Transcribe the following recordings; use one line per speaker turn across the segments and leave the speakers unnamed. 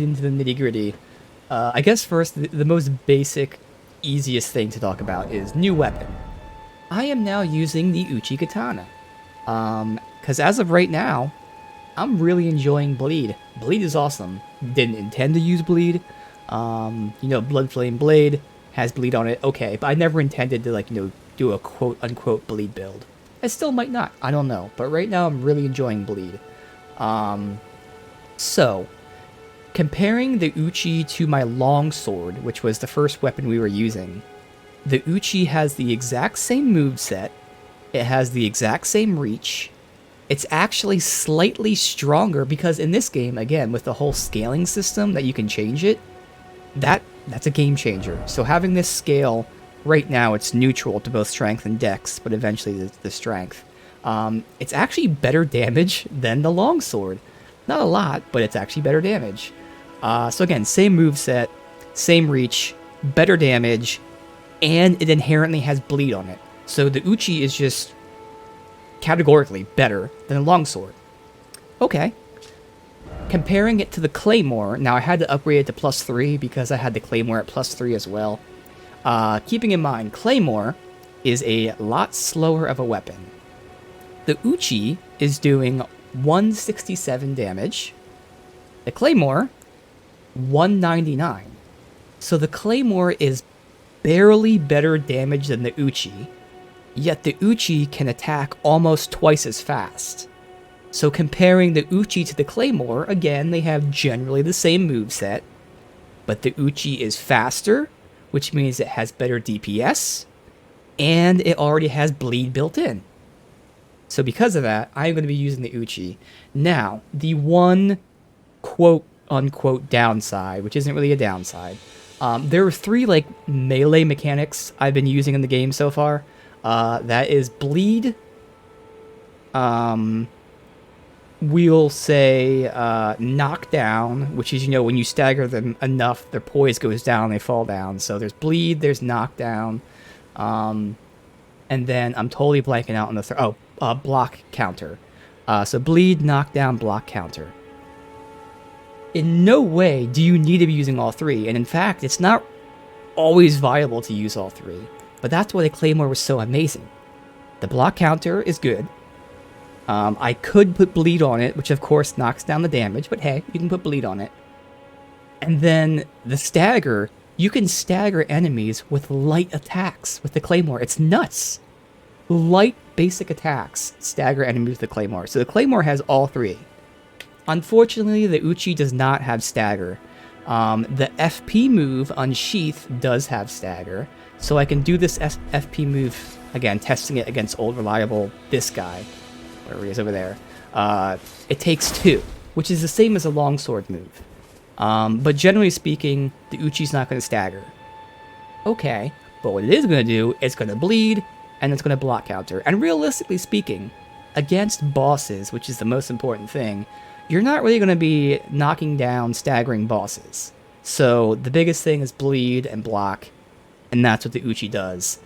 into the nitty-gritty, I guess first, the most basic, easiest thing to talk about is new weapon. I am now using the Uchi Katana. Because as of right now, I'm really enjoying Bleed. Bleed is awesome. Didn't intend to use Bleed. Blood Flame Blade has Bleed on it. Okay, but I never intended to, do a quote-unquote Bleed build. I still might not. I don't know. But right now, I'm really enjoying Bleed. So, comparing the Uchi to my longsword, which was the first weapon we were using, the Uchi has the exact same moveset, it has the exact same reach, it's actually slightly stronger because in this game, again, with the whole scaling system that you can change it, that's a game changer. So having this scale, right now it's neutral to both strength and dex, but eventually the strength. It's actually better damage than the longsword. Not a lot, but it's actually better damage. So again, same moveset, same reach, better damage, and it inherently has bleed on it. So the Uchi is just categorically better than a longsword. Okay. Comparing it to the Claymore, now I had to upgrade it to +3 because I had the Claymore at +3 as well. Keeping in mind, Claymore is a lot slower of a weapon. The Uchi is doing 167 damage. The Claymore, 199. So the Claymore is barely better damage than the Uchi, yet the Uchi can attack almost twice as fast. So comparing the Uchi to the Claymore, again, they have generally the same moveset, but the Uchi is faster, which means it has better DPS, and it already has bleed built in. So because of that, I'm going to be using the Uchi. Now, the one quote-unquote downside, which isn't really a downside, there are 3 melee mechanics I've been using in the game so far. That is bleed, we'll say knockdown, which is, when you stagger them enough, their poise goes down, they fall down. So there's bleed, there's knockdown, and then I'm totally blanking out on the block counter. So bleed, knockdown, block counter. In no way do you need to be using all 3, and in fact, it's not always viable to use all 3. But that's why the Claymore was so amazing. The block counter is good. I could put bleed on it, which of course knocks down the damage, but hey, you can put bleed on it. And then the stagger, you can stagger enemies with light attacks with the Claymore. It's nuts. Light basic attacks stagger enemies with the Claymore. So the Claymore has all 3. Unfortunately, the Uchi does not have stagger. The FP move, Unsheath, does have stagger. So I can do this FP move, again, testing it against old reliable, this guy, wherever he is over there. It takes 2, which is the same as a longsword move. But generally speaking, the Uchi's not going to stagger. Okay, but what it is going to do, it's going to bleed, and it's going to block counter. And realistically speaking, against bosses, which is the most important thing, you're not really going to be knocking down staggering bosses. So the biggest thing is bleed and block, and that's what the Uchi does.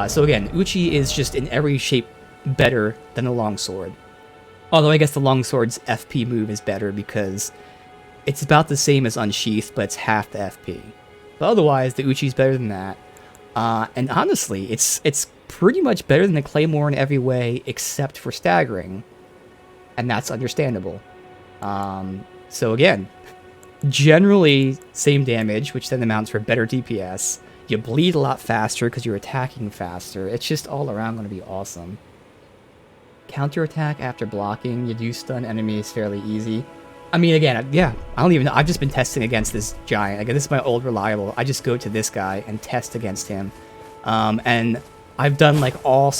So again, Uchi is just in every shape better than the longsword. Although I guess the longsword's FP move is better because it's about the same as Unsheath, but it's half the FP. But otherwise, the Uchi's better than that. And honestly, it's pretty much better than the Claymore in every way except for staggering. And that's understandable. So again, generally same damage, which then amounts for better DPS. You bleed a lot faster because you're attacking faster. It's just all around going to be awesome. Counterattack after blocking, you do stun enemies fairly easy. I mean, again, yeah, I don't even know. I've just been testing against this giant. Again, this is my old reliable. I just go to this guy and test against him. And I've done all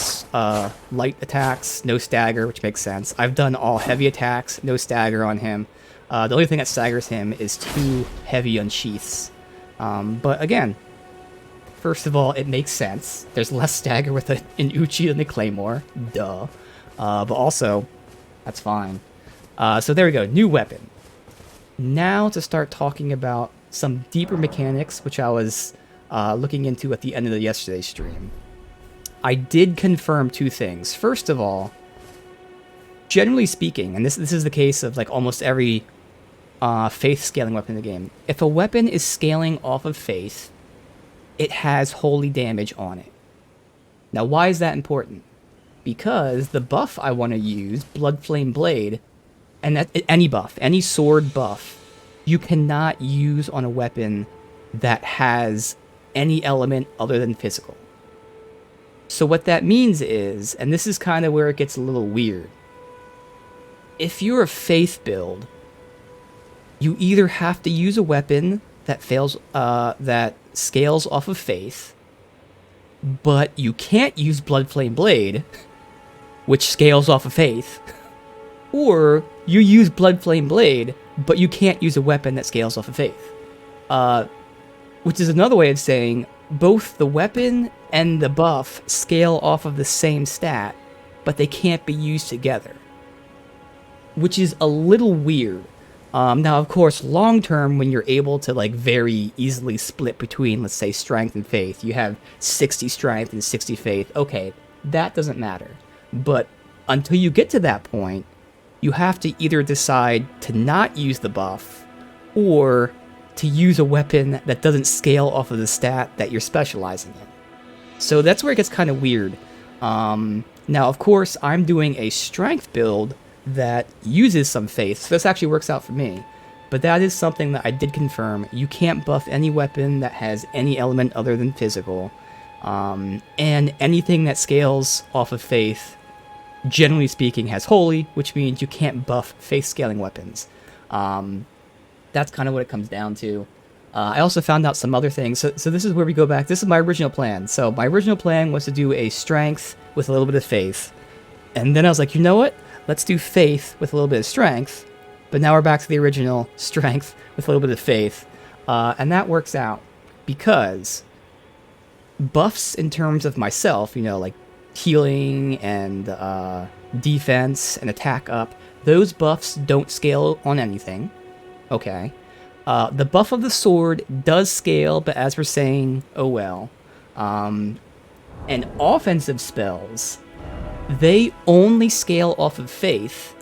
light attacks, no stagger, which makes sense. I've done all heavy attacks, no stagger on him. The only thing that staggers him is 2 heavy unsheaths. But again, first of all, it makes sense. There's less stagger with an Uchi than the Claymore. Duh. But also, that's fine. So there we go, new weapon. Now to start talking about some deeper mechanics, which I was looking into at the end of the yesterday's stream. I did confirm 2 things. First of all, generally speaking, and this is the case of almost every faith scaling weapon in the game. If a weapon is scaling off of faith, it has holy damage on it. Now, why is that important? Because the buff I want to use, Blood Flame Blade, and that, any buff, any sword buff, you cannot use on a weapon that has any element other than physical. So what that means is, and this is kind of where it gets a little weird, if you're a faith build, you either have to use a weapon that that scales off of faith, but you can't use Blood Flame Blade, which scales off of faith, or you use Blood Flame Blade, but you can't use a weapon that scales off of faith. Which is another way of saying both the weapon and the buff scale off of the same stat, but they can't be used together. Which is a little weird. Now, of course, long term, when you're able to like very easily split between, let's say, strength and faith, you have 60 strength and 60 faith. Okay, that doesn't matter. But until you get to that point, you have to either decide to not use the buff or to use a weapon that doesn't scale off of the stat that you're specializing in. So that's where it gets kind of weird. Now, of course, I'm doing a strength build that uses some faith, so this actually works out for me. But that is something that I did confirm. You can't buff any weapon that has any element other than physical. And anything that scales off of faith, generally speaking, has holy, which means you can't buff faith scaling weapons. That's kind of what it comes down to. I also found out some other things. So this is where we go back. This is my original plan. So my original plan was to do a strength with a little bit of faith. And then I was like, you know what? Let's do faith with a little bit of strength. But now we're back to the original strength with a little bit of faith. And that works out because buffs in terms of myself, you know, like healing and defense and attack up, those buffs don't scale on anything. Okay. The buff of the sword does scale, but as we're saying, oh well. And offensive spells, they only scale off of faith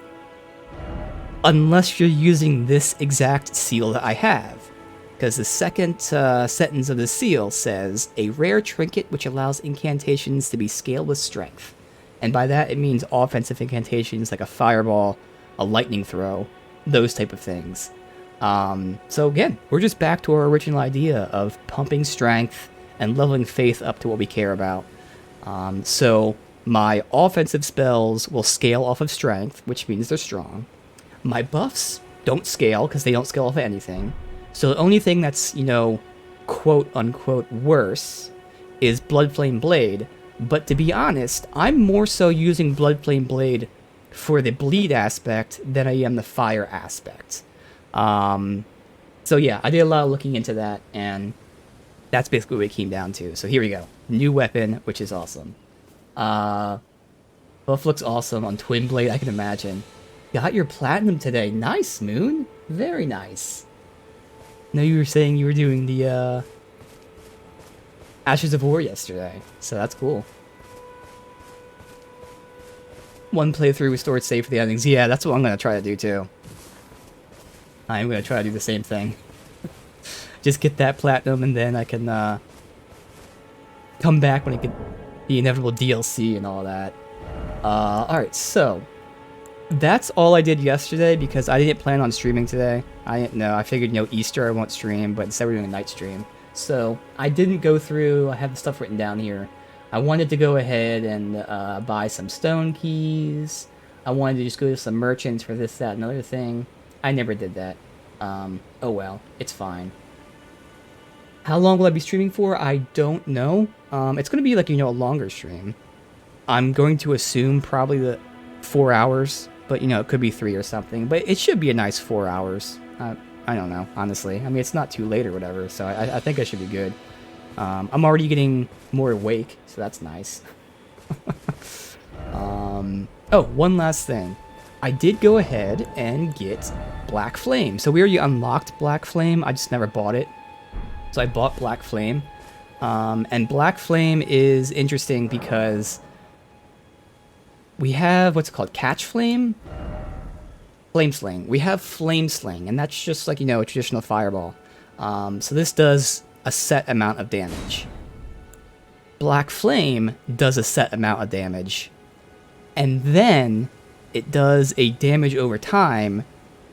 unless you're using this exact seal that I have. Because the second sentence of the seal says, a rare trinket which allows incantations to be scaled with strength. And by that it means offensive incantations like a fireball, a lightning throw, those type of things. So again, we're just back to our original idea of pumping strength and leveling faith up to what we care about. So my offensive spells will scale off of strength, which means they're strong. My buffs don't scale because they don't scale off of anything. So the only thing that's, you know, quote unquote worse is Blood Flame Blade. But to be honest, I'm more so using Blood Flame Blade for the bleed aspect than I am the fire aspect. So yeah, I did a lot of looking into that, and that's basically what it came down to. So here we go. New weapon, which is awesome. Buff looks awesome on Twin Blade, I can imagine. Got your platinum today. Nice, Moon. Very nice. No, you were saying you were doing the, Ashes of War yesterday, so that's cool. One playthrough restored save for the endings. Yeah, that's what I'm going to try to do, too. I'm going to try to do the same thing. Just get that platinum, and then I can, come back when I get the inevitable DLC and all that. Alright, so that's all I did yesterday because I didn't plan on streaming today. I didn't know. I figured, you know, Easter I won't stream, but instead we're doing a night stream. So I didn't go through. I have the stuff written down here. I wanted to go ahead and buy some stone keys. I wanted to just go to some merchants for this, that, and other thing. I never did that. Oh well, it's fine. How long will I be streaming for? I don't know. It's going to be like, you know, a longer stream. I'm going to assume probably the 4 hours, but, you know, it could be 3 or something. But it should be a nice 4 hours. I don't know, honestly. I mean, it's not too late or whatever, so I think I should be good. I'm already getting more awake, so that's nice. Oh, one last thing. I did go ahead and get Black Flame. So we already unlocked Black Flame, I just never bought it. So I bought Black Flame. And Black Flame is interesting because we have, what's it called, Catch Flame? Flame Sling. We have Flame Sling, and that's just like, a traditional fireball. So this does a set amount of damage. Black Flame does a set amount of damage. And then it does a damage over time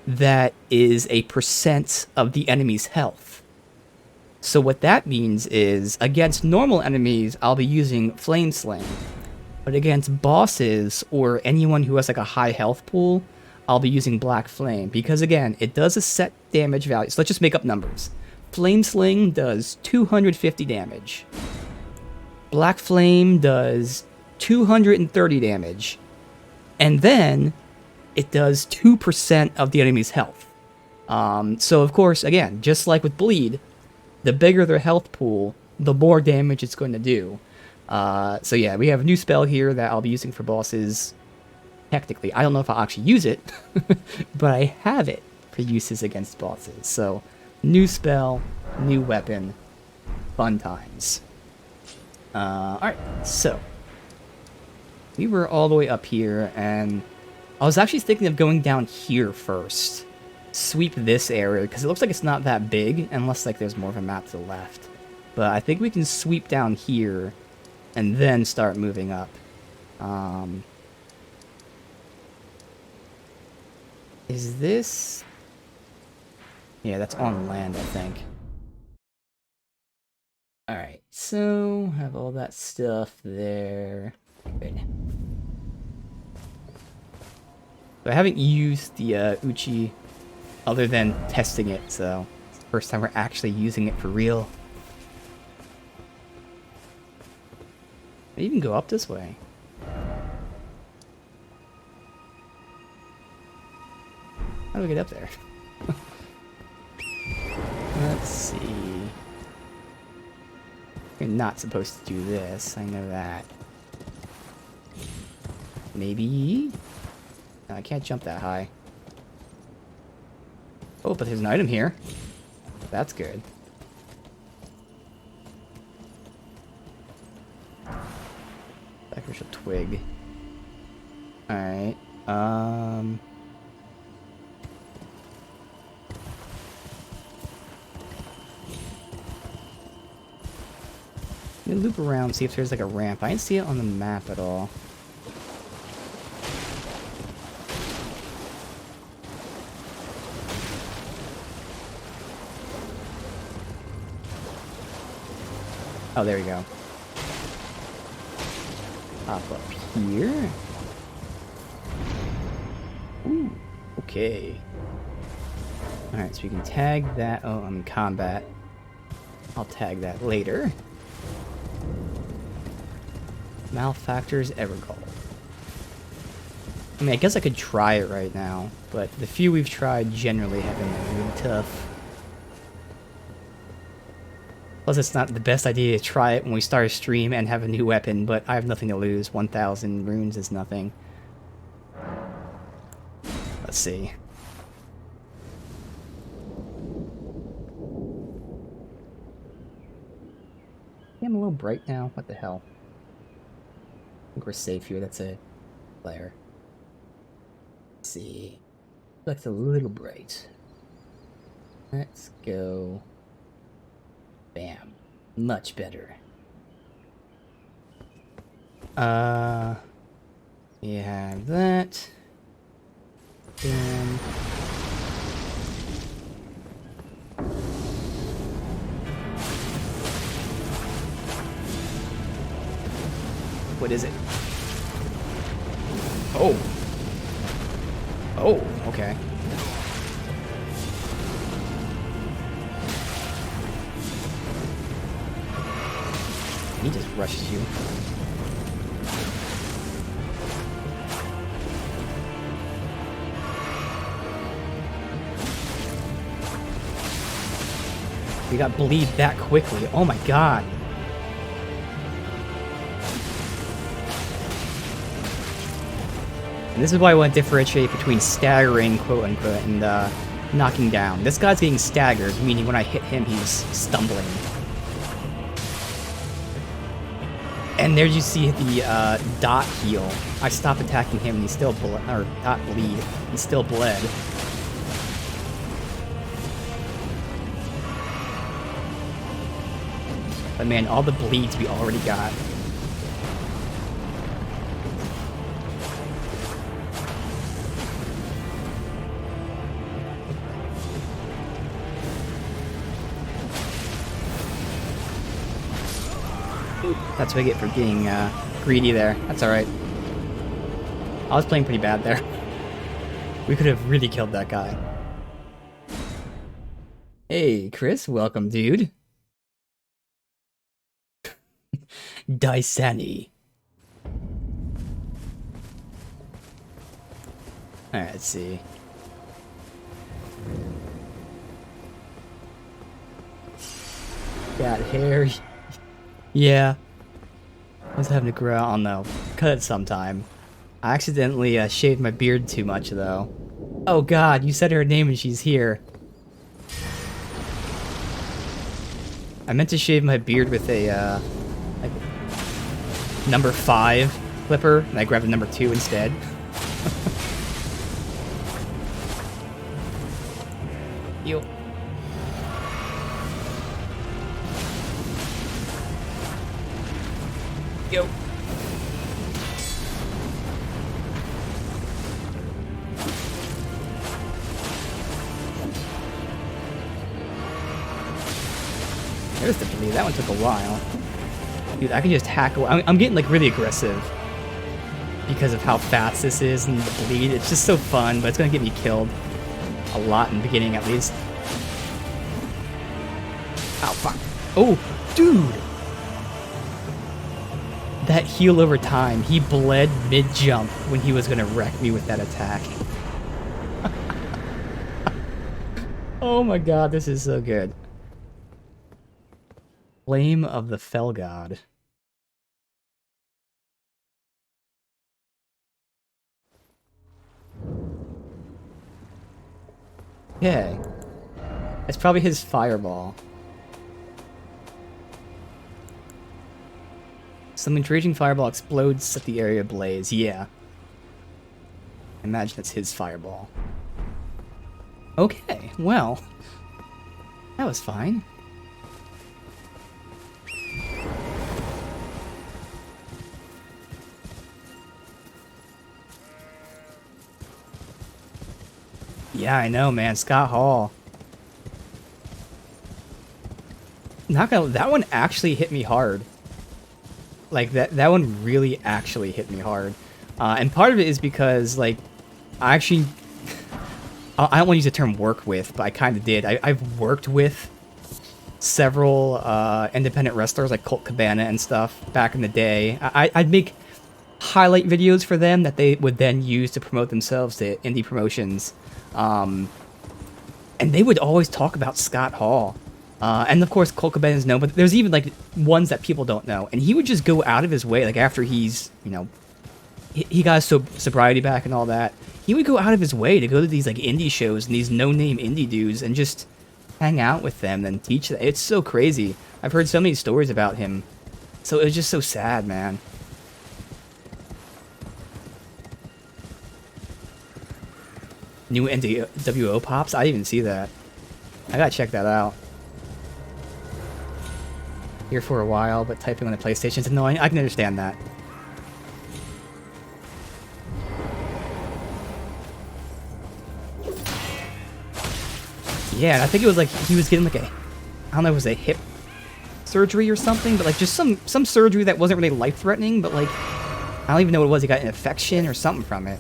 that is a percent of the enemy's health. So what that means is, against normal enemies, I'll be using Flame Sling. But against bosses or anyone who has like a high health pool, I'll be using Black Flame. Because again, it does a set damage value. So let's just make up numbers. Flame Sling does 250 damage. Black Flame does 230 damage. And then it does 2% of the enemy's health. So of course, again, just like with Bleed, the bigger their health pool, the more damage it's going to do. So yeah, we have a new spell here that I'll be using for bosses. Technically, I don't know if I'll actually use it, but I have it for uses against bosses. So, new spell, new weapon, fun times. Alright, so we were all the way up here, and I was actually thinking of going down here first. Sweep this area, because it looks like it's not that big, unless like there's more of a map to the left. But I think we can sweep down here, and then start moving up. Is this... Yeah, that's on land, I think. Alright, so have all that stuff there. Good. So I haven't used the Uchi other than testing it, so it's the first time we're actually using it for real. I even go up this way. How do we get up there? Let's see. You're not supposed to do this, I know that. Maybe? No, I can't jump that high. Oh, but there's an item here. That's good. Sacrificial twig. Alright, let me loop around, see if there's like a ramp. I didn't see it on the map at all. Oh, there we go. Hop up here. Ooh, okay. Alright, so we can tag that. Oh, I'm in combat. I'll tag that later. Malefactor's Evergall. I mean, I guess I could try it right now, but the few we've tried generally have been really tough. Plus, it's not the best idea to try it when we start a stream and have a new weapon, but I have nothing to lose. 1,000 runes is nothing. Let's see. Yeah, I'm a little bright now. What the hell? I think we're safe here. That's a player. Let's see. Looks a little bright. Let's go. Bam. Much better. You have that. Bam. What is it? Oh. Oh, okay. He just rushes you. We got bleed that quickly. Oh my god. And this is why I want to differentiate between staggering, quote unquote, and knocking down. This guy's getting staggered, meaning when I hit him, he's stumbling. And there you see the dot heal. I stopped attacking him and he still bled, or dot bleed. He still bled. But man, all the bleeds we already got. That's what I get for being greedy there. That's alright. I was playing pretty bad there. We could have really killed that guy. Hey, Chris, welcome, dude. Daisani. Alright, let's see. Got hair. Yeah. I was having to grow out. Oh no. Cut it sometime. I accidentally shaved my beard too much though. Oh god, you said her name and she's here. I meant to shave my beard with a like number 5 clipper, and I grabbed a number 2 instead. Yo. Yo. There's the bleed. That one took a while. Dude, I can just hack away. I'm getting like really aggressive because of how fast this is and the bleed. It's just so fun, but it's gonna get me killed a lot in the beginning at least. Ow, fuck. Oh, dude! That heal over time, he bled mid-jump when he was gonna wreck me with that attack. Oh my god, this is so good. Flame of the Fell God. Okay. It's probably his fireball. Some intriguing fireball explodes, set the area ablaze. Yeah. Imagine it's his fireball. Okay, well. That was fine. Yeah, I know, man. Scott Hall. Not gonna. That one actually hit me hard. Like that one really actually hit me hard, and part of it is because like I actually I don't want to use the term work with, but I kind of did. I've worked with several independent wrestlers like Colt Cabana and stuff back in the day. I'd make highlight videos for them that they would then use to promote themselves to indie promotions, and they would always talk about Scott Hall. And of course, Colt Cabana is known, but there's even like ones that people don't know. And he would just go out of his way, like after he's, you know, he got his sobriety back and all that. He would go out of his way to go to these like indie shows and these no-name indie dudes and just hang out with them and teach them. It's so crazy. I've heard so many stories about him. So it was just so sad, man. New NWO pops? I didn't even see that. I gotta check that out. Here for a while, but typing on the PlayStation's annoying. I can understand that. Yeah, and I think it was like he was getting like a, I don't know if it was a hip surgery or something, but like just some surgery that wasn't really life-threatening, but like, I don't even know what it was. He got an infection or something from it.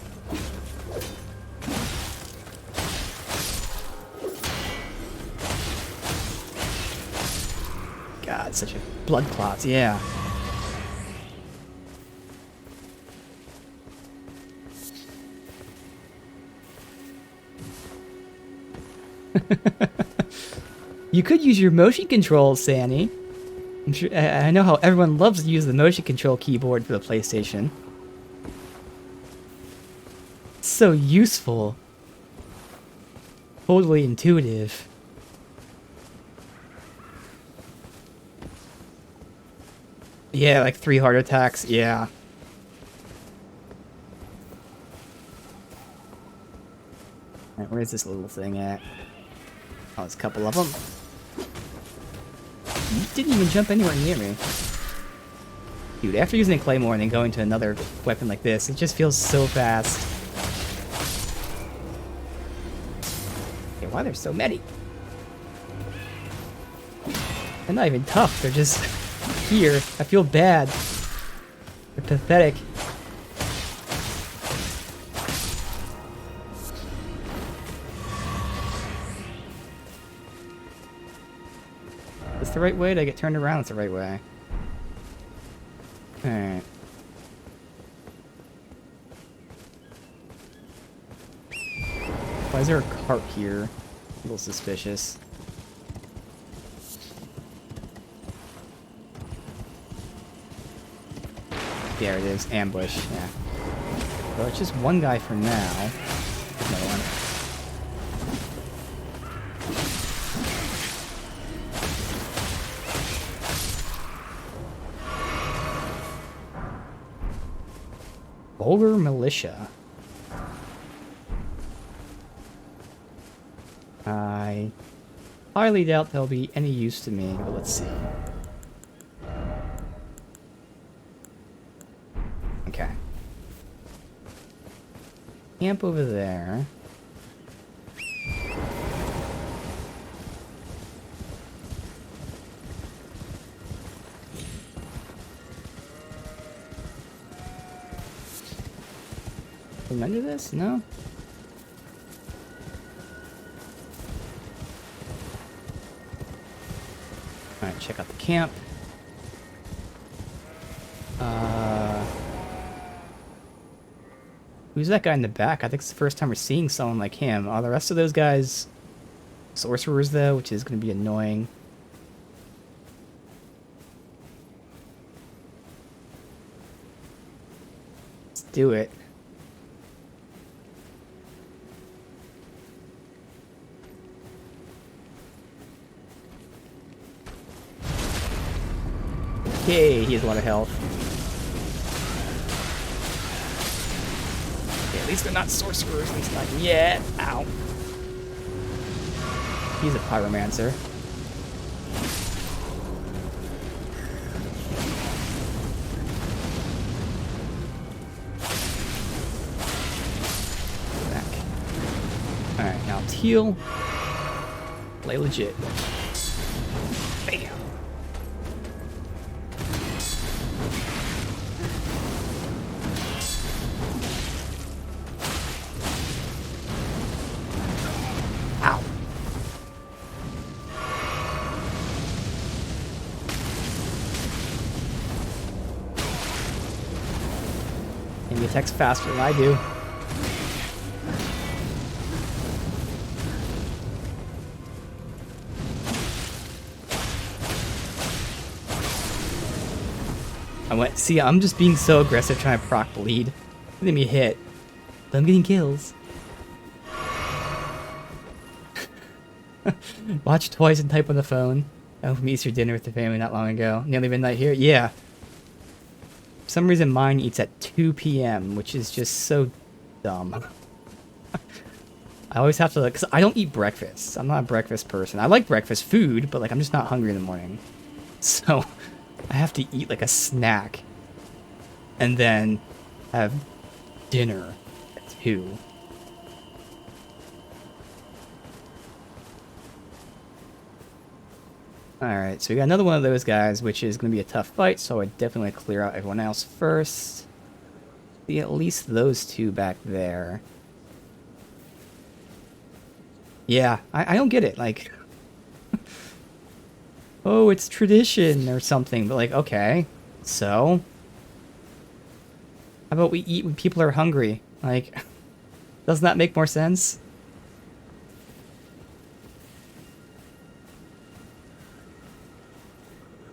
God, such a blood clots, yeah. You could use your motion control, Sanny. I'm sure I know how everyone loves to use the motion control keyboard for the PlayStation. It's so useful. Totally intuitive. Yeah, like 3 heart attacks. Yeah. Alright, where's this little thing at? Oh, there's a couple of them. You didn't even jump anywhere near me. Dude, after using a claymore and then going to another weapon like this, it just feels so fast. Okay, why are there so many? They're not even tough, they're just here. I feel bad. They're pathetic. It's the right way to get turned around. It's the right way. Alright. Why is there a cart here? A little suspicious. There it is. Ambush. Yeah. Well, it's just one guy for now. Another one. Vulgar Militia. I highly doubt they'll be any use to me, but let's see. Okay. Camp over there. Remember this? No? Alright, check out the camp. Who's that guy in the back? I think it's the first time we're seeing someone like him. Are the rest of those guys sorcerers, though, which is going to be annoying. Let's do it. Okay, he has a lot of health. Yeah, at least they're not sorcerers, at least not yet. Ow. He's a pyromancer. Back. Alright, now heal. Play legit. Bam. Ow. And he attacks faster than I do. See, I'm just being so aggressive trying to proc bleed. Let me hit. But I'm getting kills. Watch twice and type on the phone. I from Easter dinner with the family not long ago. Nearly midnight here? Yeah. For some reason mine eats at 2 p.m., which is just so dumb. I always have to, because I don't eat breakfast. I'm not a breakfast person. I like breakfast food, but like I'm just not hungry in the morning. So I have to eat like a snack and then have dinner at 2. Alright, so we got another one of those guys, which is going to be a tough fight, so I definitely clear out everyone else first. See at least those 2 back there. Yeah, I don't get it, like... oh, it's tradition or something, but like, okay, so? How about we eat when people are hungry? Like, doesn't that make more sense?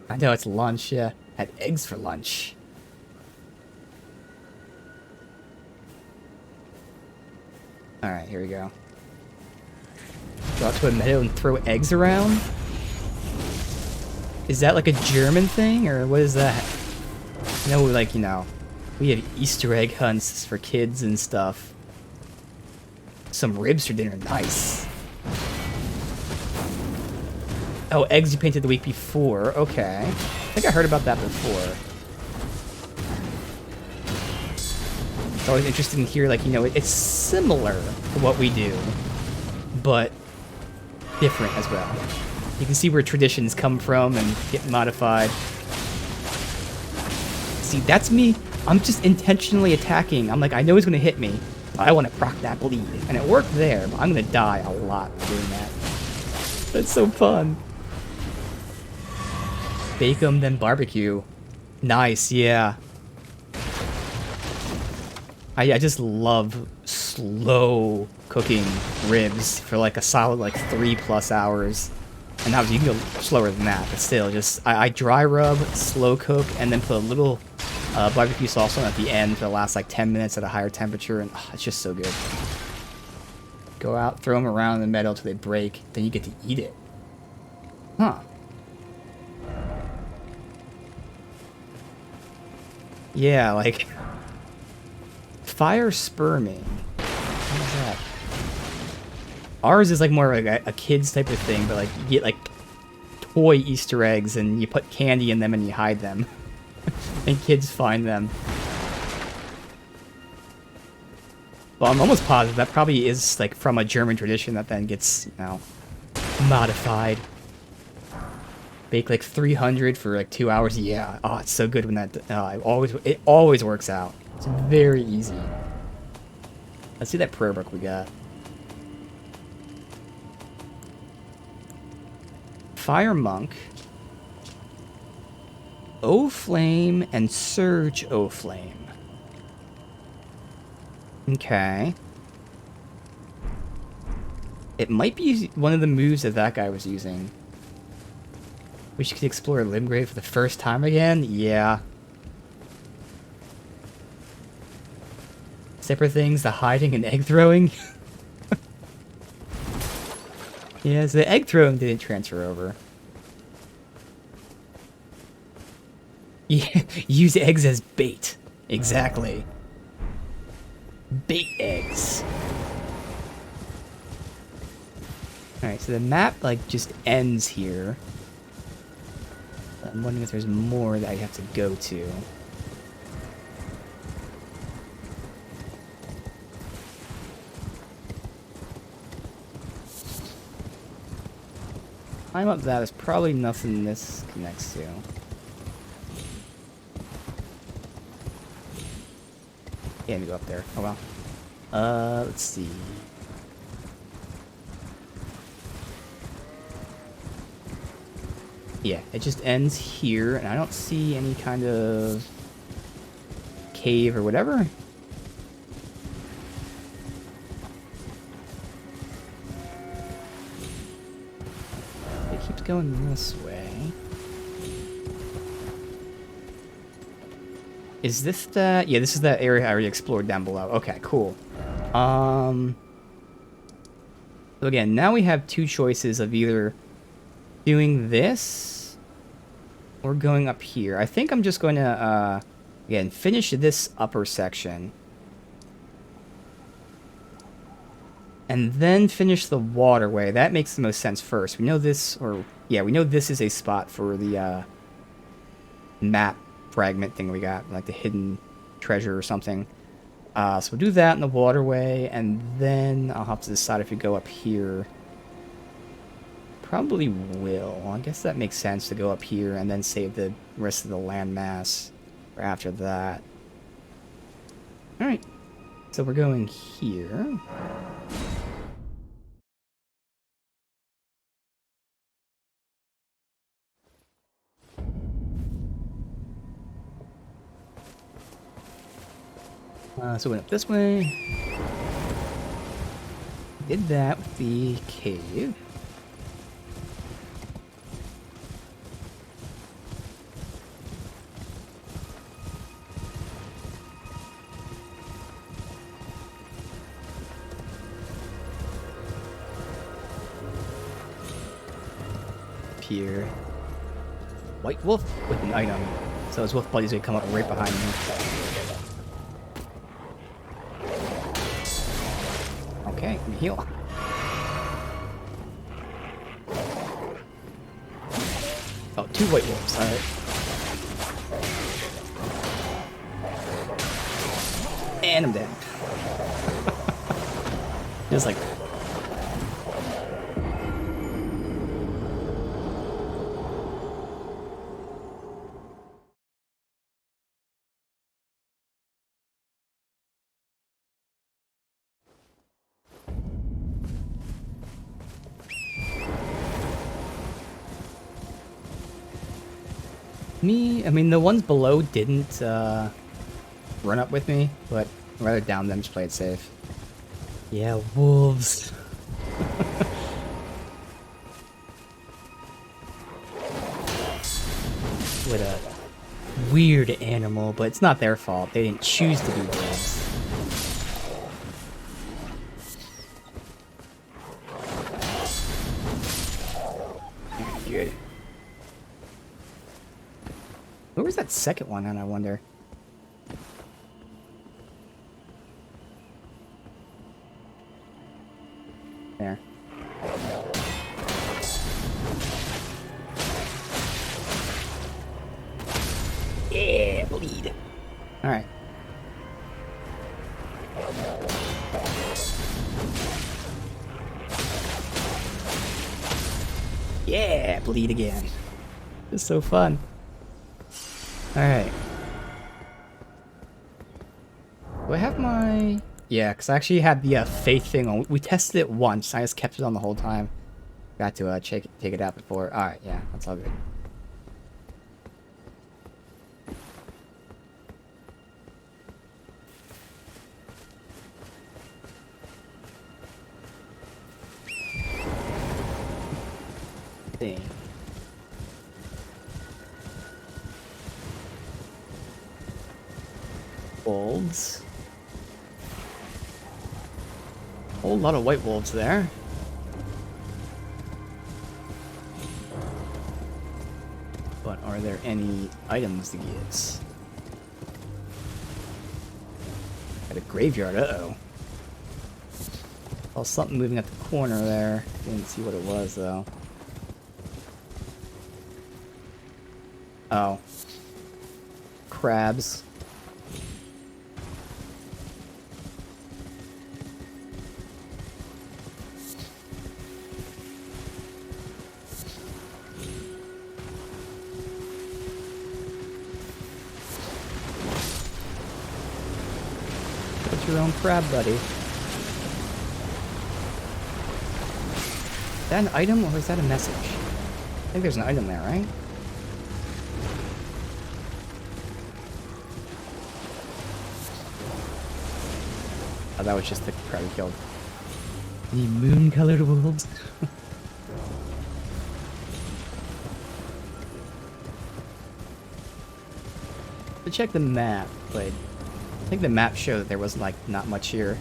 I know it's lunch, yeah. Had eggs for lunch. Alright, here we go. Go out to a meadow and throw eggs around? Is that like a German thing, or what is that? know, like, you know, we have Easter egg hunts for kids and stuff. Some ribs for dinner, nice. Oh, eggs you painted the week before, okay. I think I heard about that before. It's always interesting to hear, like, you know, it's similar to what we do, but different as well. You can see where traditions come from and get modified. See, that's me. I'm just intentionally attacking. I'm like, I know he's gonna hit me, but I want to proc that bleed. And it worked there, but I'm gonna die a lot doing that. That's so fun. Bake 'em, then barbecue. Nice, yeah. I just love slow cooking ribs for like a solid like 3+ hours. And now you can go slower than that, but still, just I dry rub, slow cook, and then put a little barbecue sauce on at the end for the last like 10 minutes at a higher temperature, and it's just so good. Go out, throw them around in the metal till they break, then you get to eat it. Huh. Yeah, like fire sperming. What is that? Ours is like more like a kids type of thing, but like you get like toy Easter eggs and you put candy in them and you hide them. And kids find them. Well, I'm almost positive that probably is like from a German tradition that then gets, you know, modified. Bake like 300 for like 2 hours. Yeah. Oh, it's so good when that it always works out. It's very easy. Let's see that prayer book we got. Fire Monk, O Flame, and Surge O Flame. Okay. It might be one of the moves that that guy was using. Wish you could explore Limgrave for the first time again? Yeah. Separate things, the hiding and egg throwing. Yeah, so the egg throwing didn't transfer over. Yeah, use eggs as bait. Exactly. Bait eggs. Alright, so the map, like, just ends here. I'm wondering if there's more that I have to go to. Climb up that, there's probably nothing this connects to. Yeah, let me go up there. Oh well. Let's see. Yeah, it just ends here, and I don't see any kind of cave or whatever. It keeps going this way. Is this the... Yeah, this is that area I already explored down below. Okay, cool. So again, now we have two choices of either doing this or going up here. I think I'm just going to, again, finish this upper section. And then finish the waterway. That makes the most sense first. We know this, or... Yeah, we know this is a spot for the, map fragment thing we got, like the hidden treasure or something. So we'll do that in the waterway, and then I'll have to decide if we go up here. Probably will. I guess that makes sense to go up here and then save the rest of the landmass for after that. Alright, so we're going here. So we went up this way. Did that with the cave. Here. White wolf with an item. So his wolf buddies would come up right behind me. Okay, let me heal. Oh, 2 white wolves, alright. And I'm dead. Just like that. I mean, the ones below didn't run up with me, but I'd rather down them, just play it safe. Yeah, wolves. What a weird animal, but it's not their fault. They didn't choose to be wolves. Good. Where was that second one on, I wonder? There. Yeah, bleed. Alright. Yeah, bleed again. It's so fun. Alright. Do I have my... Yeah, because I actually had the faith thing on. We tested it once. I just kept it on the whole time. Got to take it out before. Alright, yeah, that's all good. Thing. Wolves. Whole lot of white wolves there. But are there any items to get? At a graveyard, uh-oh. Oh, something moving at the corner there. Didn't see what it was, though. Oh. Crabs. Get your own crab, buddy. Is that an item or is that a message? I think there's an item there, right? Oh, that was just the crab we killed. The moon-colored wolves. To check the map, but I think the map showed that there was like not much here.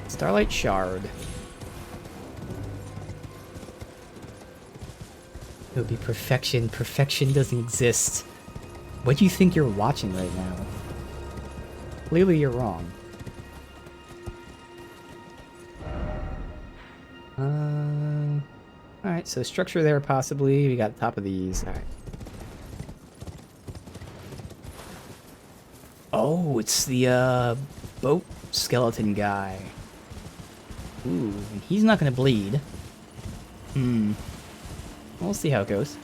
Starlight Shard. It would be perfection. Perfection doesn't exist. What do you think you're watching right now? Clearly you're wrong. Alright, so structure there possibly. We got the top of these. Alright. Oh, it's the boat skeleton guy. Ooh, and he's not gonna bleed. We'll see how it goes.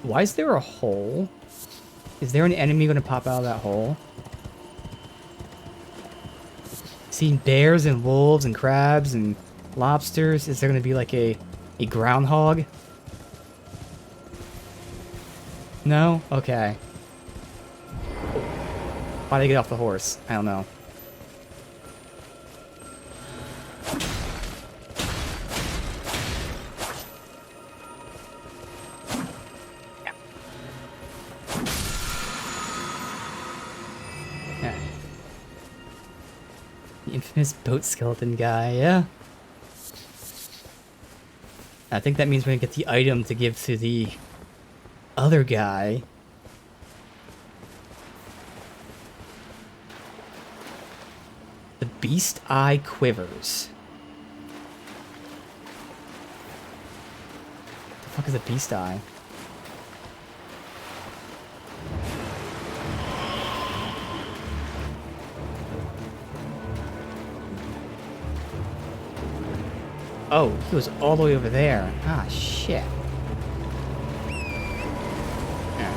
Why is there a hole? Is there an enemy gonna pop out of that hole? Seen bears and wolves and crabs and lobsters. Is there gonna be like a groundhog? No? Okay. Why did I get off the horse? I don't know. The infamous boat skeleton guy, yeah. I think that means we're gonna get the item to give to the other guy. The Beast Eye Quivers. The fuck is a Beast Eye? Oh, he was all the way over there. Ah, shit. Yeah.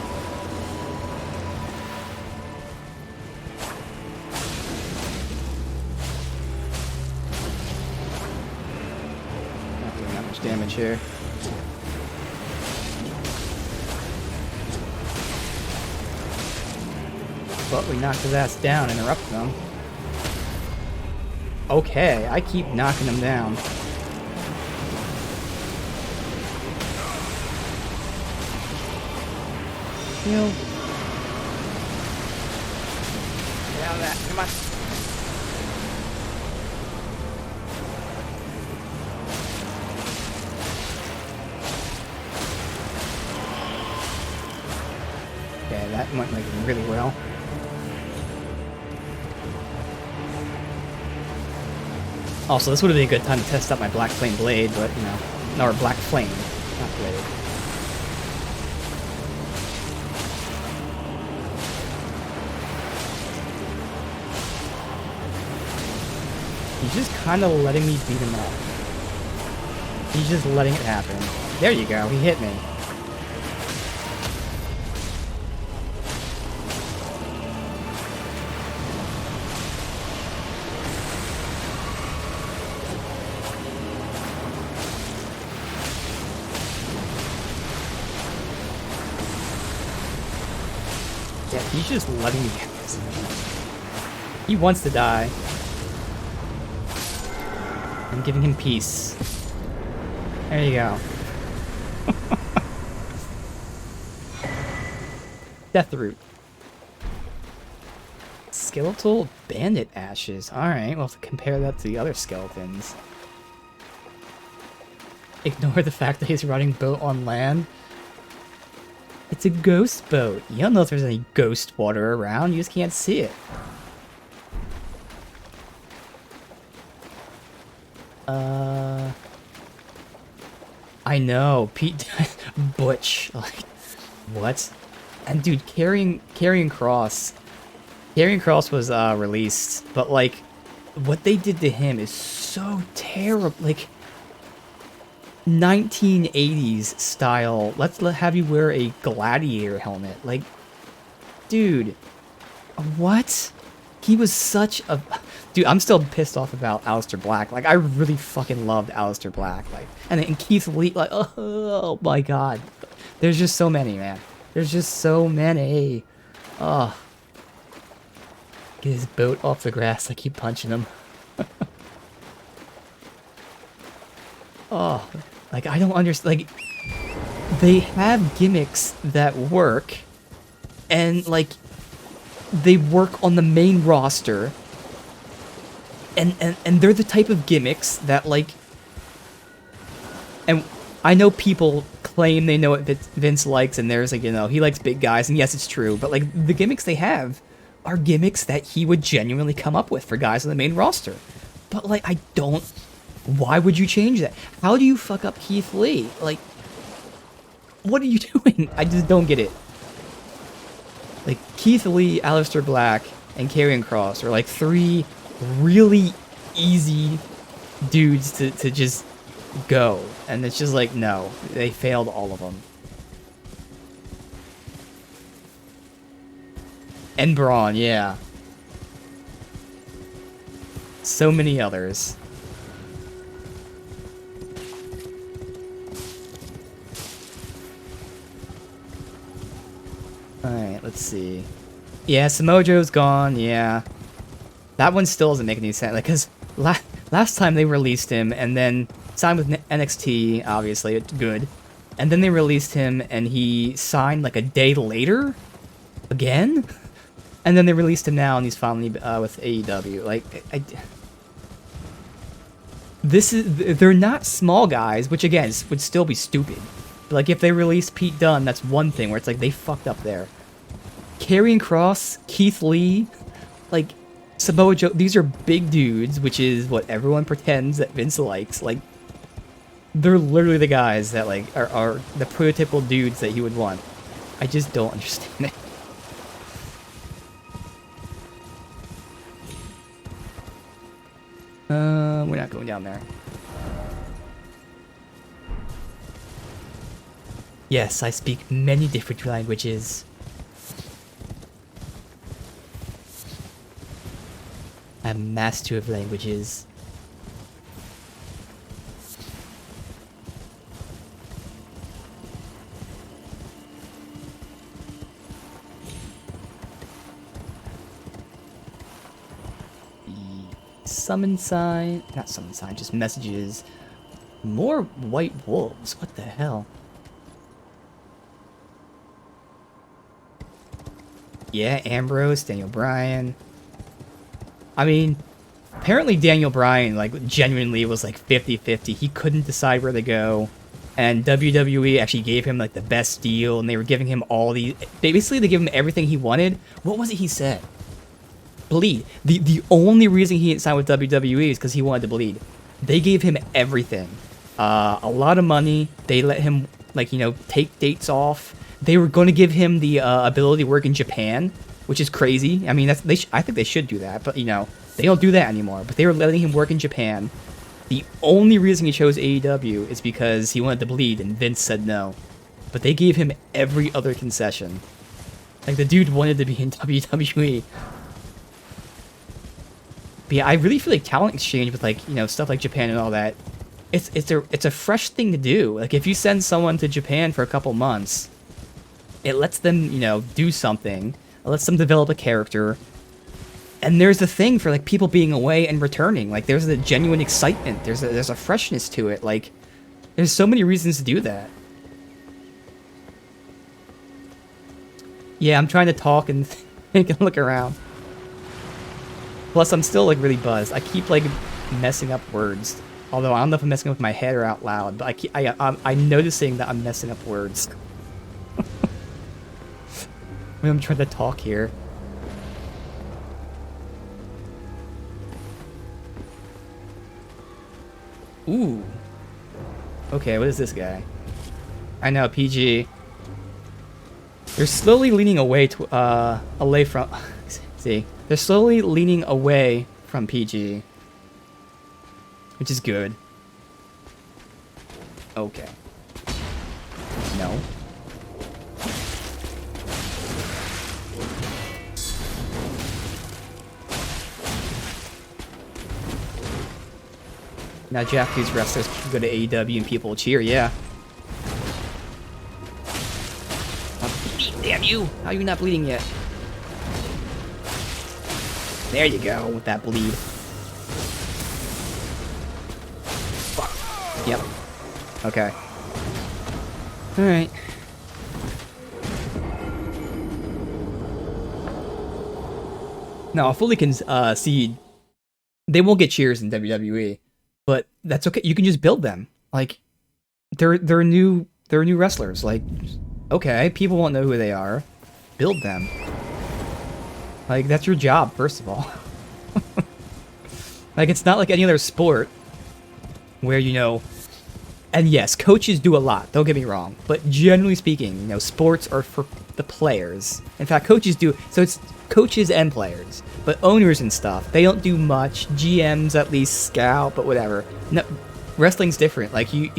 Not doing that much damage here. But we knocked his ass down, interrupted him. Okay, I keep knocking him down. Heal. Get out of that, come on. Okay, that went like really well. Also, this would have been a good time to test out my Black Flame Blade, but, you know, or Black Flame, not Blade. He's just kind of letting me beat him up. He's just letting it happen. There you go, he hit me. Yeah, he's just letting me get this. He wants to die. I'm giving him peace. There you go. Death root. Skeletal bandit ashes. Alright, we'll have to compare that to the other skeletons. Ignore the fact that he's running boat on land. It's a ghost boat. You don't know if there's any ghost water around, you just can't see it. I know, Pete, Butch, like, what? And dude, Carrying Cross was released, but like, what they did to him is so terrible. Like, 1980s style. Let's have you wear a gladiator helmet. Like, dude, what? He was such a... Dude, I'm still pissed off about Aleister Black. Like, I really fucking loved Aleister Black. Like, and then Keith Lee, like, oh my god. There's just so many, man. There's just so many. Oh. Get his boat off the grass. I keep punching him. Oh. Like, I don't understand. Like, they have gimmicks that work. And, like, they work on the main roster. And they're the type of gimmicks that, like... And I know people claim they know what Vince likes, and there's, like, you know, he likes big guys, and yes, it's true. But, like, the gimmicks they have are gimmicks that he would genuinely come up with for guys on the main roster. But, like, I don't... Why would you change that? How do you fuck up Keith Lee? Like, what are you doing? I just don't get it. Like, Keith Lee, Aleister Black, and Karrion Kross are, like, three really easy dudes to just go. And it's just like, no. They failed all of them. And Braun, yeah. So many others. Alright, let's see. Yeah, Samojo's gone, yeah. That one still doesn't make any sense, like, because last time they released him, and then signed with NXT, obviously, it's good. And then they released him, and he signed, like, a day later? Again? And then they released him now, and he's finally with AEW. Like, this is, they're not small guys, which again would still be stupid. But like, if they released Pete Dunne, that's one thing where it's like they fucked up there. Karrion Kross, Keith Lee, like Samoa Joe, these are big dudes, which is what everyone pretends that Vince likes. Like, they're literally the guys that like are the prototypical dudes that he would want. I just don't understand it. We're not going down there. Yes, I speak many different languages. I'm a master of languages. Summon sign, not summon sign, just messages. More white wolves, what the hell? Yeah, Ambrose, Daniel Bryan. I mean, apparently Daniel Bryan, like, genuinely was like 50-50. He couldn't decide where to go. And WWE actually gave him like the best deal, and they were giving him all these, they gave him everything he wanted. What was it he said? Bleed. The only reason he didn't sign with WWE is because he wanted to bleed. They gave him everything. A lot of money. They let him, like, you know, take dates off. They were going to give him the ability to work in Japan, which is crazy. I mean, that's I think they should do that, but, you know, they don't do that anymore. But they were letting him work in Japan. The only reason he chose AEW is because he wanted to bleed, and Vince said no. But they gave him every other concession. Like, the dude wanted to be in WWE. But yeah, I really feel like talent exchange with, like, you know, stuff like Japan and all that, it's a fresh thing to do. Like, if you send someone to Japan for a couple months, it lets them, you know, do something. It lets them develop a character. And there's the thing for, like, people being away and returning. Like, there's a genuine excitement. There's a freshness to it. Like, there's so many reasons to do that. Yeah, I'm trying to talk and look around. Plus, I'm still, like, really buzzed. I keep, like, messing up words. Although, I don't know if I'm messing up with my head or out loud. But I'm noticing that I'm messing up words. When I'm trying to talk here. Ooh. Okay, what is this guy? I know, PG. They're slowly leaning away to, away from... See? They're slowly leaning away from PG. Which is good. Okay. No. Now Japanese wrestlers can go to AEW and people will cheer, yeah. Damn you! How are you not bleeding yet? There you go, with that bleed. Fuck. Yep. Okay. Alright. Now, I fully can see they won't get cheers in WWE, but that's okay. You can just build them. Like, they're new wrestlers. Like, okay, people won't know who they are. Build them. Like, that's your job, first of all. Like, it's not like any other sport where, you know... And yes, coaches do a lot, don't get me wrong. But generally speaking, you know, sports are for the players. In fact, coaches do... So it's coaches and players. But owners and stuff, they don't do much. GMs at least scout, but whatever. No, wrestling's different. Like, you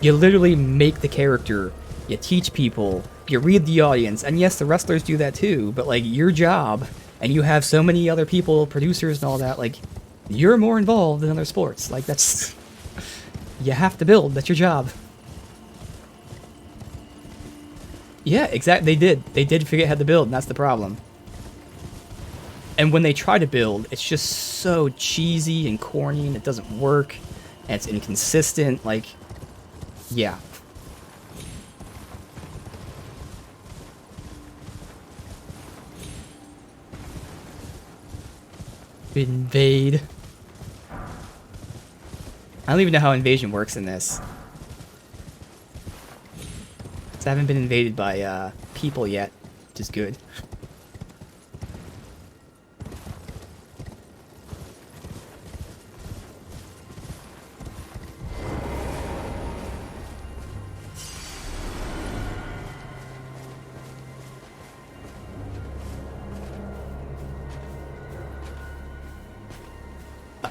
literally make the character. You teach people. You read the audience. And yes, the wrestlers do that too. But, like, your job, and you have so many other people, producers and all that, like, you're more involved than other sports. Like, that's... You have to build. That's your job. Yeah, exactly. They did. They did forget how to build, and that's the problem. And when they try to build, it's just so cheesy and corny, and it doesn't work, and it's inconsistent. Like, yeah. Invade. I don't even know how invasion works in this. 'Cause I haven't been invaded by people yet, which is good.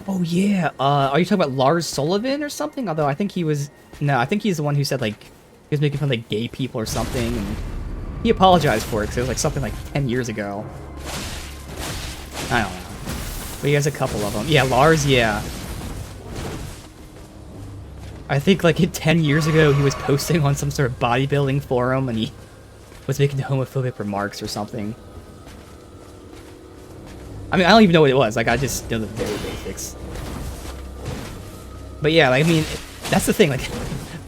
Oh yeah, are you talking about Lars Sullivan or something? Although I think he was... No, I think he's the one who said, like, he was making fun of, like, gay people or something, and he apologized for it, because it was, like, something, like, 10 years ago. I don't know. But he has a couple of them. Yeah, Lars, yeah. I think, like, 10 years ago, he was posting on some sort of bodybuilding forum, and he was making homophobic remarks or something. I mean, I don't even know what it was. Like, I just know the very basics. But yeah, like, I mean, that's the thing. Like,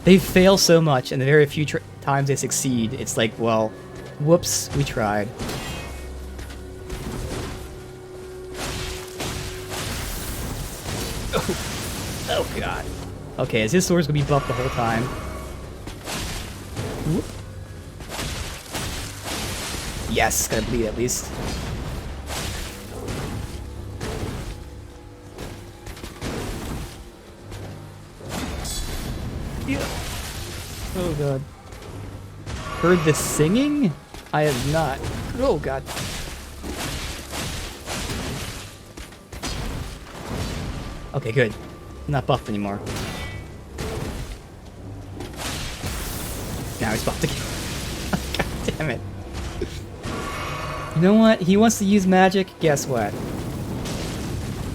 they fail so much, and the very few times they succeed, it's like, well, whoops, we tried. Oh god. Okay, is his sword's gonna be buffed the whole time? Whoop. Yes, gonna bleed at least. Yeah. Oh god. Heard the singing? I have not. Oh god. Okay, good. I'm not buffed anymore. Now he's buffed again. God damn it. You know what? He wants to use magic. Guess what?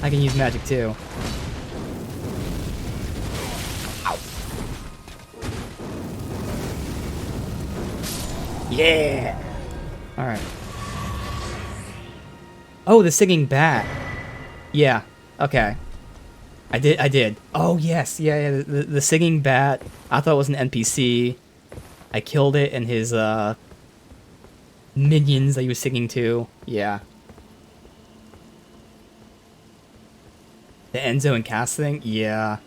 I can use magic too. Ow. Yeah! Alright. Oh, the singing bat. Yeah. Okay. I did. Oh, yes. Yeah. The singing bat. I thought it was an NPC. I killed it and his, minions that he was singing to. Yeah. The Enzo and Cass thing? Yeah.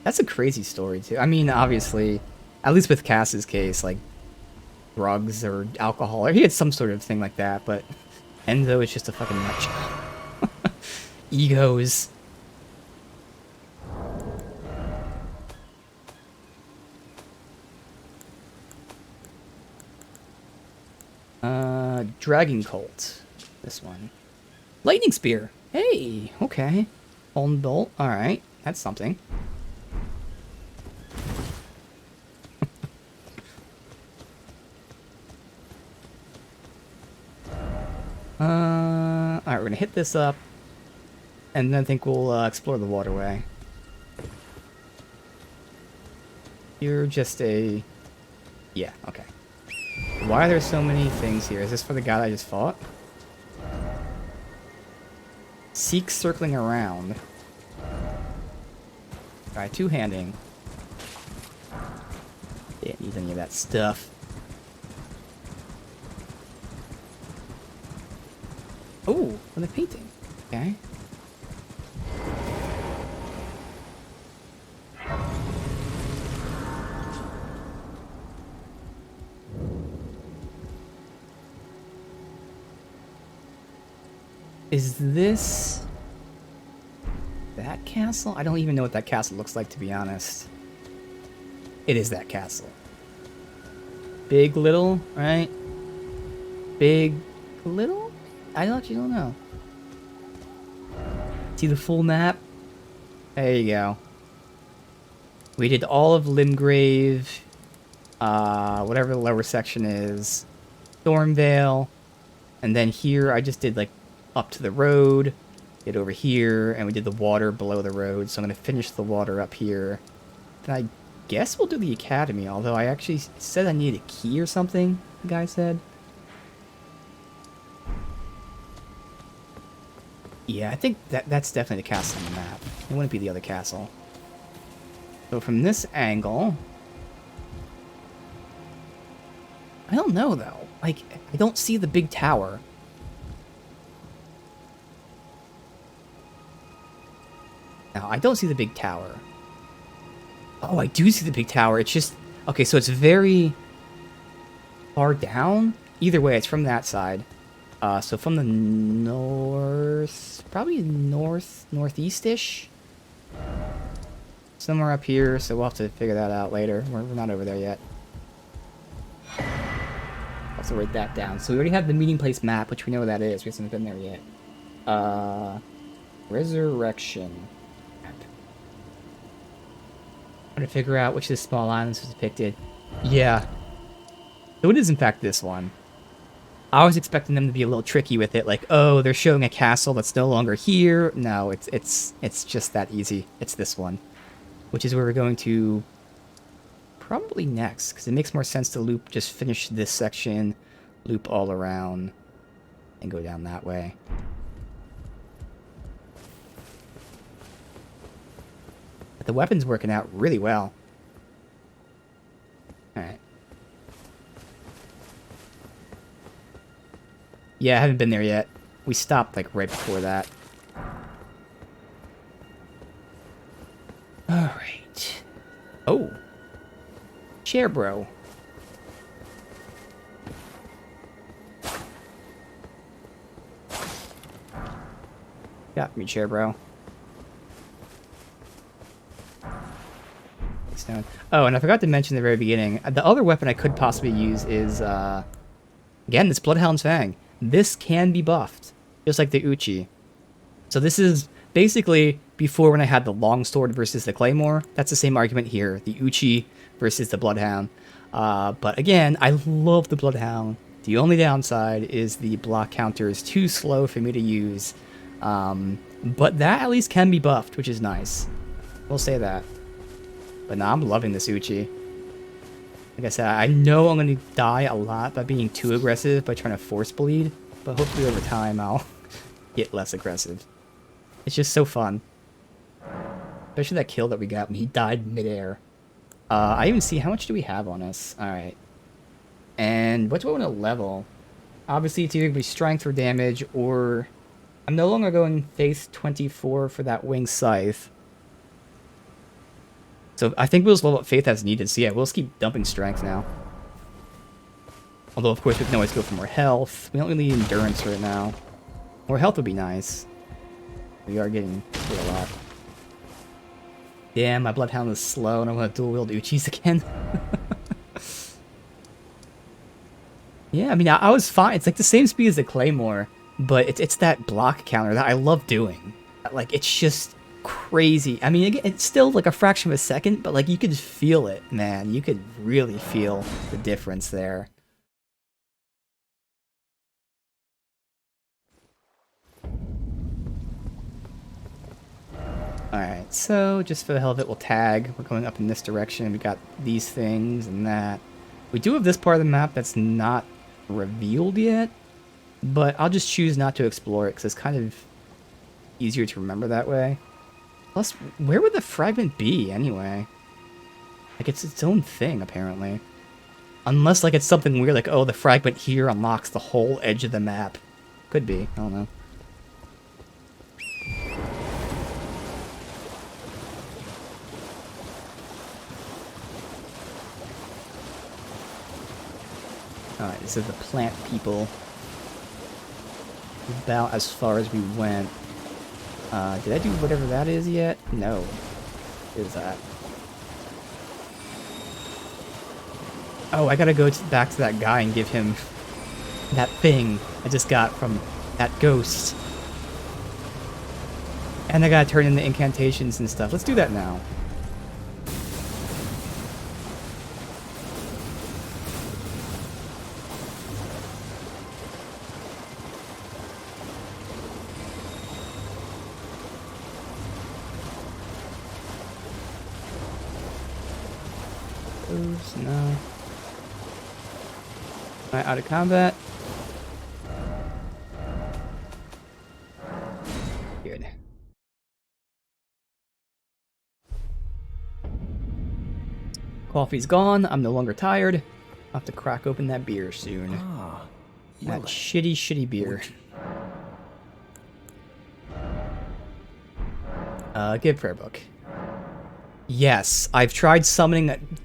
That's a crazy story, too. I mean, obviously, at least with Cass's case, like, drugs or alcohol, or he had some sort of thing like that, but Enzo is just a fucking nutjob. Egos. Dragon Colt. This one. Lightning Spear. Hey, okay. Golden Bolt. Alright, that's something. Alright, we're gonna hit this up. And then I think we'll explore the waterway. You're just a... Yeah, okay. Why are there so many things here? Is this for the guy I just fought? Seek circling around. Alright, two-handing. Didn't use any of that stuff. Oh, for the painting. Okay. Is this that castle? I don't even know what that castle looks like, to be honest. It is that castle. Big, little, right? Big, little? I actually don't know. See the full map? There you go. We did all of Limgrave, whatever the lower section is, Stormvale, and then here I just did like up to the road, get over here, and we did the water below the road, so I'm going to finish the water up here. And I guess we'll do the academy, although I actually said I needed a key or something, the guy said. Yeah, I think that's definitely the castle on the map. It wouldn't be the other castle. So from this angle... I don't know, though. Like, I don't see the big tower. Now, I don't see the big tower. Oh, I do see the big tower. It's just... Okay, so it's very far down. Either way, it's from that side. So from the north... Probably northeast-ish? Somewhere up here, so we'll have to figure that out later. We're not over there yet. I'll have to write that down. So we already have the meeting place map, which we know what that is. We haven't been there yet. Resurrection. Trying to figure out which of the small islands was depicted. Yeah. So it is in fact this one. I was expecting them to be a little tricky with it, like, oh, they're showing a castle that's no longer here. No, it's just that easy. It's this one. Which is where we're going to probably next, because it makes more sense to loop, just finish this section, loop all around, and go down that way. But the weapon's working out really well. Alright. Yeah, I haven't been there yet. We stopped, like, right before that. Alright. Oh. Chair bro. Got me, chair bro. Oh, and I forgot to mention at the very beginning, the other weapon I could possibly use is, again, this Bloodhound's Fang. This can be buffed, just like the Uchi. So this is basically before when I had the longsword versus the claymore. That's the same argument here, the Uchi versus the Bloodhound. But again, I love the Bloodhound. The only downside is the block counter is too slow for me to use. But that at least can be buffed, which is nice. We'll say that. But now I'm loving this Uchi. Like I said, I know I'm going to die a lot by being too aggressive, by trying to force bleed. But hopefully over time I'll get less aggressive. It's just so fun. Especially that kill that we got when he died midair. I even see how much do we have on us. Alright. And what do I want to level? Obviously it's either going to be strength or damage, or I'm no longer going Faith 24 for that winged scythe. So I think we'll just level up Faith as needed. So yeah, we'll just keep dumping strength now. Although of course we can always go for more health. We don't really need endurance right now. More health would be nice. We are getting hit a lot. Damn, my Bloodhound is slow and I want to dual wield Uchis again. Yeah, I mean, I was fine. It's like the same speed as the Claymore, but it's that block counter that I love doing. Like, it's just crazy. I mean, again, it's still like a fraction of a second, but like you could feel it, man. You could really feel the difference there. Alright, so just for the hell of it, we'll tag. We're going up in this direction. We got these things and that. We do have this part of the map that's not revealed yet, but I'll just choose not to explore it because it's kind of easier to remember that way. Plus, where would the fragment be anyway? Like, it's its own thing, apparently. Unless, like, it's something weird, like, oh, the fragment here unlocks the whole edge of the map. Could be. I don't know. Alright, this is the plant people. About as far as we went. Did I do whatever that is yet? No. What is that? Oh, I gotta go back to that guy and give him that thing I just got from that ghost. And I gotta turn in the incantations and stuff. Let's do that now. No. Am I out of combat? Good. Coffee's gone. I'm no longer tired. I'll have to crack open that beer soon. That shitty beer. Give prayer book. Yes, I've tried summoning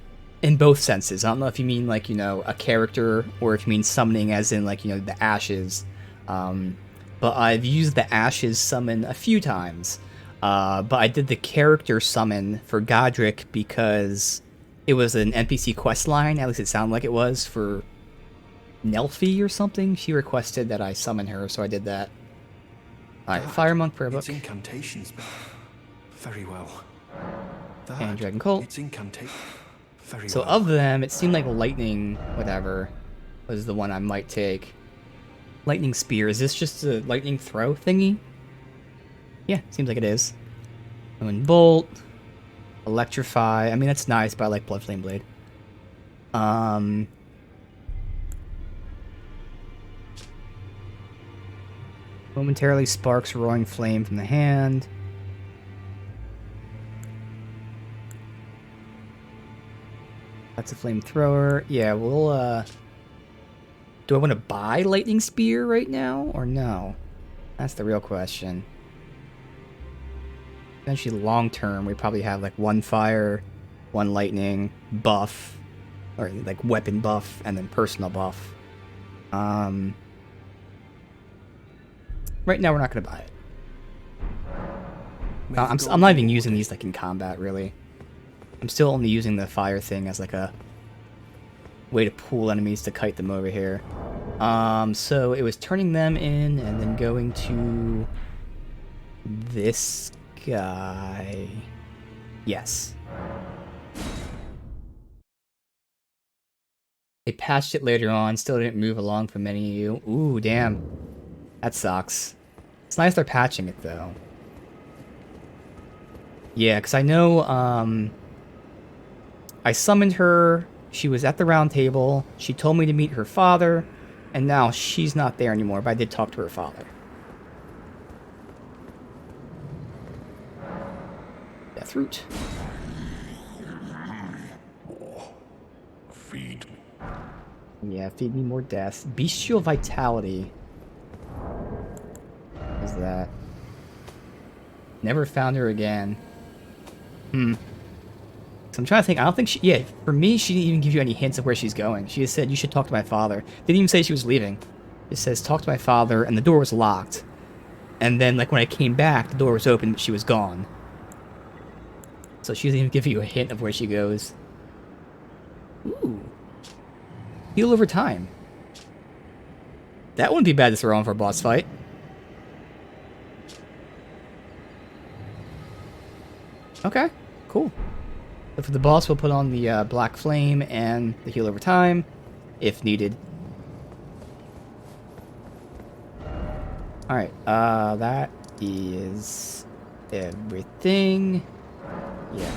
in both senses. I don't know if you mean like, you know, a character or if you mean summoning as in like, you know, the ashes. But I've used the ashes summon a few times. But I did the character summon for Godric because it was an NPC quest line, at least it sounded like it was, for Nelfie or something. She requested that I summon her, so I did that. Alright, Fire Monk prayer book.
It's incantations. Very well.
And Dragon Cult.
It's incantation. Very
So
well.
of them, it seemed like Lightning, whatever, was the one I might take. Lightning Spear. Is this just a lightning throw thingy? Yeah, seems like it is. Moon Bolt. Electrify. I mean, that's nice, but I like Blood Flame Blade. Momentarily sparks roaring flame from the hand. That's a flamethrower. Yeah, we'll, do I want to buy Lightning Spear right now, or no? That's the real question. Eventually, long term, we probably have like one fire, one lightning buff, or like weapon buff, and then personal buff. Right now, we're not going to buy it. I'm not even using these like in combat, really. I'm still only using the fire thing as like a way to pull enemies to kite them over here. So it was turning them in and then going to this guy. Yes. They patched it later on, still didn't move along for many of you. Ooh, damn. That sucks. It's nice they're patching it, though. Yeah, because I know, I summoned her, she was at the round table, she told me to meet her father, and now she's not there anymore, but I did talk to her father. Deathroot.
Feed.
Yeah, feed me more death. Bestial Vitality. What is that? Never found her again. So I'm trying to think. I don't think she... Yeah, for me, she didn't even give you any hints of where she's going. She just said, you should talk to my father. Didn't even say she was leaving. It says, talk to my father, and the door was locked. And then, like, when I came back, the door was open, but she was gone. So she doesn't even give you a hint of where she goes. Ooh. Heal over time. That wouldn't be bad to throw on for a boss fight. Okay, cool. So for the boss, we'll put on the Black Flame and the heal over time, if needed. Alright, that is everything. Yeah.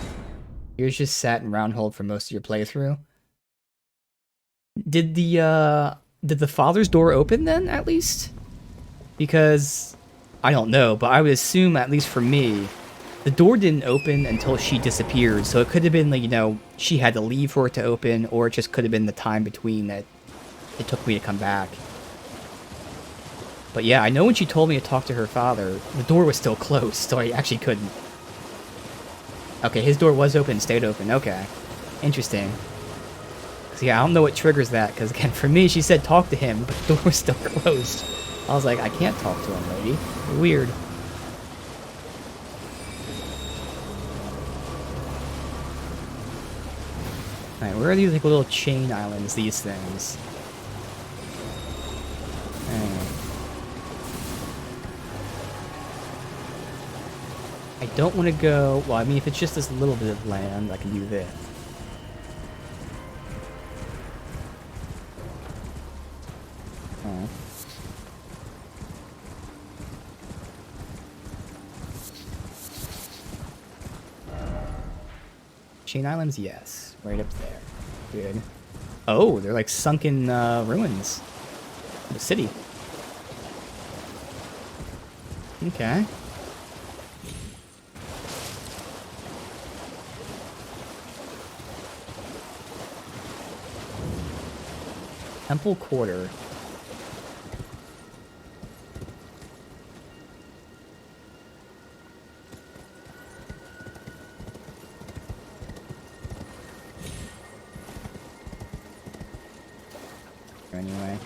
Yours just sat in round hold for most of your playthrough. Did the father's door open then, at least? Because, I don't know, but I would assume, at least for me, the door didn't open until she disappeared, so it could have been, like, you know, she had to leave for it to open, or it just could have been the time between that it took me to come back. But yeah, I know when she told me to talk to her father, the door was still closed, so I actually couldn't. Okay, his door was open, stayed open, okay. Interesting. So yeah, I don't know what triggers that, because again, for me, she said talk to him, but the door was still closed. I was like, I can't talk to him, lady. Weird. Alright, where are these like little chain islands, these things? I don't want to go... Well, I mean, if it's just this little bit of land, I can do this. Oh. Chain islands, yes. Right up there. Good. Oh, they're like sunken ruins. The city. Okay. Temple Quarter. anyway.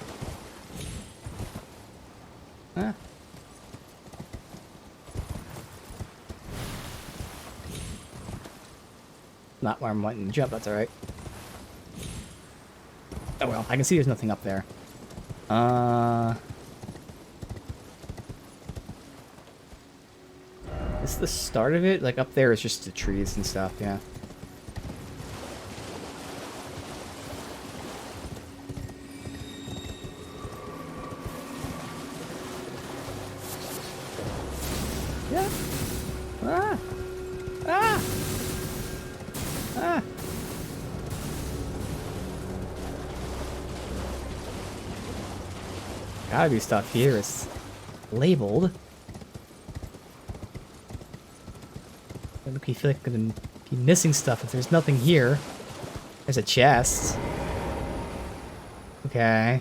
Huh? Not where I'm wanting to jump, that's alright. Oh well, I can see there's nothing up there. Is this the start of it? Like up there is just the trees and stuff, yeah. Yeah. Ah! Ah! Ah! Gotta be stuff here. It's labeled. Look, you feel like I'm gonna be missing stuff if there's nothing here. There's a chest. Okay.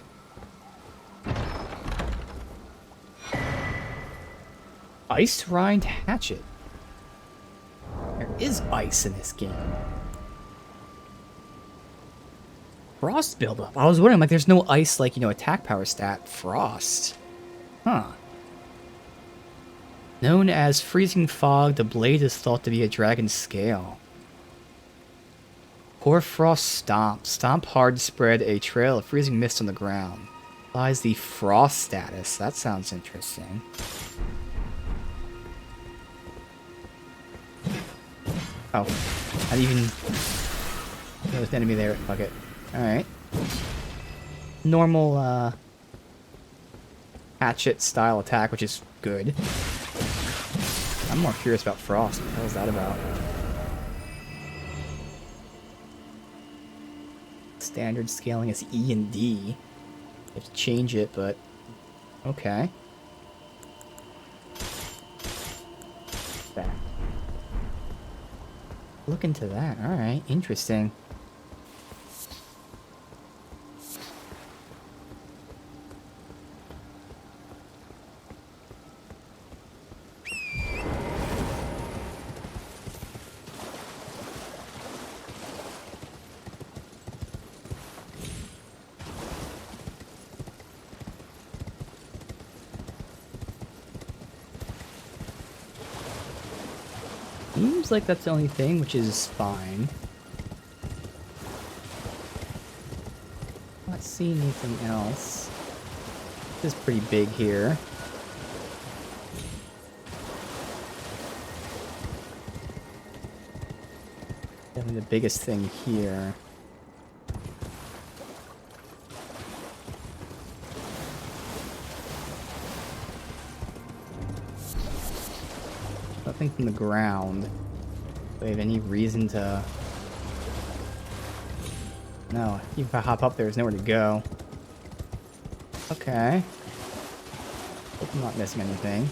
Ice rind hatchet. There is ice in this game. Frost buildup. I was wondering, like, there's no ice, like, you know, attack power stat. Frost. Huh. Known as freezing fog, the blade is thought to be a dragon's scale. Hoarfrost stomp. Stomp hard, spread a trail of freezing mist on the ground. Lies the frost status. That sounds interesting. Oh, I didn't even... There's an enemy there. Fuck it. Alright. Normal, hatchet style attack, which is good. I'm more curious about Frost. What the hell is that about? Standard scaling is E and D. You have to change it, but... Okay. Back. Look into that. Alright, interesting. Seems like that's the only thing, which is fine. Not seeing anything else. This is pretty big here. Definitely the biggest thing here. Nothing from the ground. Do I have any reason to... No, even if I hop up there, there's nowhere to go. Okay. Hope I'm not missing anything.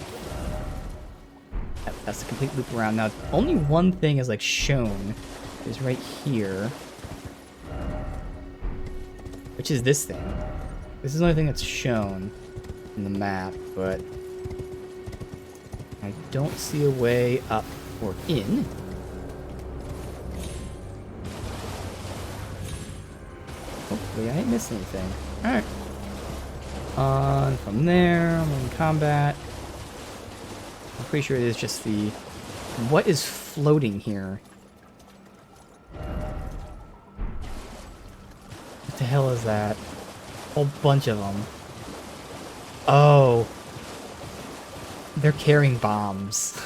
That's a complete loop around. Now, only one thing is, like, shown. Is right here. Which is this thing. This is the only thing that's shown in the map, but... I don't see a way up or in. Hopefully I ain't missing anything. Alright. On from there, I'm in combat. I'm pretty sure it is just the... What is floating here? What the hell is that? A whole bunch of them. Oh. They're carrying bombs.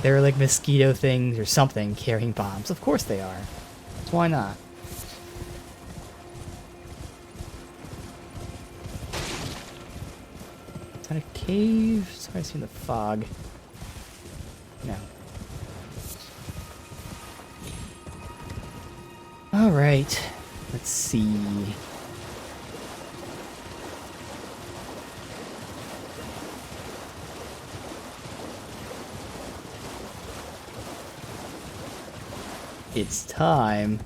They're like mosquito things or something carrying bombs. Of course they are. So why not? Is that a cave? Sorry, I see the fog. No. Alright. Let's see. It's time.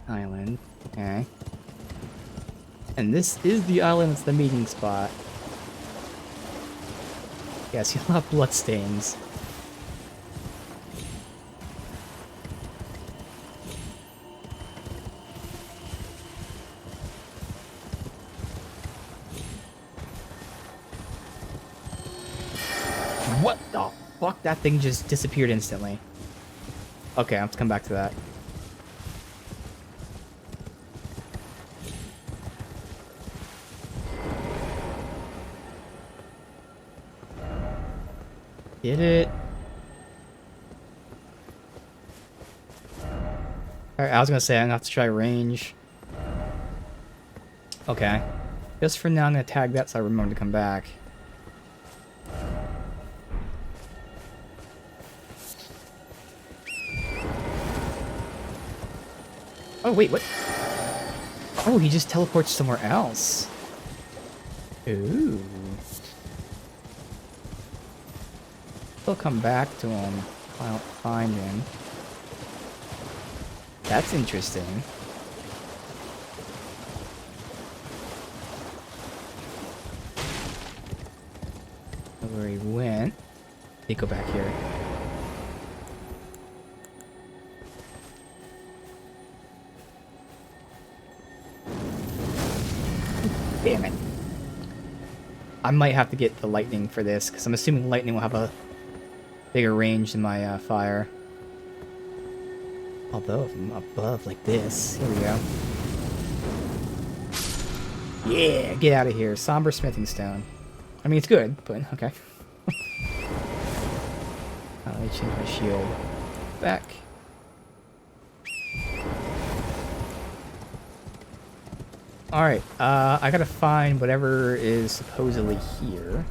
Island. Okay. And this is the island that's the meeting spot. Yes, you'll have bloodstains. What the fuck? That thing just disappeared instantly. Okay, I have to come back to that. Did it? Alright, I was gonna say I'm gonna have to try range. Okay. Just for now, I'm gonna tag that so I remember to come back. Oh, wait, what? Oh, he just teleports somewhere else. Ooh. He'll come back to him if I don't find him. That's interesting. Where he went. He go back here. Damn it. I might have to get the lightning for this, because I'm assuming lightning will have a bigger range than my fire. Although if I'm above like this, here we go. Yeah, get out of here. Somber smithing stone. I mean, it's good, but okay. Let me change my shield. Back. Alright, I gotta find whatever is supposedly here.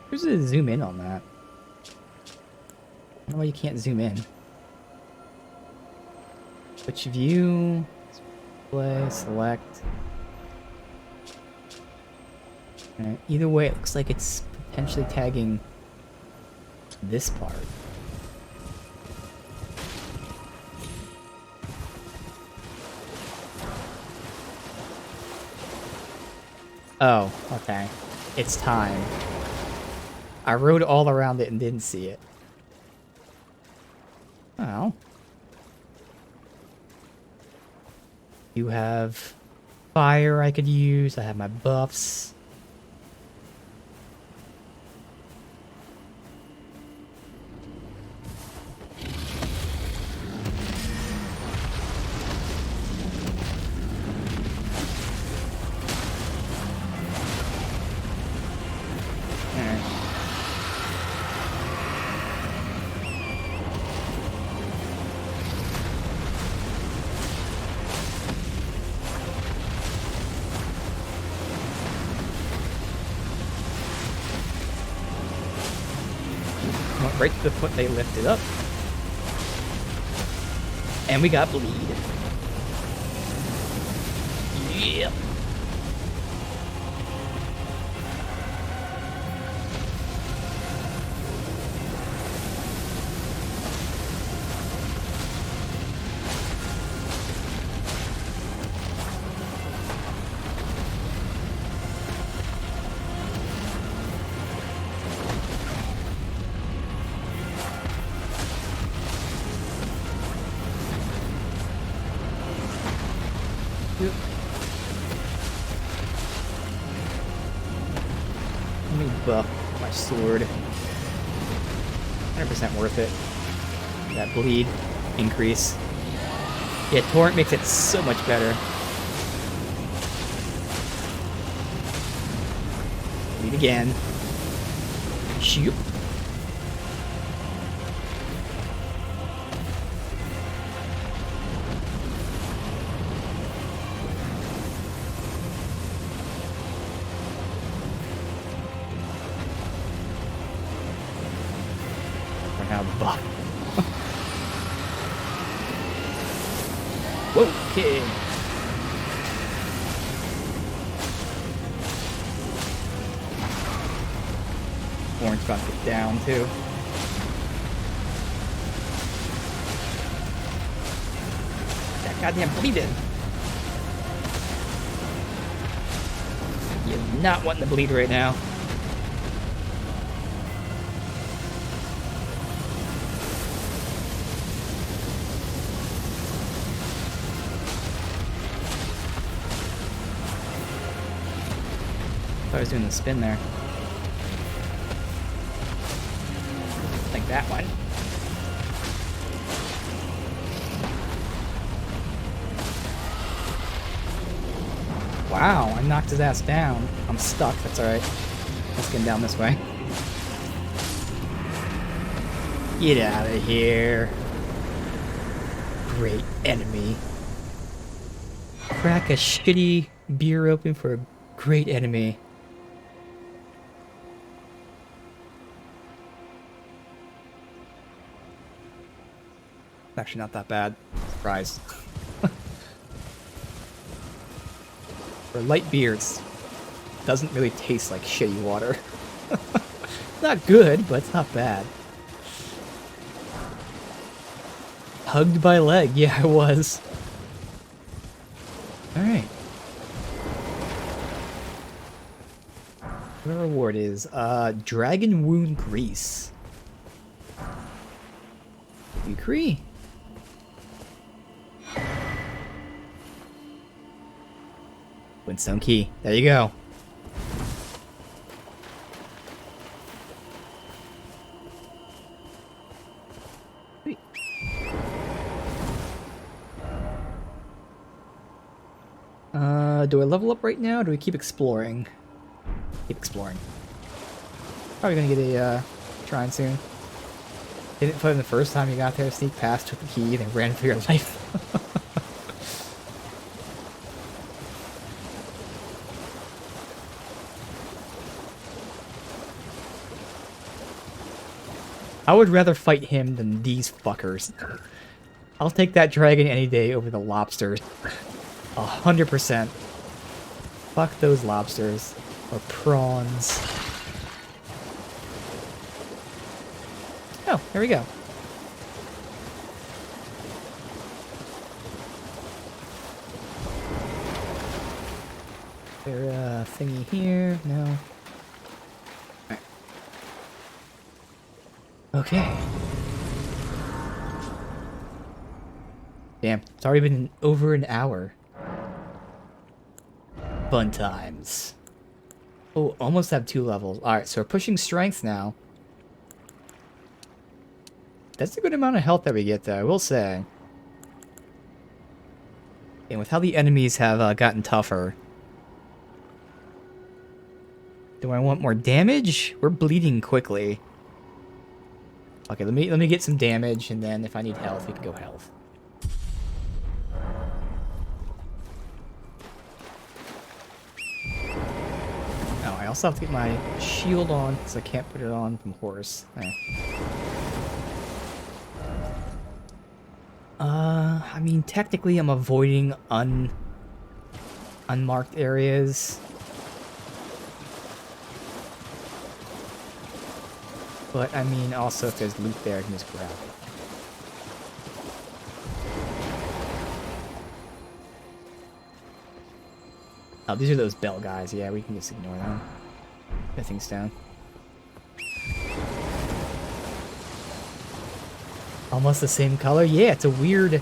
Where's the zoom in on that? I don't know why you can't zoom in. Switch view. Display, select. Alright, either way, it looks like it's potentially tagging this part. Oh, okay. It's time. I rode all around it and didn't see it. Oh. You have fire I could use. I have my buffs. Right to the foot they lifted up. And we got bleed. Yeah. Let me buff my sword. 100% worth it. That bleed increase. Yeah, torrent makes it so much better. Bleed again. Shoot. Buff. Okay. Orange about to get down too. That goddamn bleeding. You're not wanting to bleed right now. I was doing the spin there. Like that one. Wow, I knocked his ass down. I'm stuck, that's alright. Let's get down this way. Get out of here. Great enemy. Crack a shitty beer open for a great enemy. Actually not that bad. Surprise. For light beers, doesn't really taste like shitty water. Not good, but it's not bad. Hugged by leg, yeah, I was. Alright. The reward is, Dragon Wound Grease. Agree. Windstone Key. There you go. Sweet. Do I level up right now, or do we keep exploring? Keep exploring. Probably gonna get a, shrine soon. Didn't play him the first time you got there, sneak past, took the key, then ran for your life. I would rather fight him than these fuckers. I'll take that dragon any day over the lobsters. 100%. Fuck those lobsters. Or prawns. Oh, there we go. Is there a thingy here? No. Alright. Okay. Damn, it's already been over an hour. Fun times. Oh, almost have 2 levels. Alright, so we're pushing strength now. That's a good amount of health that we get there, I will say. And with how the enemies have gotten tougher. Do I want more damage? We're bleeding quickly. Okay, let me get some damage, and then if I need health, we can go health. Oh, I also have to get my shield on, because I can't put it on from horse. There. I mean, technically I'm avoiding unmarked areas. But, I mean, also if there's loot there, I can just grab it. Oh, these are those bell guys. Yeah, we can just ignore them. Nothing's down. Almost the same color? Yeah, it's a weird...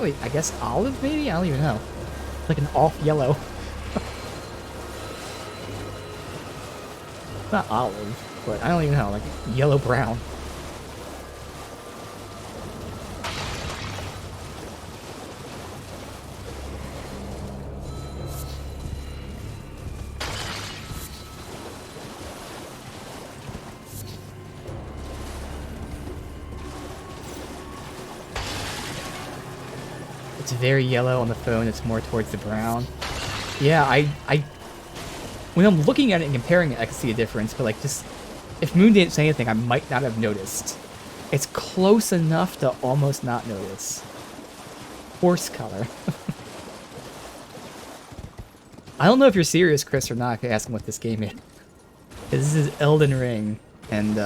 Wait, I guess olive, maybe? I don't even know. Like an off-yellow. Not olive, but I don't even know. Like yellow-brown. It's very yellow on the phone. It's more towards the brown. Yeah, when I'm looking at it and comparing it, I can see a difference. But like, just if Moon didn't say anything, I might not have noticed. It's close enough to almost not notice. Horse color. I don't know if you're serious, Chris, or not. If you're asking what this game is. This is Elden Ring, and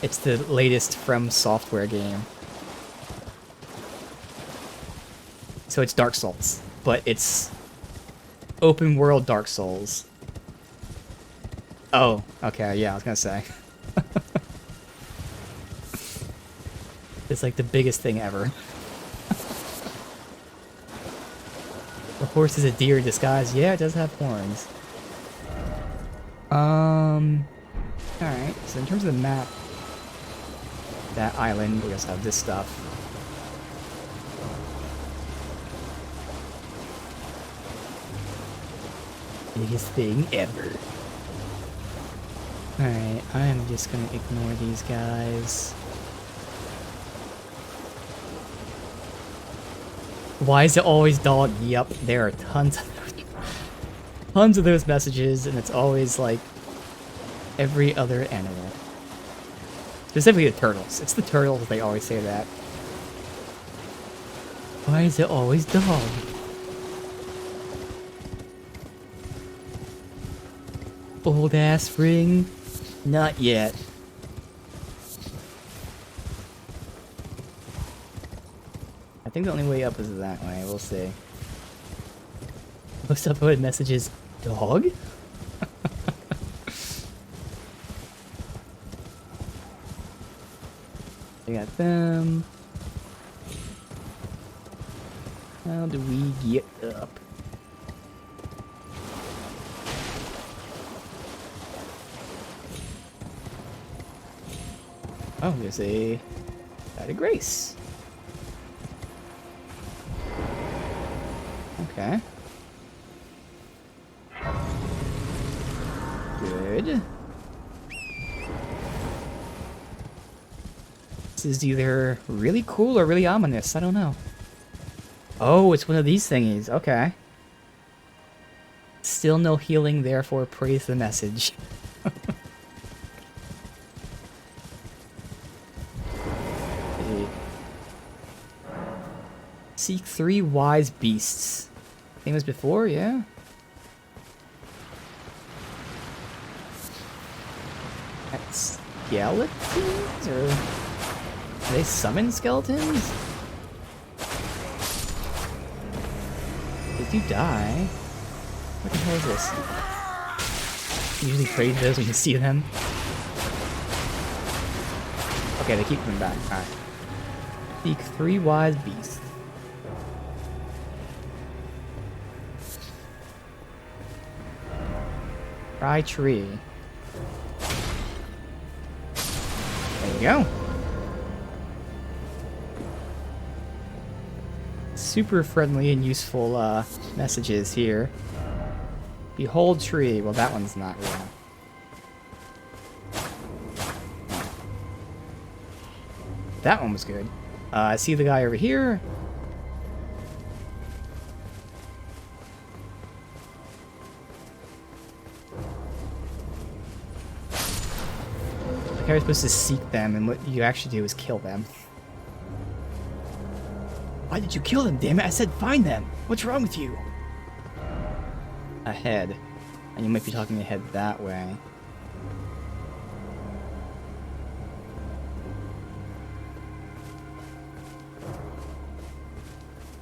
it's the latest From Software game. So it's Dark Souls, but it's open world Dark Souls. Oh, okay, yeah, I was gonna say. It's like the biggest thing ever. The horse is a deer in disguise. Yeah, it does have horns. Alright, so in terms of the map, that island, we also have this stuff. Biggest thing ever. Alright, I am just gonna ignore these guys. Why is it always dog? Yep, there are tons of those messages, and it's always like every other animal. Specifically the turtles. It's the turtles, they always say that. Why is it always dog? Old ass ring? Not yet. I think the only way up is that way, we'll see. Most upvoted messages, dog? We got them. How do we get up? Oh, there's a Site of Grace. Okay. Good. This is either really cool or really ominous. I don't know. Oh, it's one of these thingies. Okay. Still no healing, therefore praise the message. Seek 3 wise beasts. Same as before, yeah? That's skeletons? Or are they summon skeletons? Did you die? What the hell is this? You usually praise those when you see them. Okay, they keep coming back. Alright. Seek 3 wise beasts. Try tree. There you go. Super friendly and useful messages here. Behold tree. Well, that one's not real. That one was good. I see the guy over here. Like I was supposed to seek them, and what you actually do is kill them. Why did you kill them, damn it? I said find them. What's wrong with you? Ahead. And you might be talking ahead that way.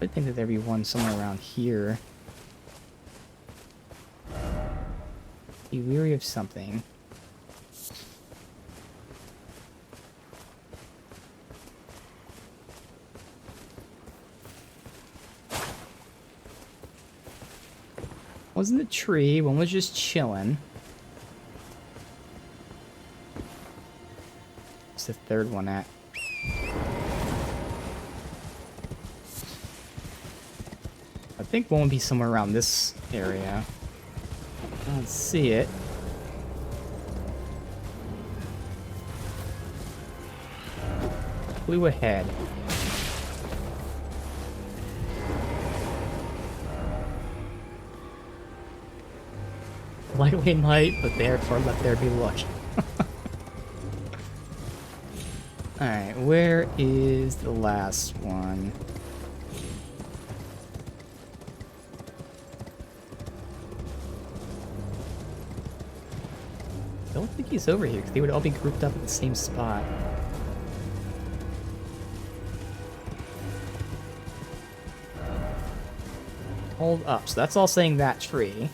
I think that there'd be one somewhere around here. Be weary of something. Wasn't a tree, one was just chilling. What's the third one at? I think one would be somewhere around this area. I don't see it. Flew ahead. Lightly light, but therefore let there be luck. Alright, where is the last one? I don't think he's over here, because they would all be grouped up at the same spot. Hold up, so that's all saying that tree.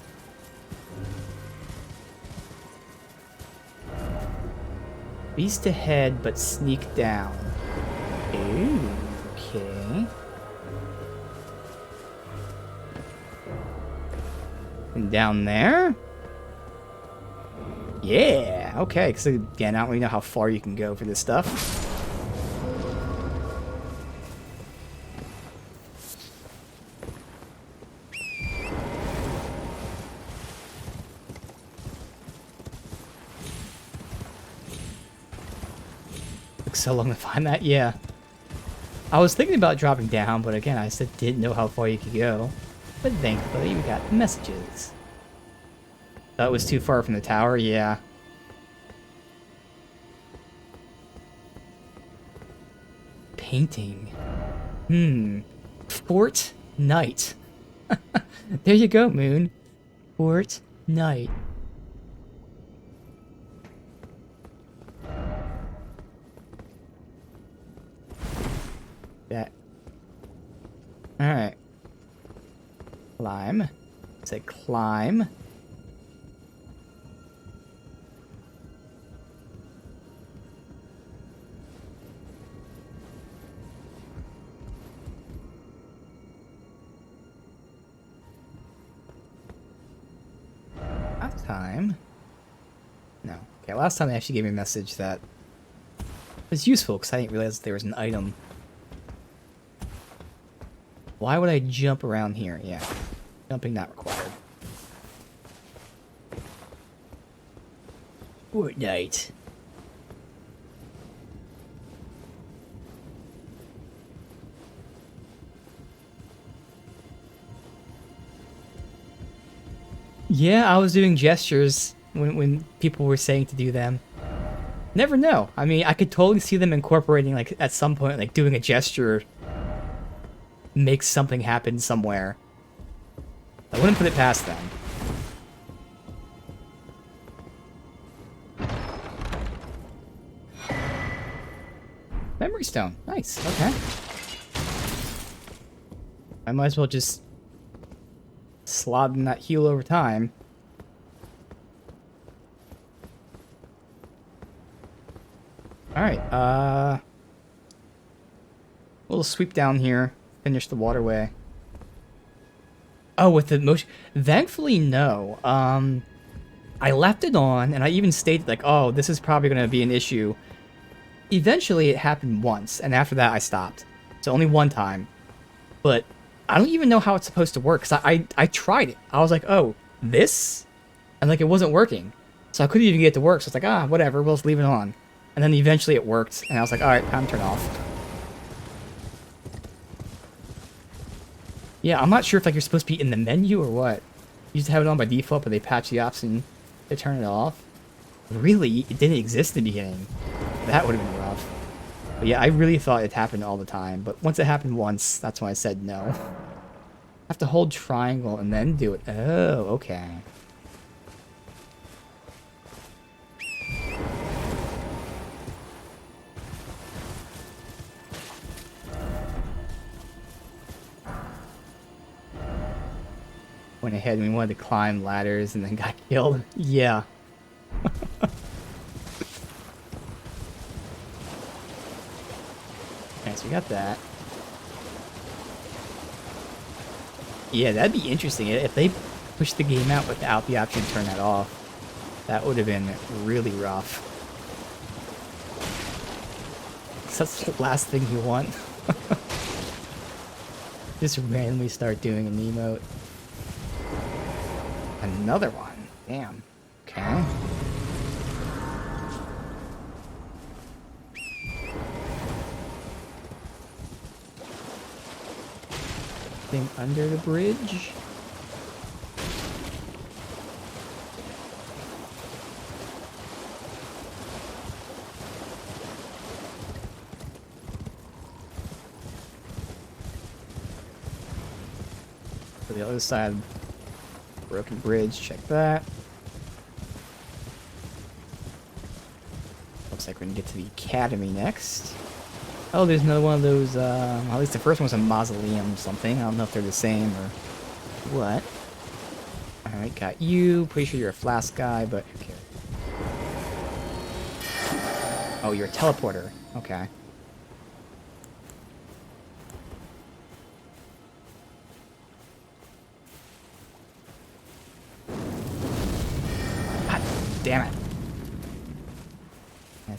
Beast ahead, but sneak down. Ooh, okay. And down there? Yeah, okay, because again, I don't really know how far you can go for this stuff. Took so long to find that, yeah. I was thinking about dropping down, but again, I just didn't know how far you could go. But thankfully, we got messages. That was too far from the tower, yeah. Painting. Fort Night. There you go, Moon. Fort Night. That. Alright. Climb. Say climb. Last time. No. Okay, last time they actually gave me a message that was useful because I didn't realize there was an item. Why would I jump around here? Yeah. Jumping not required. Fortnite. Yeah, I was doing gestures when people were saying to do them. Never know. I mean, I could totally see them incorporating, like, at some point, like, doing a gesture makes something happen somewhere. I wouldn't put it past them. Memory stone. Nice. Okay. I might as well just slot in that heal over time. Alright, little sweep down here. Finish the waterway. Oh, with the motion... Thankfully, no. I left it on, and I even stated, like, oh, this is probably going to be an issue. Eventually, it happened once, and after that, I stopped. So only one time. But I don't even know how it's supposed to work, because I tried it. I was like, oh, this? And, like, it wasn't working. So I couldn't even get it to work, so it's like, ah, whatever, we'll just leave it on. And then eventually it worked, and I was like, alright, time to turn off. Yeah, I'm not sure if, like, you're supposed to be in the menu or what. You just have it on by default, but they patch the option to turn it off. Really? It didn't exist in the beginning. That would have been rough. But yeah, I really thought it happened all the time. But once it happened once, that's when I said no. I have to hold triangle and then do it. Oh, okay. Went ahead and we wanted to climb ladders and then got killed. Yeah. Okay, so we got that. Yeah, that'd be interesting. If they pushed the game out without the option to turn that off, that would have been really rough. That's the last thing you want. Just randomly start doing an emote. Another one. Damn. Okay. Thing under the bridge. To the other side. Broken bridge, check that. Looks like we're gonna get to the academy next. Oh, there's another one of those, at least the first one's a mausoleum or something. I don't know if they're the same or what. Alright, got you. Pretty sure you're a flask guy, but who cares? Oh, you're a teleporter. Okay. God damn it.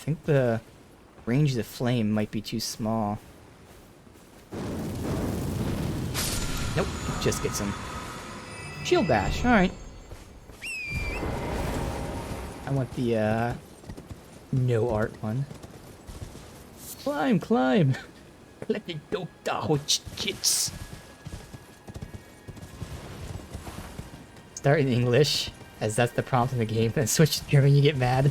think the range of the flame might be too small. Nope, just get some shield bash. Alright. I want the, no art one. Climb, climb! Let me go down, kids. Start in English, as that's the prompt in the game, then switch to German, you get mad.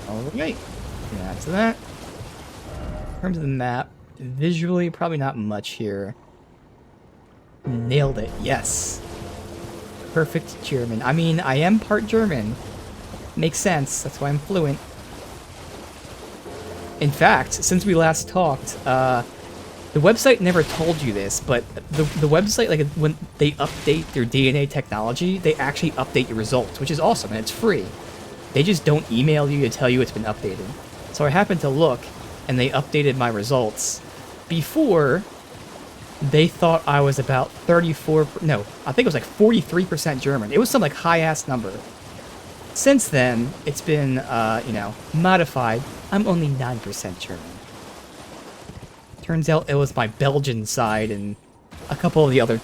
Alright, that's that. In terms of the map, visually, probably not much here. Nailed it, yes. Perfect German. I mean, I am part German. Makes sense, that's why I'm fluent. In fact, since we last talked, the website never told you this, but the website, like, when they update their DNA technology, they actually update your results, which is awesome, and it's free. They just don't email you to tell you it's been updated. So I happened to look, and they updated my results before they thought I was about 34, no, I think it was like 43% German. It was some like high-ass number. Since then, it's been, you know, modified. I'm only 9% German. Turns out it was my Belgian side and a couple of the other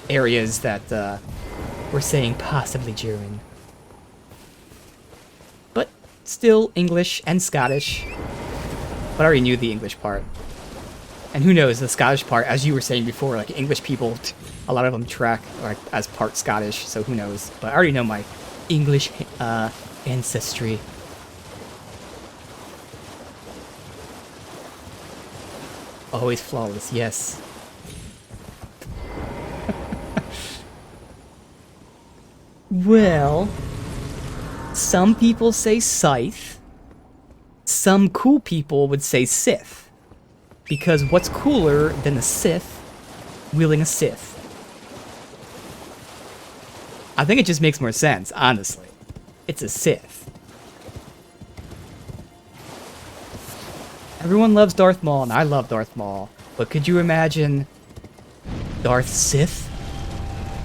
areas that were saying possibly German. But still English and Scottish. But I already knew the English part. And who knows, the Scottish part, as you were saying before, like English people, a lot of them track like as part Scottish, so who knows. But I already know my English ancestry. Always flawless, yes. Well, some people say scythe. Some cool people would say Sith. Because what's cooler than a Sith wielding a Sith? I think it just makes more sense, honestly. It's a Sith. Everyone loves Darth Maul, and I love Darth Maul. But could you imagine Darth Sith?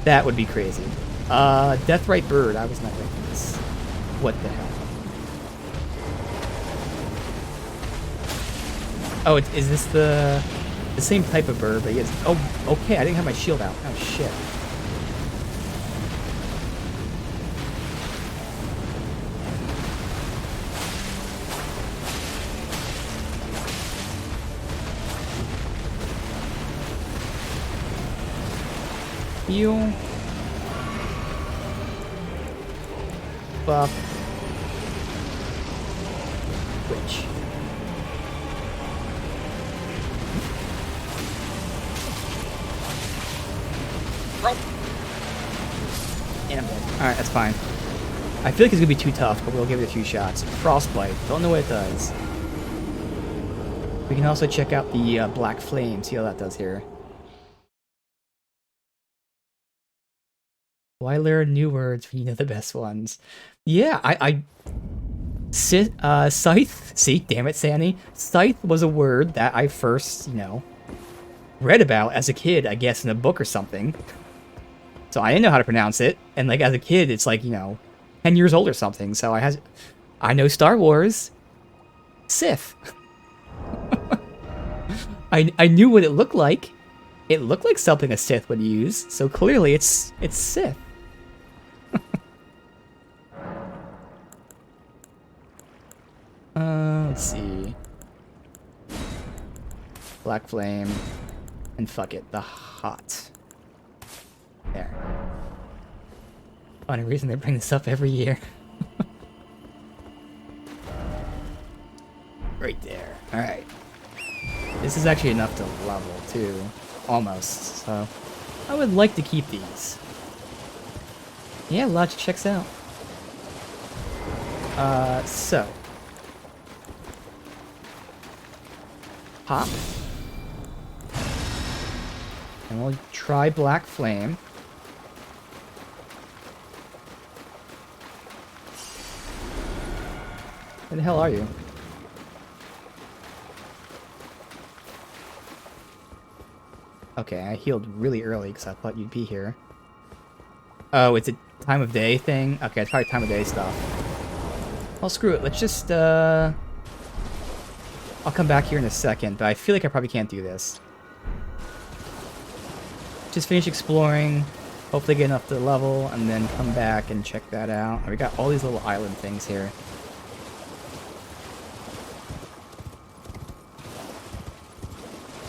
That would be crazy. Deathrite Bird. I was not ready for this. What the hell? Oh, is this the same type of bird, but yes. Oh, okay, I didn't have my shield out. Oh, shit. Heal. Buff. Which? And I'm dead. Alright, that's fine. I feel like it's gonna be too tough, but we'll give it a few shots. Frostbite. Don't know what it does. We can also check out the Black Flame, see how that does here. Why learn new words when you know the best ones? Yeah, Scythe, see, damn it, Sandy. Scythe was a word that I first, you know, read about as a kid, I guess, in a book or something. So I didn't know how to pronounce it, and like as a kid, it's like, you know, 10 years old or something. So I know Star Wars, Sith. I knew what it looked like. It looked like something a Sith would use. So clearly, it's Sith. Let's see. Black Flame, and fuck it, the hot. There. Funny reason they bring this up every year. Right there. Alright. This is actually enough to level, too. Almost. So, I would like to keep these. Yeah, logic checks out. So. Pop. And we'll try Black Flame. Where the hell are you? Okay, I healed really early because I thought you'd be here. Oh, it's a time of day thing? Okay, it's probably time of day stuff. Well, screw it. Let's just, I'll come back here in a second, but I feel like I probably can't do this. Just finish exploring, hopefully get enough to the level, and then come back and check that out. We got all these little island things here.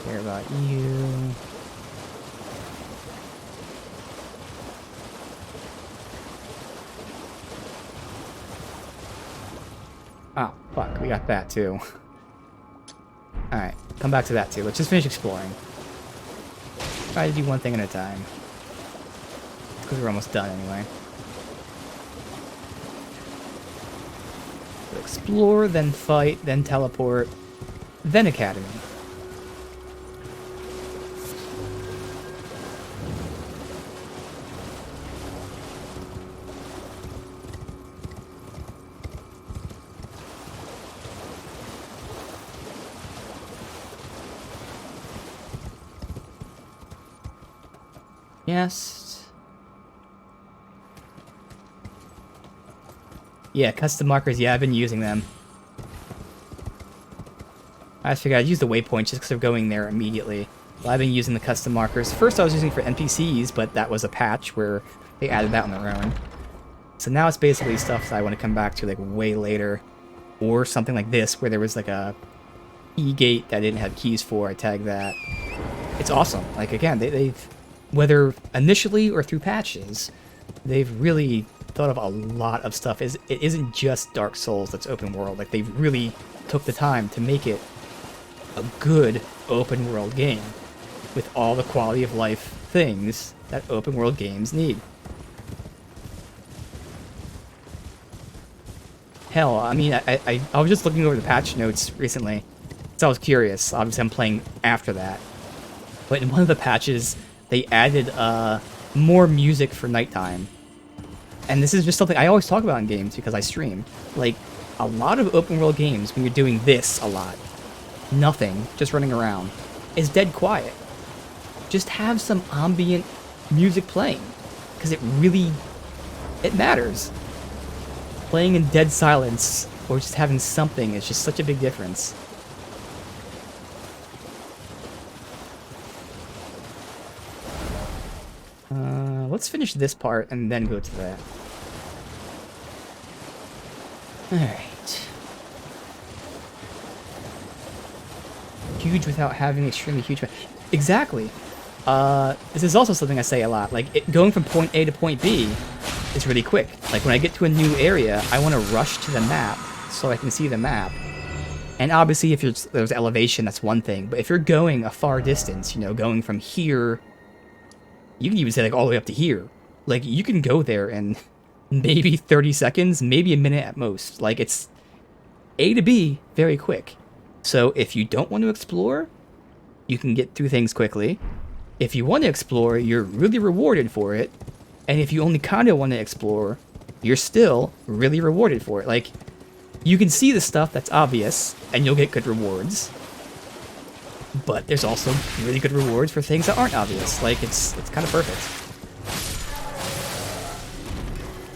Care about you. Oh, fuck, we got that too. Alright, come back to that too. Let's just finish exploring. Try to do one thing at a time. Because we're almost done anyway. So explore, then fight, then teleport, then academy. Yes. Yeah, custom markers. Yeah, I've been using them. I just figured I'd use the waypoints just because they're going there immediately. Well, I've been using the custom markers. First I was using it for NPCs, but that was a patch where they added that on their own. So now it's basically stuff that I want to come back to like way later. Or something like this, where there was like a E-gate that I didn't have keys for. I tagged that. It's awesome. Like, again, they've... whether initially or through patches, they've really thought of a lot of stuff. It isn't just Dark Souls that's open world. Like, they really took the time to make it a good open world game with all the quality of life things that open world games need. Hell, I mean, I was just looking over the patch notes recently, so I was curious. Obviously, I'm playing after that. But in one of the patches, they added more music for nighttime. And this is just something I always talk about in games because I stream. Like, a lot of open world games, when you're doing this a lot, nothing, just running around, is dead quiet. Just have some ambient music playing, because it matters. Playing in dead silence, or just having something, is just such a big difference. Let's finish this part and then go to that. Alright. Huge without having extremely huge... Exactly! This is also something I say a lot. Like, going from point A to point B is really quick. Like, when I get to a new area, I want to rush to the map so I can see the map. And obviously, if there's elevation, that's one thing. But if you're going a far distance, you know, going from here... You can even say, like, all the way up to here. Like, you can go there in maybe 30 seconds, maybe a minute at most. Like, it's A to B very quick. So if you don't want to explore, you can get through things quickly. If you want to explore, you're really rewarded for it. And if you only kind of want to explore, you're still really rewarded for it. Like, you can see the stuff that's obvious, and you'll get good rewards. But there's also really good rewards for things that aren't obvious. Like, it's kind of perfect.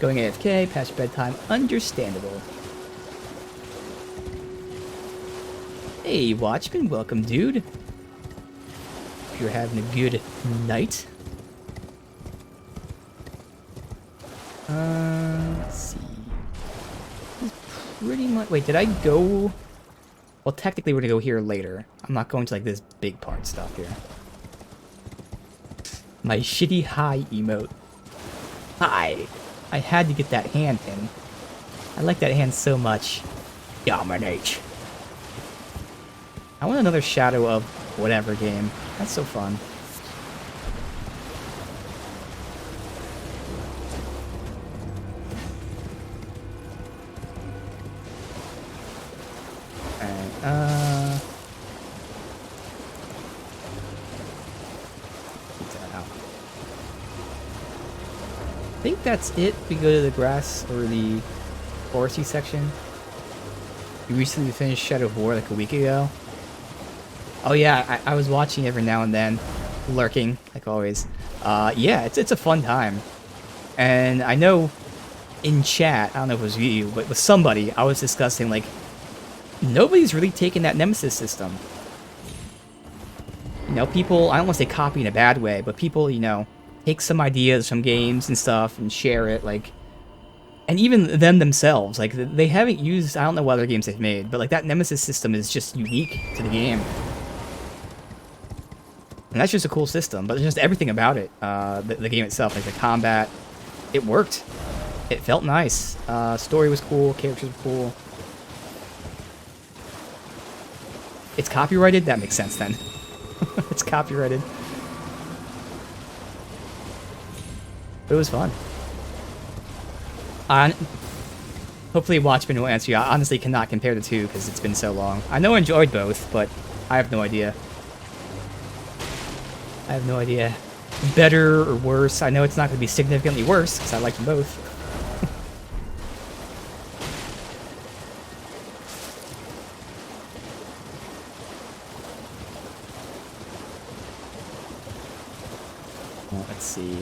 Going AFK, past bedtime, understandable. Hey, Watchman, welcome, dude. Hope you're having a good night. Let's see. Pretty much... Wait, did I go... Well, technically we're gonna go here later. I'm not going to, like, this big part stuff here. My shitty high emote. Hi! I had to get that hand in. I like that hand so much. Dominate. I want another Shadow of whatever game. That's so fun. Alright, keep that out. I think that's it. We go to the grass or the foresty section. You recently finished Shadow of War like a week ago. Oh yeah, I was watching every now and then, lurking like always. Yeah, it's a fun time, and I know in chat, I don't know if it was you, but with somebody, I was discussing like nobody's really taken that Nemesis system. You know, people, I don't want to say copy in a bad way, but people, you know, take some ideas from games and stuff and share it, like, and even them themselves, like, they haven't used, I don't know what other games they've made, but like that Nemesis system is just unique to the game. And that's just a cool system, but just everything about it, the game itself, like the combat, it worked. It felt nice. Story was cool, characters were cool. It's copyrighted? That makes sense then. It's copyrighted. But it was fun. Hopefully Watchmen will answer you. I honestly cannot compare the two because it's been so long. I know I enjoyed both, but I have no idea. I have no idea. Better or worse. I know it's not going to be significantly worse because I like them both. Let's see.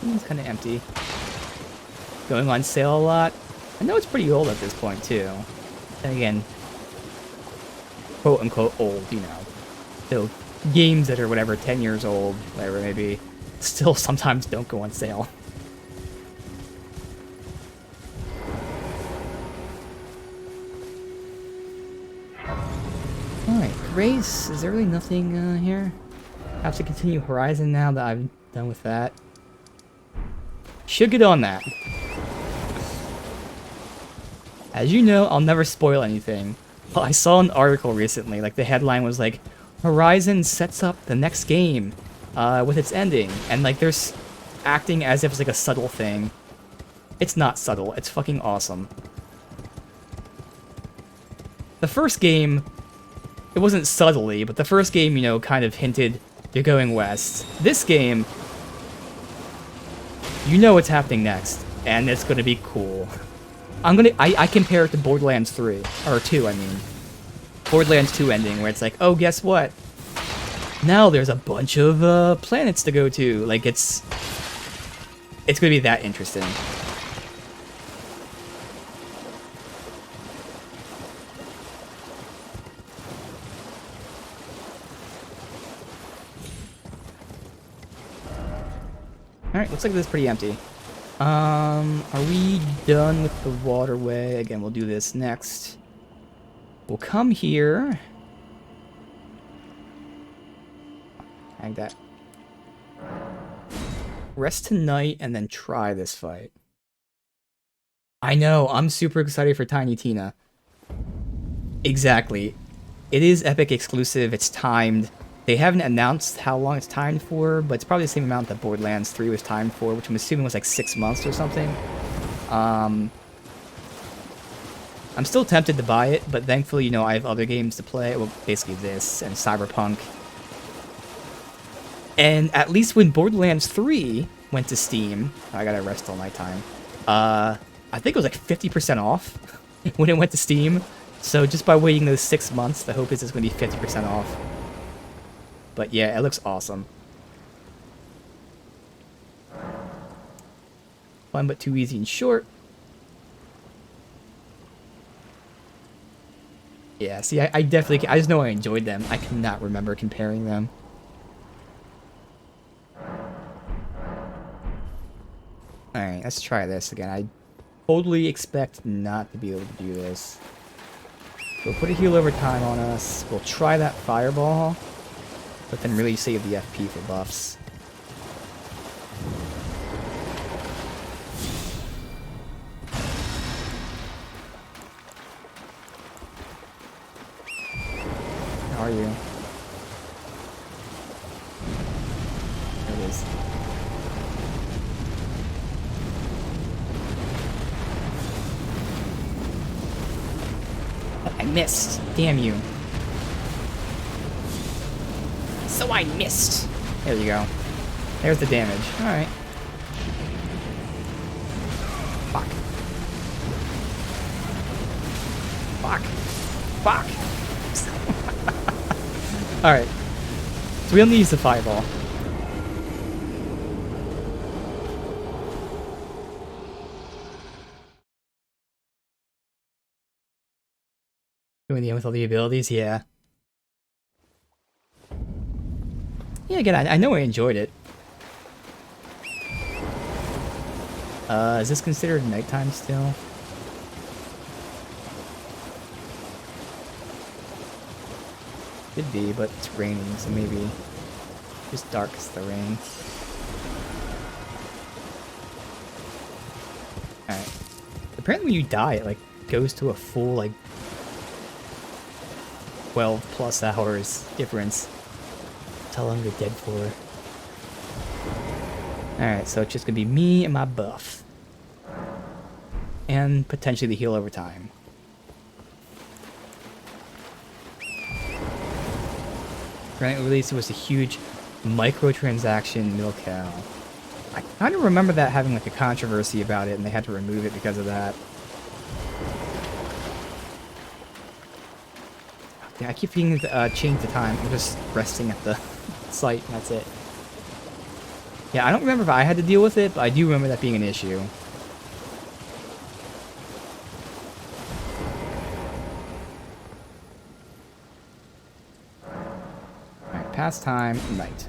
It's kind of empty. Going on sale a lot. I know it's pretty old at this point too. And again, quote unquote old, you know. So games that are whatever, 10 years old, whatever it may be, still sometimes don't go on sale. Alright, Grace, is there really nothing here? I have to continue Horizon now that I'm done with that. Should get on that. As you know, I'll never spoil anything. But I saw an article recently, like the headline was like, Horizon sets up the next game with its ending. And like there's acting as if it's like a subtle thing. It's not subtle, it's fucking awesome. The first game, it wasn't subtly, but the first game, you know, kind of hinted you're going west. This game, you know what's happening next, and it's gonna be cool. I compare it to Borderlands 3, or 2, I mean. Borderlands 2 ending, where it's like, oh, guess what? Now there's a bunch of planets to go to. Like, it's gonna be that interesting. Alright, looks like this is pretty empty. Are we done with the waterway? Again, we'll do this next. We'll come here. Hang that. Rest tonight and then try this fight. I know, I'm super excited for Tiny Tina. Exactly. It is Epic exclusive, it's timed. They haven't announced how long it's timed for, but it's probably the same amount that Borderlands 3 was timed for, which I'm assuming was like 6 months or something. I'm still tempted to buy it, but thankfully, you know, I have other games to play. Well, basically this and Cyberpunk. And at least when Borderlands 3 went to Steam, I gotta rest all night time. I think it was like 50% off when it went to Steam. So just by waiting those 6 months, the hope is it's gonna be 50% off. But yeah, it looks awesome. Fun but too easy and short. Yeah, see, I definitely, I just know I enjoyed them. I cannot remember comparing them. Alright, let's try this again. I totally expect not to be able to do this. We'll put a heal over time on us. We'll try that fireball, but then really save the FP for buffs. How are you? There it is. I missed. Damn you. No, I missed. There you go. There's the damage. All right. Fuck. Fuck. Fuck. All right. So we only use the fireball. Doing the end with all the abilities, yeah. Yeah, again, I know I enjoyed it. Is this considered nighttime still? Could be, but it's raining, so maybe just dark as the rain. Alright. Apparently when you die, it like goes to a full like 12 plus hours difference. That's how long you're dead for. Alright, so it's just gonna be me and my buff. And potentially the heal over time. Granite release was a huge microtransaction mill cow. I kind of remember that having like a controversy about it and they had to remove it because of that. Yeah, I keep forgetting to change the time. I'm just resting at the site and that's it. Yeah, I don't remember if I had to deal with it, but I do remember that being an issue. Alright, pastime, night.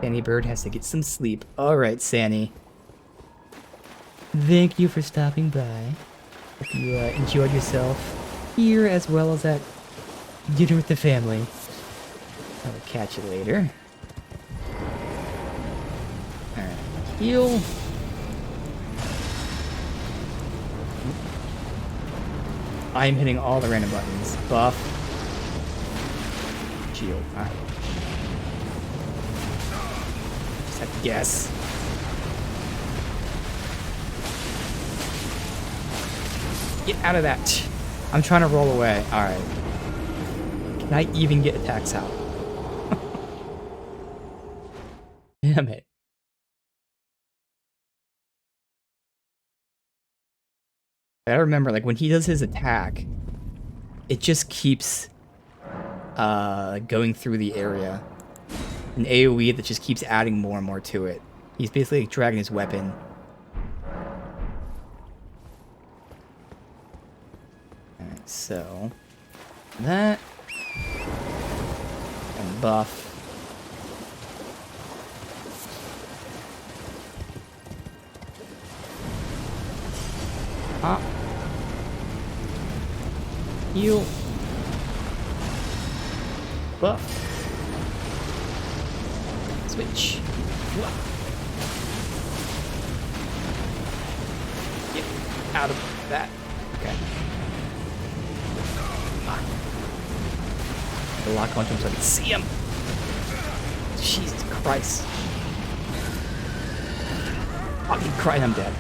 Sandy Bird has to get some sleep. Alright, Sandy. Thank you for stopping by. Hope you enjoyed yourself here as well as at dinner with the family. I'll catch you later. Alright, heal. I'm hitting all the random buttons. Buff. Shield. Alright. Just have to guess. Get out of that. I'm trying to roll away. Alright. Can I even get attacks out? Damn it. I gotta remember, like, when he does his attack, it just keeps going through the area. An AoE that just keeps adding more and more to it. He's basically like, dragging his weapon. Alright, so... that... and buff. Pop. Heal. Buff. Switch. Get out of that. Okay. The lock onto him so I can see him. Jesus Christ. Fucking Christ, I'm dead.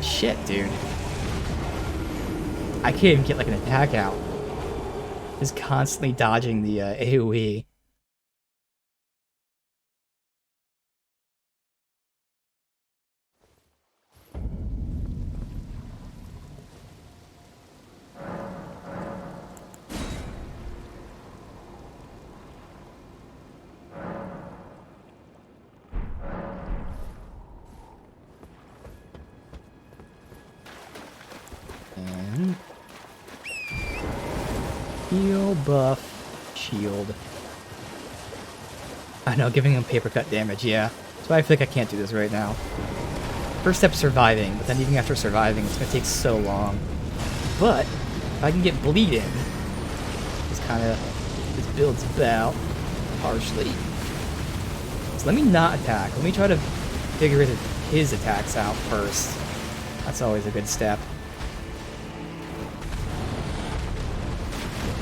Shit, dude. I can't even get like an attack out. Just constantly dodging the AoE. And heal, buff, shield. I know, giving him paper cut damage, yeah. So I feel like I can't do this right now. First step, surviving, but then even after surviving, it's gonna take so long. But if I can get bleed in, it's kind of this build's about partially. So let me not attack. Let me try to figure his attacks out first. That's always a good step.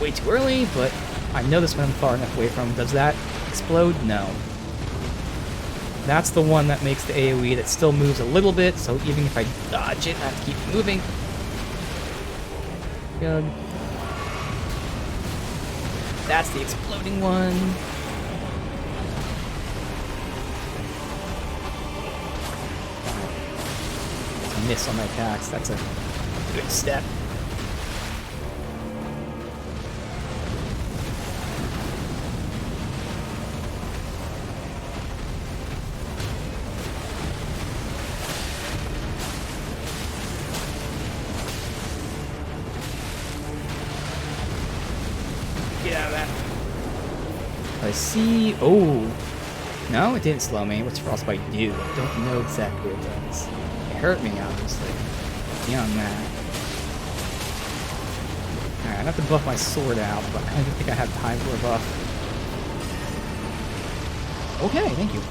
Way too early, but I know this one I'm far enough away from. Does that explode? No. That's the one that makes the AoE that still moves a little bit, so even if I dodge it, I have to keep moving. Good. That's the exploding one. I miss on my attacks. That's a good step. Get out of that. I see. Oh. No, it didn't slow me. What's Frostbite do? I don't know exactly what it does. It hurt me, obviously. Beyond that. Alright, I have to buff my sword out, but I don't think I have time for a buff. Okay, thank you.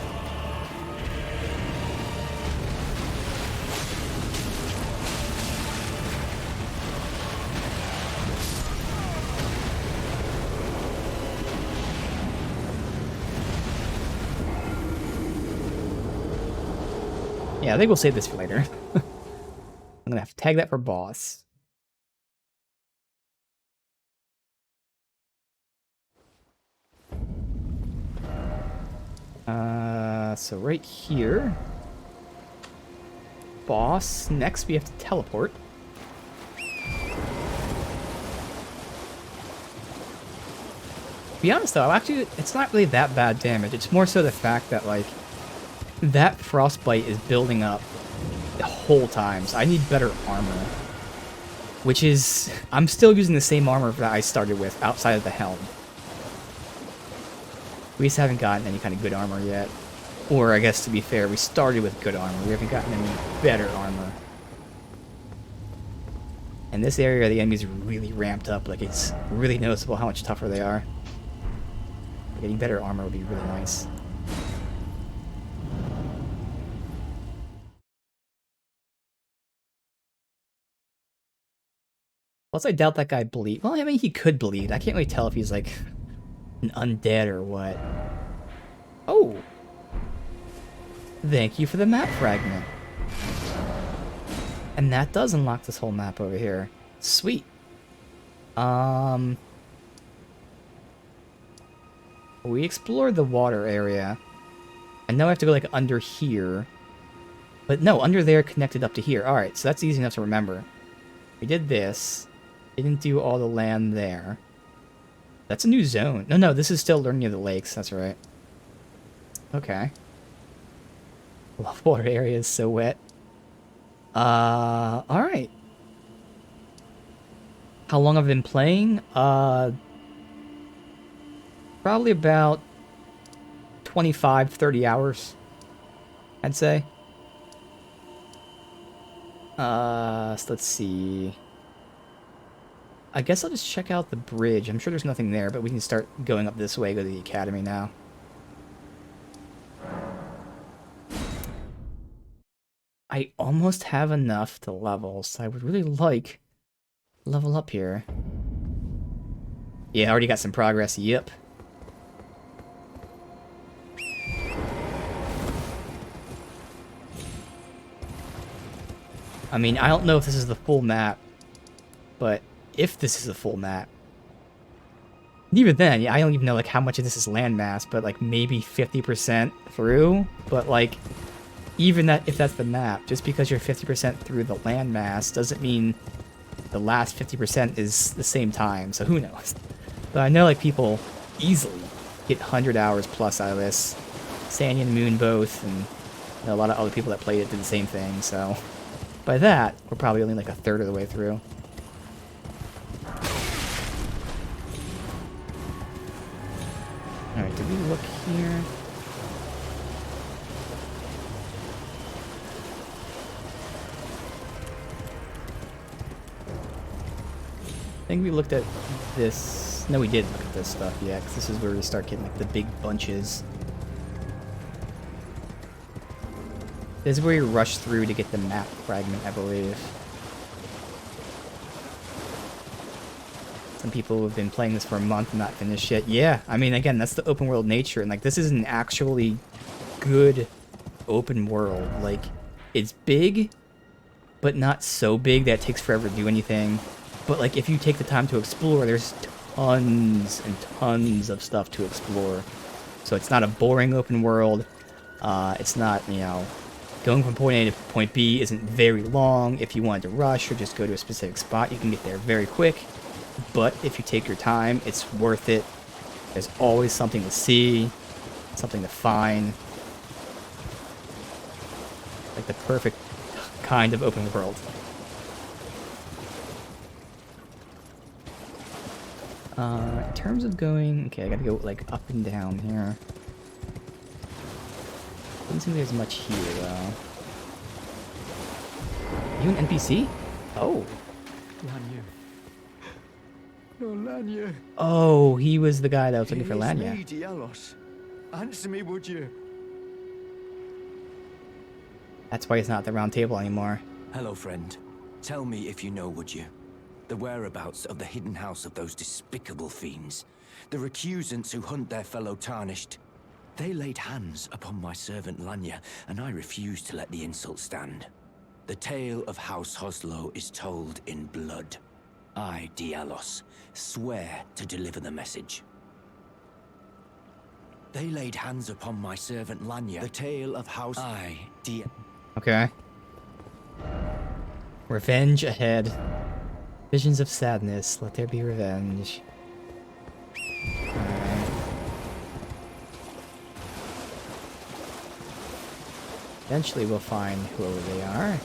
Yeah, I think we'll save this for later. I'm gonna have to tag that for boss. So right here, boss. Next, we have to teleport. To be honest, though, actually, it's not really that bad damage. It's more so the fact that, like, that frostbite is building up the whole time, so I need better armor. Which is... I'm still using the same armor that I started with outside of the helm. We just haven't gotten any kind of good armor yet. Or, I guess, to be fair, we started with good armor. We haven't gotten any better armor. And this area, the enemies are really ramped up. Like, it's really noticeable how much tougher they are. Getting better armor would be really nice. Plus, I doubt that guy bleed. Well, I mean, he could bleed. I can't really tell if he's, like, an undead or what. Oh! Thank you for the map fragment. And that does unlock this whole map over here. Sweet. We explored the water area. And now I have to go, like, under here. But no, under there connected up to here. Alright, so that's easy enough to remember. We did this. Didn't do all the land there. That's a new zone. No, this is still learning of the lakes. That's right. Okay. The water area is so wet. Alright. How long have I been playing? Probably about 25, 30 hours, I'd say. So let's see. I guess I'll just check out the bridge. I'm sure there's nothing there, but we can start going up this way, go to the academy now. I almost have enough to level, so I would really like to level up here. Yeah, I already got some progress, yep. I mean, I don't know if this is the full map, but if this is the full map, even then, yeah, I don't even know like how much of this is landmass, but like maybe 50% through. But like, even that, if that's the map, just because you're 50% through the landmass doesn't mean the last 50% is the same time. So who knows? But I know like people easily get 100 hours plus out of this. Sandy and Moon both, and you know, a lot of other people that played it did the same thing. So by that, we're probably only like a third of the way through. Alright, did we look here? I think we looked at this. No, we didn't look at this stuff yet, because this is where we start getting like the big bunches. This is where you rush through to get the map fragment, I believe. Some people have been playing this for a month and not finished yet. Yeah, I mean, again, that's the open world nature, and like this is an actually good open world. Like, it's big, but not so big that it takes forever to do anything. But like, if you take the time to explore, there's tons and tons of stuff to explore. So it's not a boring open world. It's not, you know, going from point A to point B isn't very long. If you wanted to rush or just go to a specific spot, you can get there very quick. But if you take your time, it's worth it. There's always something to see, something to find. Like the perfect kind of open world. In terms of going... Okay, I gotta go, like, up and down here. Doesn't seem there's much here, though. You an NPC? Oh.
Lanya. No, Lanya.
Oh, he was the guy that was looking for
It's
Lanya.
me, Dialos. Answer me, would you?
That's why he's not at the round table anymore.
Hello, friend. Tell me if you know, would you? The whereabouts of the hidden house of those despicable fiends. The recusants who hunt their fellow tarnished. They laid hands upon my servant Lanya, and I refused to let the insult stand. The tale of House Hoslo is told in blood. I, Dialos, swear to deliver the message. They laid hands upon my servant Lanya. The tale of House...
Okay. Revenge ahead. Visions of sadness. Let there be revenge. Alright. Eventually we'll find whoever they are.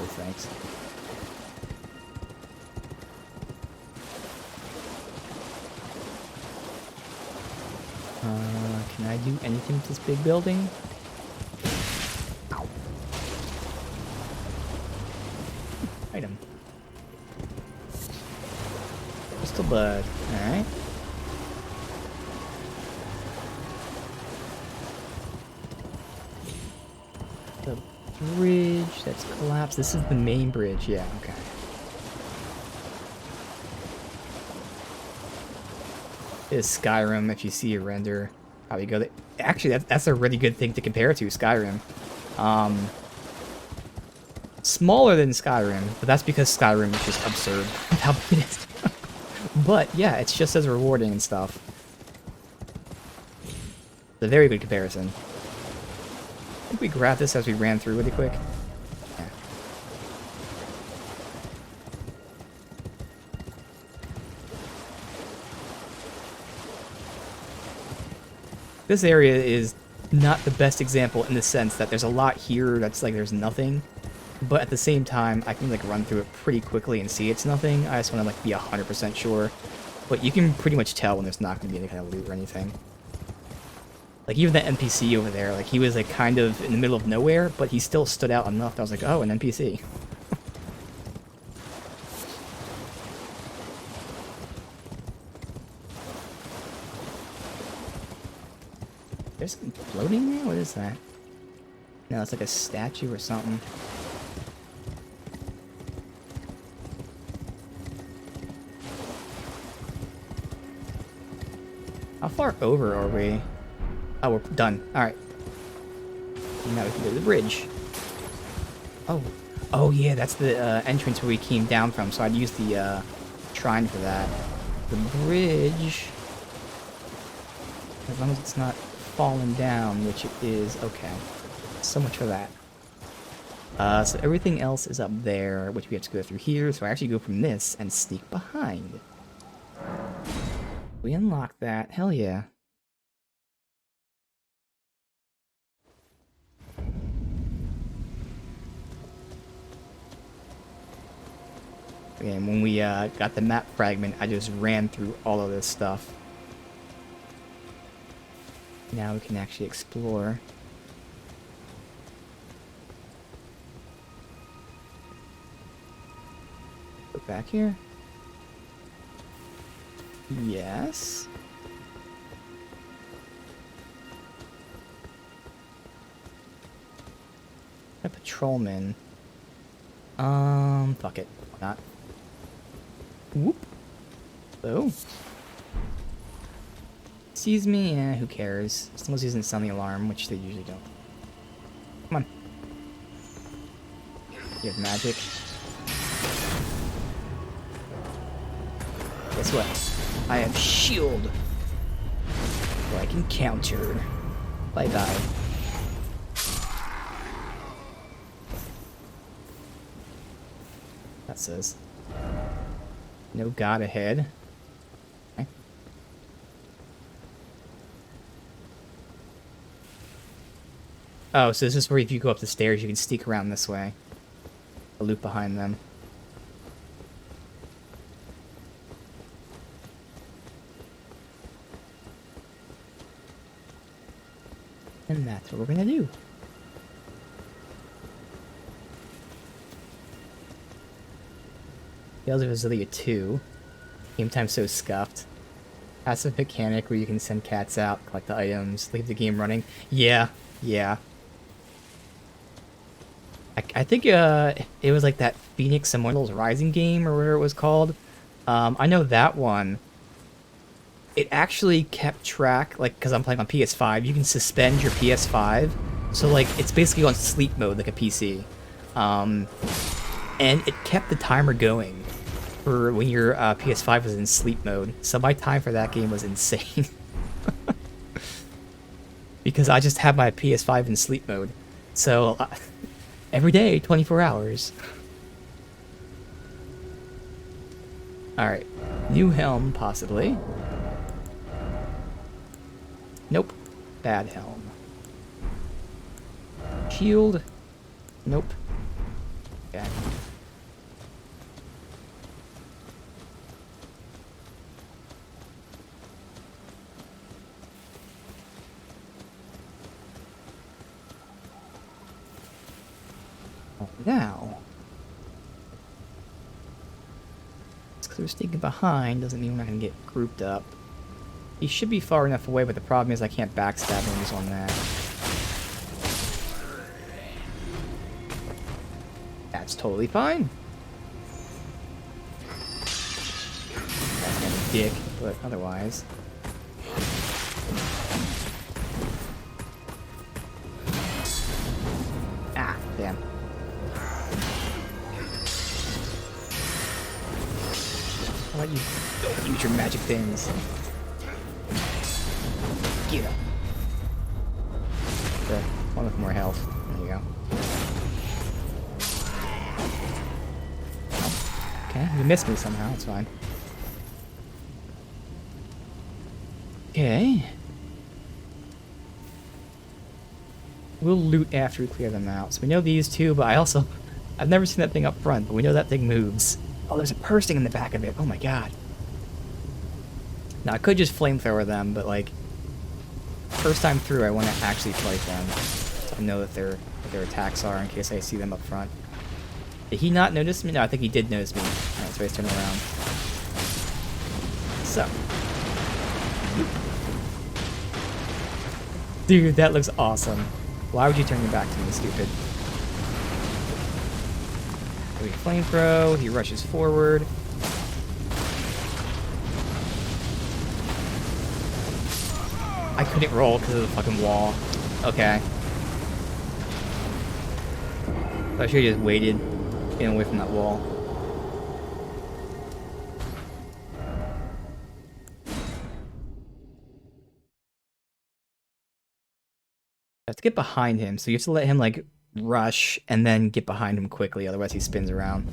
Oh, thanks. Can I do anything with this big building? Ow. Item. Crystal bud. Alright. The bridge that's collapsed. This is the main bridge. Yeah, okay. Is Skyrim, if you see a render, probably go there. Actually, that's a really good thing to compare to, Skyrim. Smaller than Skyrim, but that's because Skyrim is just absurd how big it is. But yeah, it's just as rewarding and stuff. It's a very good comparison. I think we grabbed this as we ran through really quick. Yeah. This area is not the best example in the sense that there's a lot here that's like there's nothing. But at the same time, I can like run through it pretty quickly and see it's nothing. I just want to like be 100% sure. But you can pretty much tell when there's not going to be any kind of loot or anything. Like even that NPC over there, like he was like kind of in the middle of nowhere, but he still stood out enough that I was like, oh, an NPC. There's something floating there? What is that? No, it's like a statue or something. How far over are we? Oh, we're done. Alright. Now we can go to the bridge. Oh. Oh, yeah, that's the entrance where we came down from, so I'd use the shrine for that. The bridge... As long as it's not fallen down, which it is, okay. So much for that. So everything else is up there, which we have to go through here, so I actually go from this and sneak behind. We unlock that. Hell yeah. And when we got the map fragment, I just ran through all of this stuff. Now we can actually explore. Go back here. Yes. A patrolman. Fuck it. Why not? Whoop. Oh. Sees me? Eh, who cares? As long as he doesn't sound the alarm, which they usually don't. Come on. You have magic. Guess what? I have shield. So I can counter. Bye-bye. That says. No god ahead. Okay. Oh, so this is where if you go up the stairs, you can sneak around this way. A loop behind them. And that's what we're gonna do. Tales of Azalea 2. Game time so scuffed. Passive mechanic where you can send cats out, collect the items, leave the game running. Yeah, yeah. I think it was like that Phoenix Immortals Rising game or whatever it was called. I know that one. It actually kept track, like, because I'm playing on PS5, you can suspend your PS5. So, like, it's basically on sleep mode like a PC. And it kept the timer going for when your PS5 was in sleep mode. So my time for that game was insane. Because I just have my PS5 in sleep mode. So, every day, 24 hours. Alright. New helm, possibly. Nope. Bad helm. Shield. Nope. Okay. Now, just because we're sneaking behind doesn't mean we're not going to get grouped up. He should be far enough away, but the problem is I can't backstab him on that. That's totally fine. That's kind of a dick, but otherwise. Ah, damn. How about you don't use your magic things? Get up. There, one with more health. There you go. Okay, you missed me somehow, it's fine. Okay. We'll loot after we clear them out. So we know these two, but I've never seen that thing up front, but we know that thing moves. Oh, there's a pursing in the back of it. Oh my god. Now, I could just flamethrower them, but like, first time through, I want to actually fight them. So I know that what their attacks are in case I see them up front. Did he not notice me? No, I think he did notice me. Alright, so he's turning around. So. Dude, that looks awesome. Why would you turn your back to me, stupid? So we flamethrow, he rushes forward. I couldn't roll because of the fucking wall. Okay. So I should have just waited, getting away from that wall. I have to get behind him, so you have to let him, like, rush and then get behind him quickly, otherwise he spins around.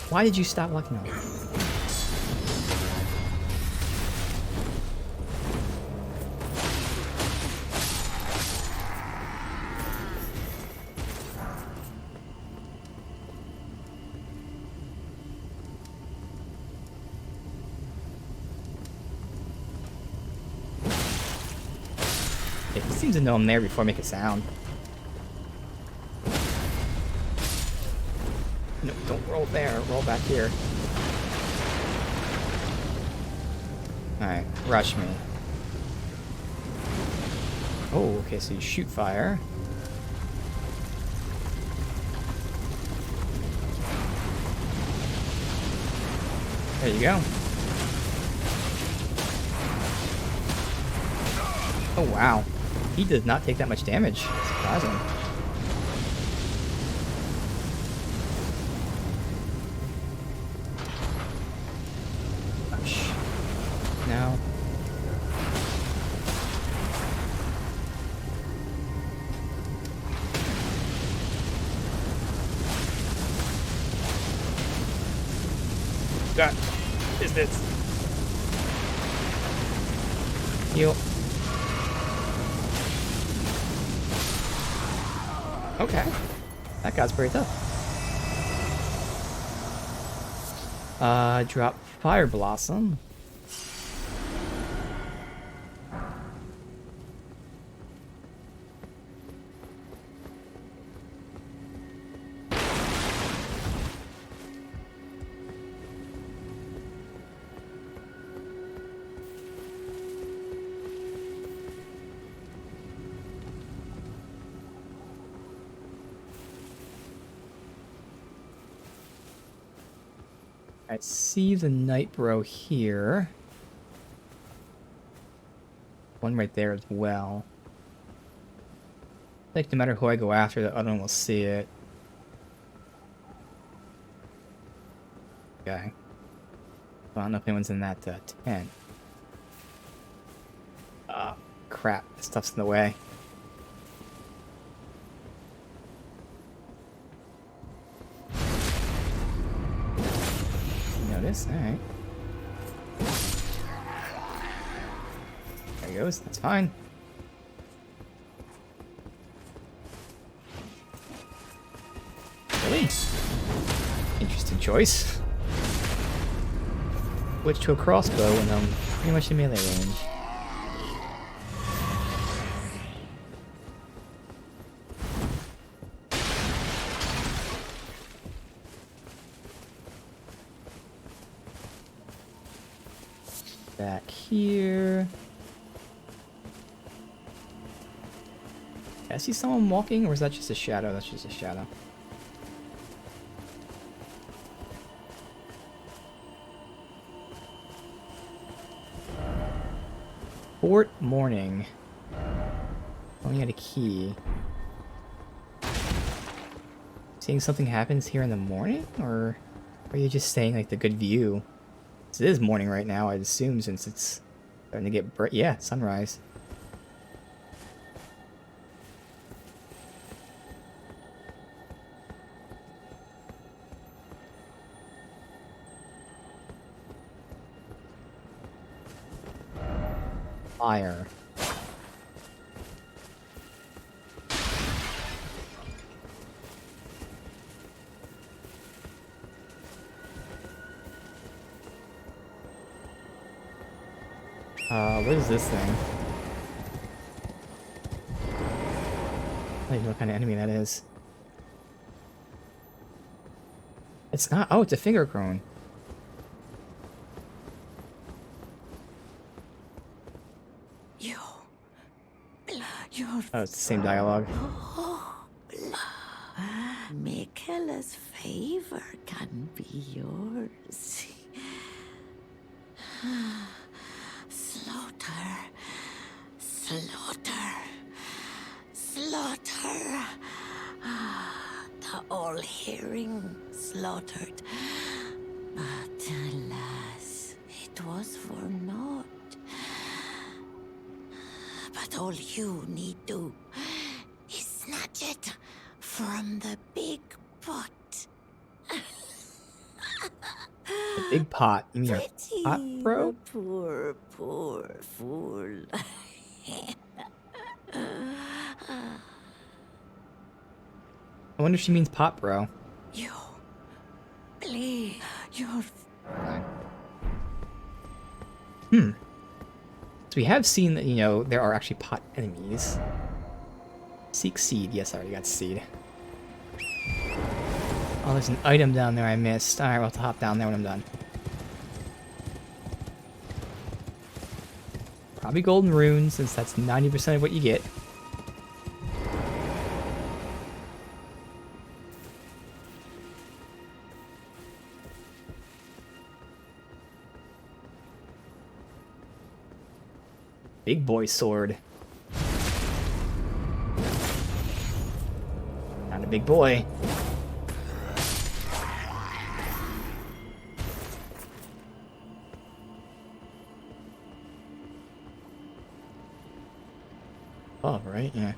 Why did you stop locking on? Seems to know I'm there before I make a sound. No, don't roll there. Roll back here. Alright, rush me. Oh, okay, so you shoot fire. There you go. Oh, wow. He does not take that much damage. Surprising. Ouch. No. God. Is this? Heal. Okay. That guy's pretty tough. Drop Fire Blossom. I see the Night Bro here. One right there as well. I think no matter who I go after, the other one will see it. Okay. Well, I don't know if anyone's in that tent. Ah, crap. This stuff's in the way. Notice? Alright. There he goes. That's fine. Really? Interesting choice. Switch to a crossbow when I'm pretty much in melee range. Back here. I see someone walking, or is that just a shadow? That's just a shadow. Fort Morning. Only had a key. Seeing something happens here in the morning, or are you just saying like the good view? It is morning right now, I'd assume, since it's starting to get bright. Yeah, sunrise. Fire. What is this thing? I don't even know what kind of enemy that is. It's not. Oh, it's a finger crone. Oh, it's the same dialogue.
Michaela's favor can be yours. Slaughter, slaughter, slaughter. The all-hearing slaughtered. But alas, it was for naught. But all you need do is snatch it from the big pot.
The big pot. You mean a pot, bro?
Poor, poor fool.
I wonder if she means pot, bro.
You play your...
It's So we have seen that, you know, there are actually pot enemies. Seek seed. Yes, I already got seed. Oh, there's an item down there I missed. Alright, we'll have to hop down there when I'm done. Probably golden runes, since that's 90% of what you get. Big boy sword. Not a big boy. Oh, right, yeah.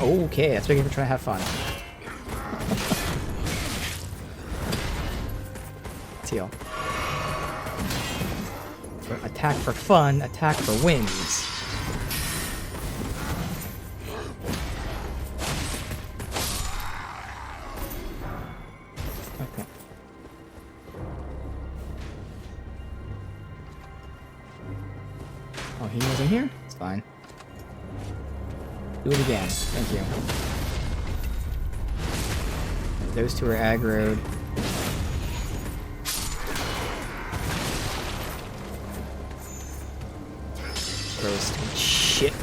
Okay, that's what you're trying to have fun. Teal. Attack for fun, attack for wins. Okay. Oh, he wasn't here? It's fine. Do it again. Thank you. Those two are aggroed. Gross shit.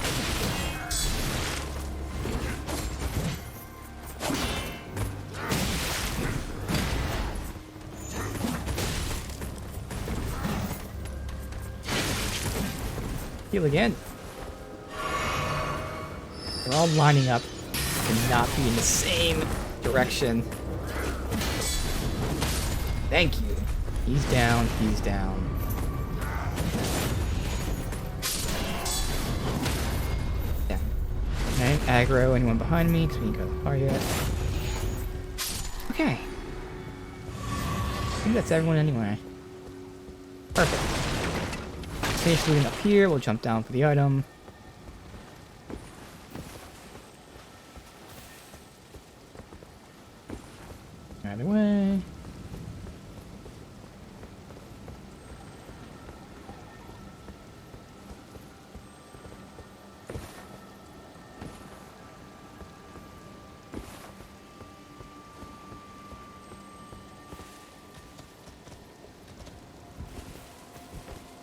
Heal again. They're all lining up to not be in the same direction. Thank you. He's down, he's down. Yeah. I didn't aggro anyone behind me because we didn't go that far yet. Okay. I think that's everyone anyway. Perfect. Finish looting up here, we'll jump down for the item. Either way.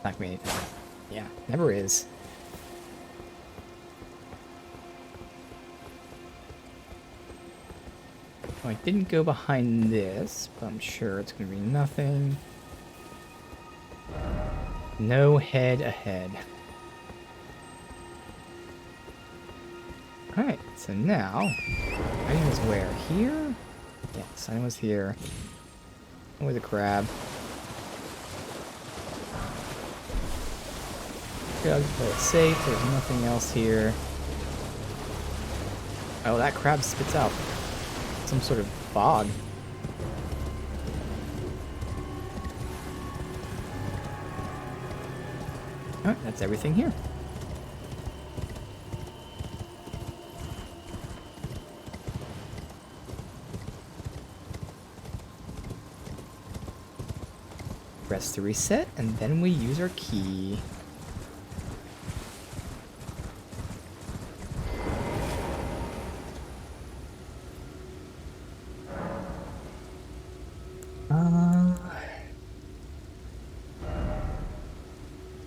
Not gonna be anything. Yeah, never is. Oh, I didn't go behind this, but I'm sure it's gonna be nothing. No head ahead. Alright, so now, item was where? Here? Yes, item was here. With a crab. Okay, I'll just play it safe, there's nothing else here. Oh, that crab spits out some sort of fog. Alright, that's everything here. Press to reset, and then we use our key.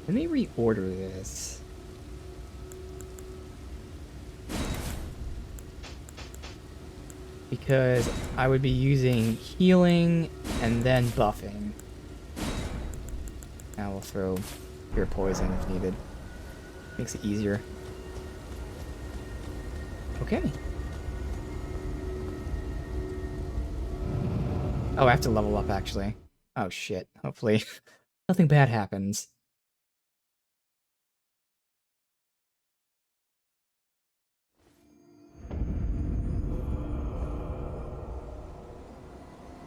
Let me reorder this. Because I would be using healing and then buffing. Now we'll throw pure poison if needed. Makes it easier. Okay. Oh, I have to level up actually. Oh shit. Hopefully nothing bad happens.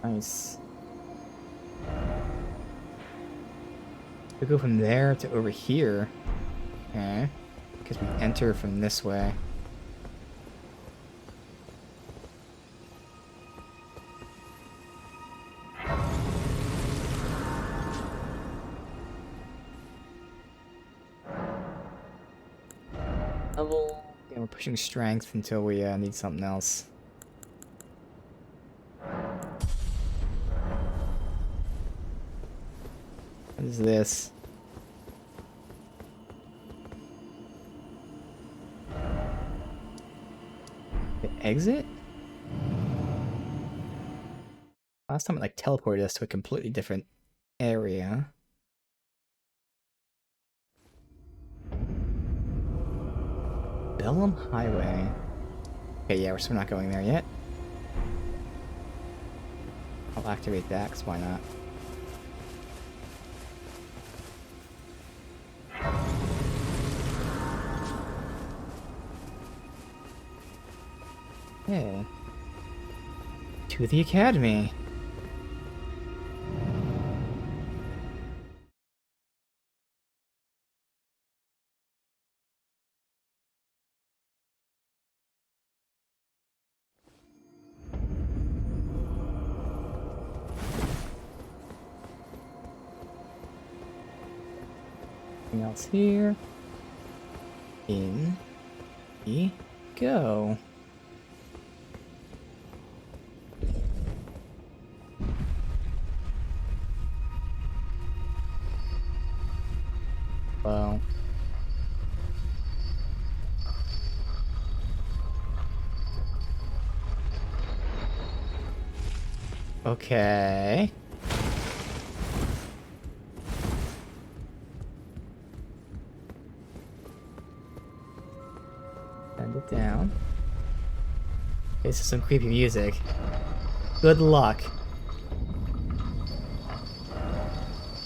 Nice. We go from there to over here. Okay. Because we enter from this way. Level. Yeah, we're pushing strength until we need something else. What is this? The exit? Last time it like teleported us to a completely different area. Bellum Highway. Okay, yeah, we're still not going there yet. I'll activate that, because why not? Yeah. To the academy. Anything else here? In we go. Well. Okay. Send it down. This is some creepy music. Good luck.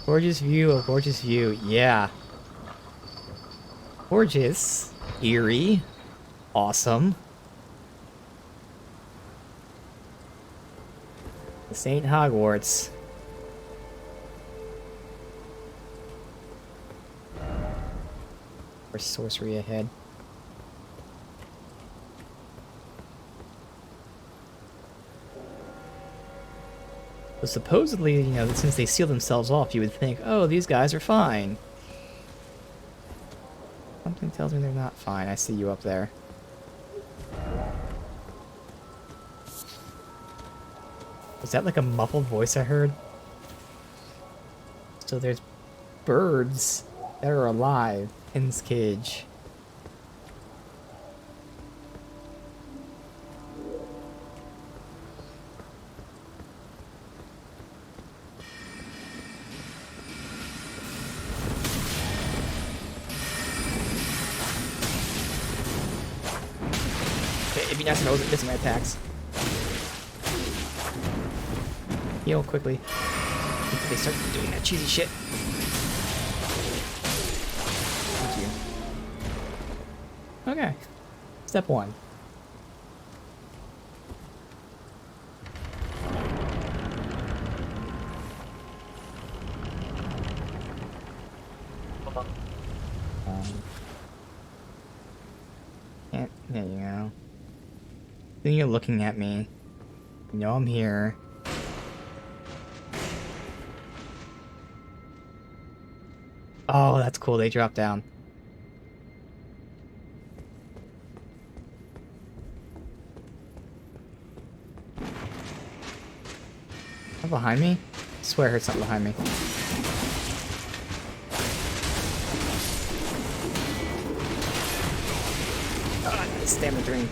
Gorgeous view, a gorgeous view. Yeah. Gorgeous. Eerie. Awesome. This ain't Hogwarts. Or sorcery ahead. But supposedly, you know, since they seal themselves off, you would think, oh, these guys are fine. Something tells me they're not fine. I see you up there. Was that like a muffled voice I heard? So there's birds that are alive in this cage. Okay, it'd be nice to know that missing my attacks. Heal quickly. Before they start doing that cheesy shit. Thank you. Okay. Step 1. There you go. Then you're looking at me. You know I'm here. Oh, that's cool. They drop down. Something behind me? I swear I heard something behind me. Ah, stamina drain.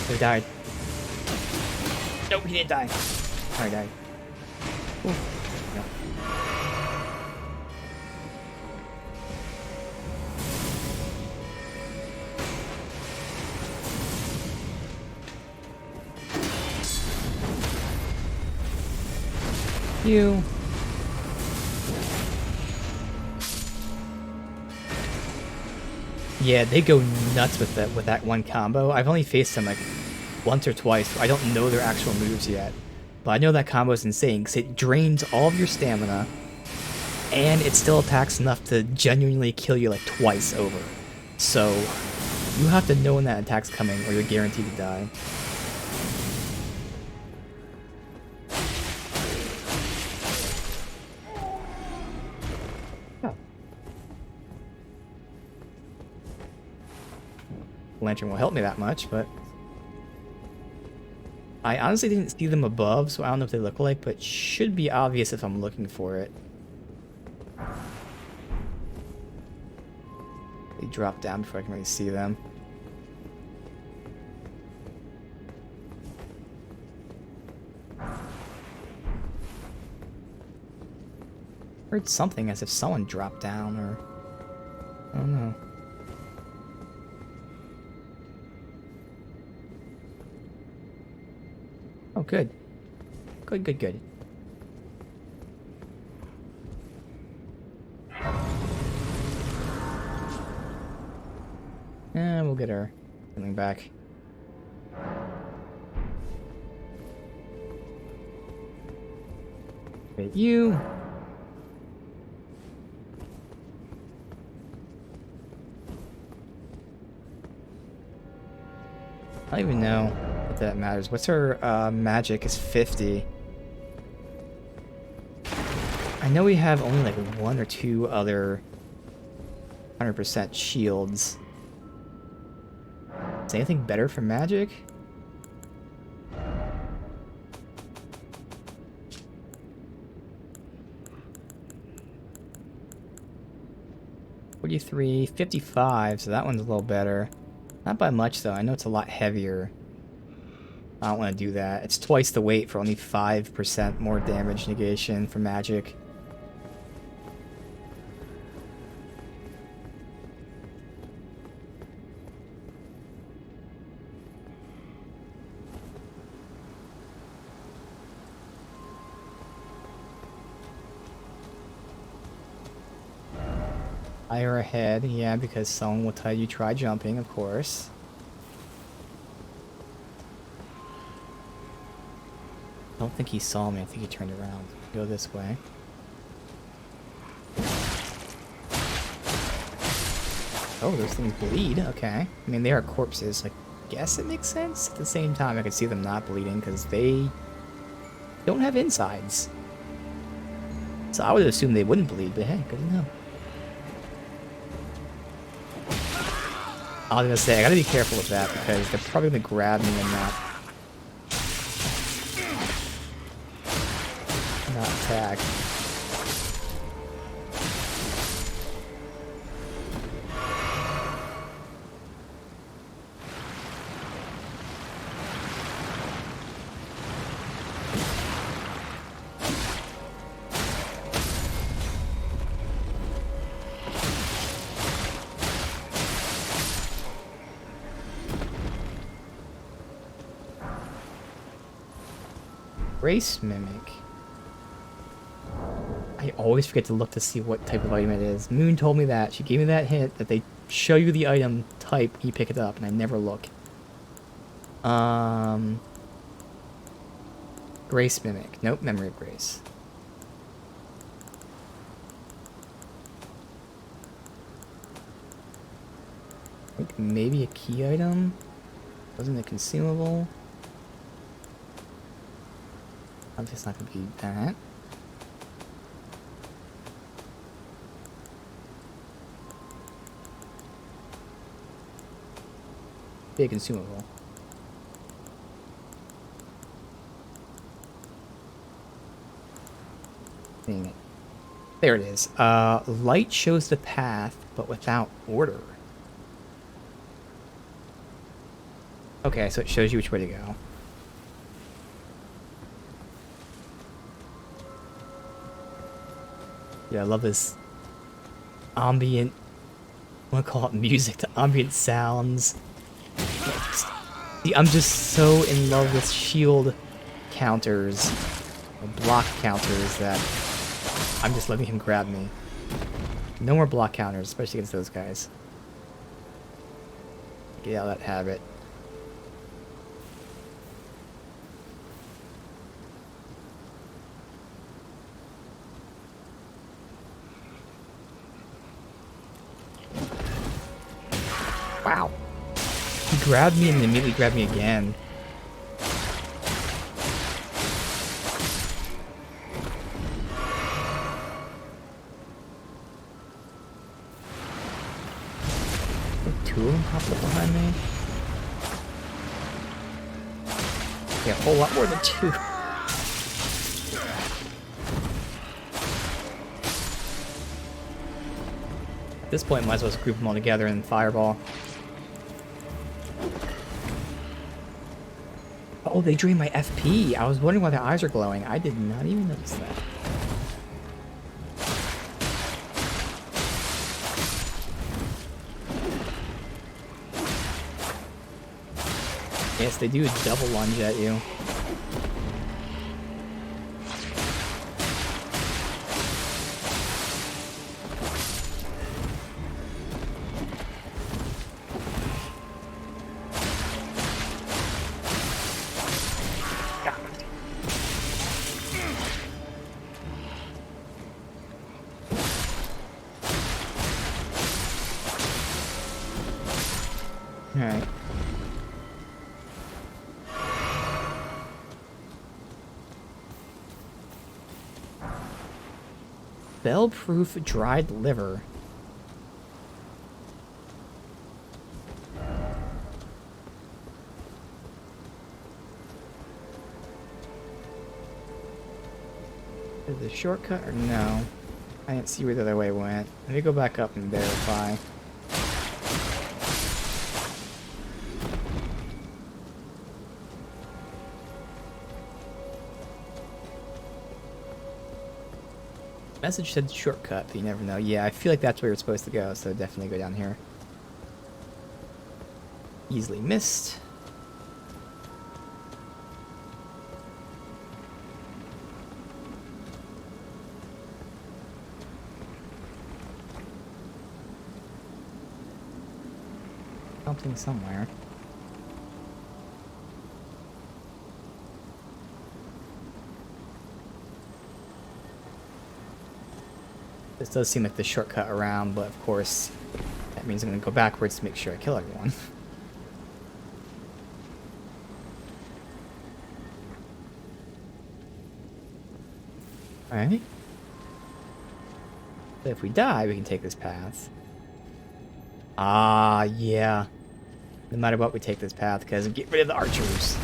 He died. Nope, he didn't die. Oh, he died. Ooh. No. You. Yeah, they go nuts with that one combo. I've only faced them like once or twice. So I don't know their actual moves yet, but I know that combo is insane because it drains all of your stamina, and it still attacks enough to genuinely kill you like twice over. So you have to know when that attack's coming or you're guaranteed to die. Lantern will help me that much, but I honestly didn't see them above, so I don't know what they look like, but should be obvious if I'm looking for it. They drop down before I can really see them. Heard something as if someone dropped down, or I don't know. Oh, good. Good, good, good. And we'll get our healing back. Hit you. I don't even know if that matters. What's her magic is 50. I know we have only like 1 or 2 other 100% shields. Is anything better for magic? $43, 55, so that one's a little better. Not by much though, I know it's a lot heavier. I don't want to do that. It's twice the weight for only 5% more damage negation for magic. Higher ahead, yeah, because someone will tell you try jumping, of course. I don't think he saw me, I think he turned around. Go this way. Oh, those things bleed, okay. I mean, they are corpses, I guess it makes sense. At the same time, I could see them not bleeding, because they don't have insides. So I would assume they wouldn't bleed, but hey, good to know. I was gonna say, I gotta be careful with that because they're probably gonna grab me and not attack. Race Mimic. I always forget to look to see what type of item it is. Moon told me that. She gave me that hint that they show you the item type, you pick it up, and I never look. Grace Mimic. Nope, Memory of Grace. I think maybe a key item? Wasn't it consumable? Obviously it's not going to be that. Be a consumable. Dang it. There it is. Light shows the path, but without order. Okay, so it shows you which way to go. Yeah, I love this ambient, I want to call it music, the ambient sounds. See, I'm just so in love with shield counters, or block counters, that I'm just letting him grab me. No more block counters, especially against those guys. Get out of that habit. Wow. He grabbed me and then immediately grabbed me again. Two of them popped up behind me. Yeah, a whole lot more than two. At this point, might as well just group them all together and fireball. Oh, they drained my FP. I was wondering why their eyes are glowing. I did not even notice that. Yes, they do a double lunge at you. Alright. Spell-proof dried liver. Is it a shortcut or no? I didn't see where the other way went. Let me go back up and verify. Message said shortcut, but you never know. Yeah, I feel like that's where you're supposed to go, so definitely go down here. Easily missed. Something somewhere. This does seem like the shortcut around, but of course, that means I'm going to go backwards to make sure I kill everyone. Alright. So if we die, we can take this path. Ah, yeah. No matter what, we take this path, because get rid of the archers.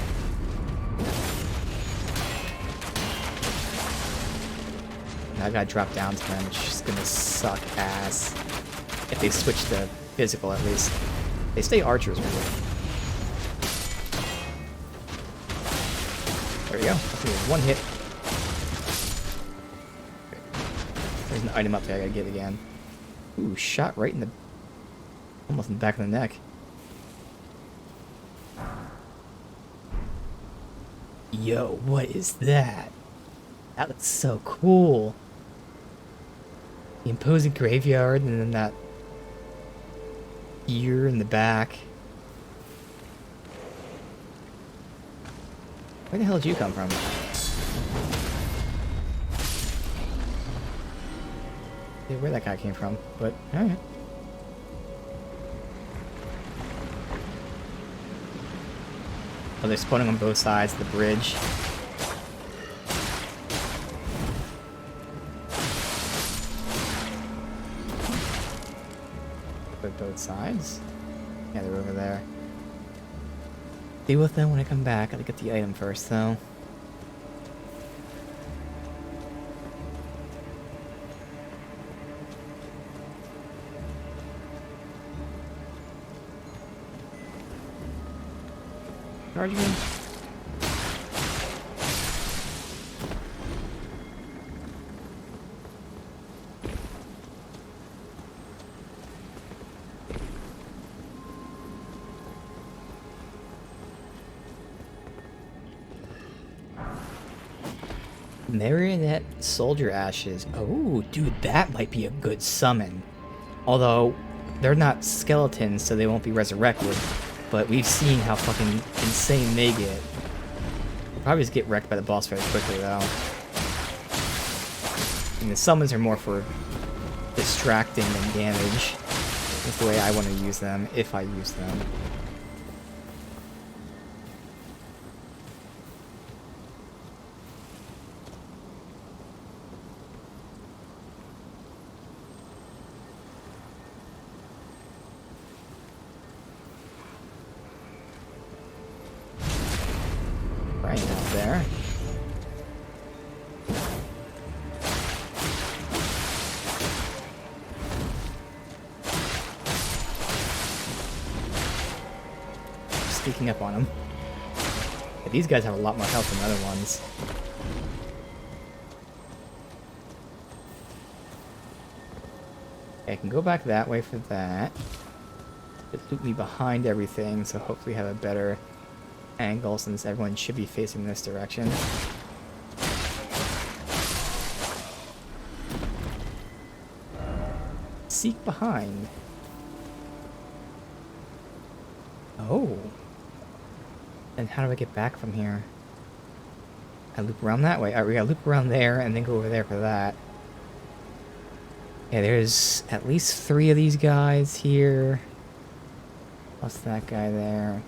I gotta drop down to them, which is just gonna suck ass. If they switch to physical, at least. They stay archers, really. There we go. One hit. There's an item up there I gotta get again. Ooh, shot right in the... almost in the back of the neck. Yo, what is that? That looks so cool. The imposing graveyard, and then that ear in the back. Where the hell did you come from? Yeah, where that guy came from, but alright. Oh, they're spawning on both sides of the bridge. Both sides? Yeah, they're over there. Deal with them when I come back. Gotta get the item first, though. Charge me. Marionette soldier ashes. Oh, dude, that might be a good summon. Although, they're not skeletons, so they won't be resurrected. But we've seen how fucking insane they get. They'll probably just get wrecked by the boss very quickly, though. And the summons are more for distracting than damage. That's the way I want to use them, if I use them. Right out there. Sneaking up on them. Yeah, these guys have a lot more health than the other ones. Okay, I can go back that way for that. It looped me behind everything, so hopefully have a better angle since everyone should be facing this direction. Seek behind. Oh. And how do I get back from here? I loop around that way. Alright, we gotta loop around there and then go over there for that. Yeah, there's at least 3 of these guys here. Plus that guy there.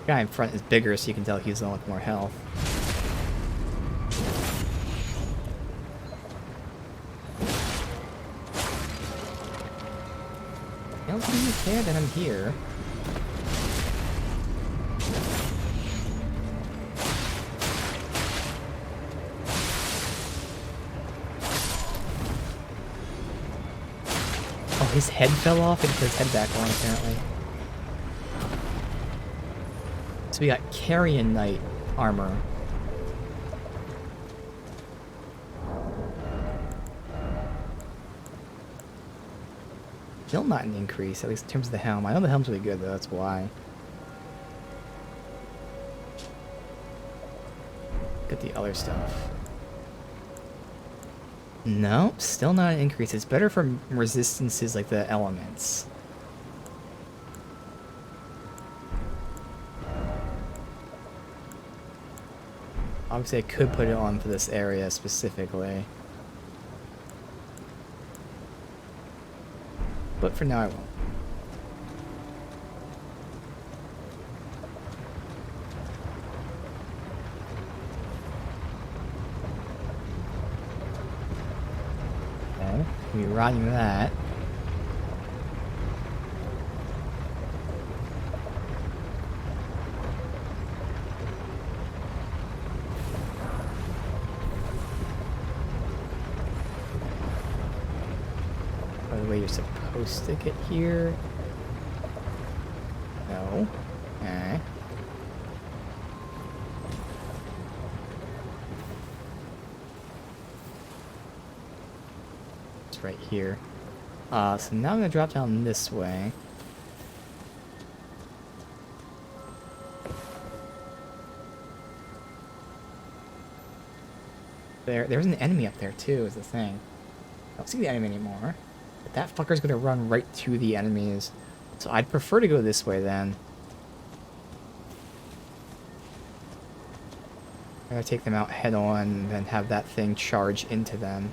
The guy in front is bigger, so you can tell he's the one with more health. It doesn't really care that I'm here. Oh, his head fell off and put his head back on, apparently. So we got Carrion Knight armor. Still not an increase, at least in terms of the helm. I know the helm's really good, though, that's why. Get the other stuff. No, still not an increase. It's better for resistances like the elements. Obviously, I could put it on for this area specifically. But for now, I won't. Okay, we're riding that. By the way, you're supposed to get here. No. Okay. It's right here. So now I'm gonna drop down this way. There's an enemy up there too, is the thing. I don't see the enemy anymore. But that fucker's gonna run right to the enemies. So I'd prefer to go this way then. I gotta take them out head on and then have that thing charge into them.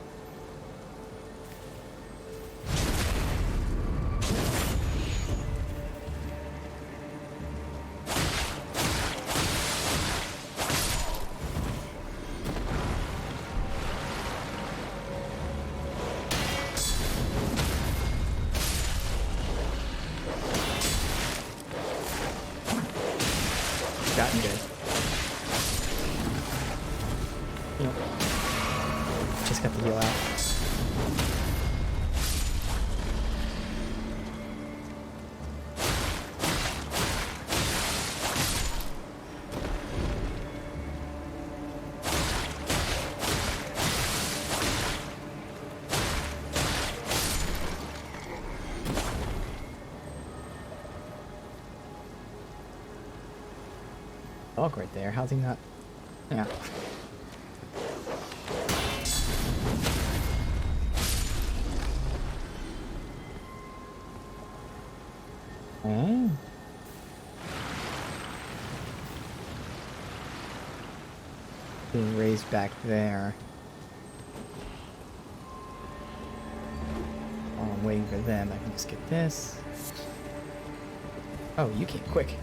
Gotten good. Yep. Just got the heal out. Dog right there. How's he not? Yeah. Oh. Being raised back there. While I'm waiting for them, I can just get this. Oh, you came quick.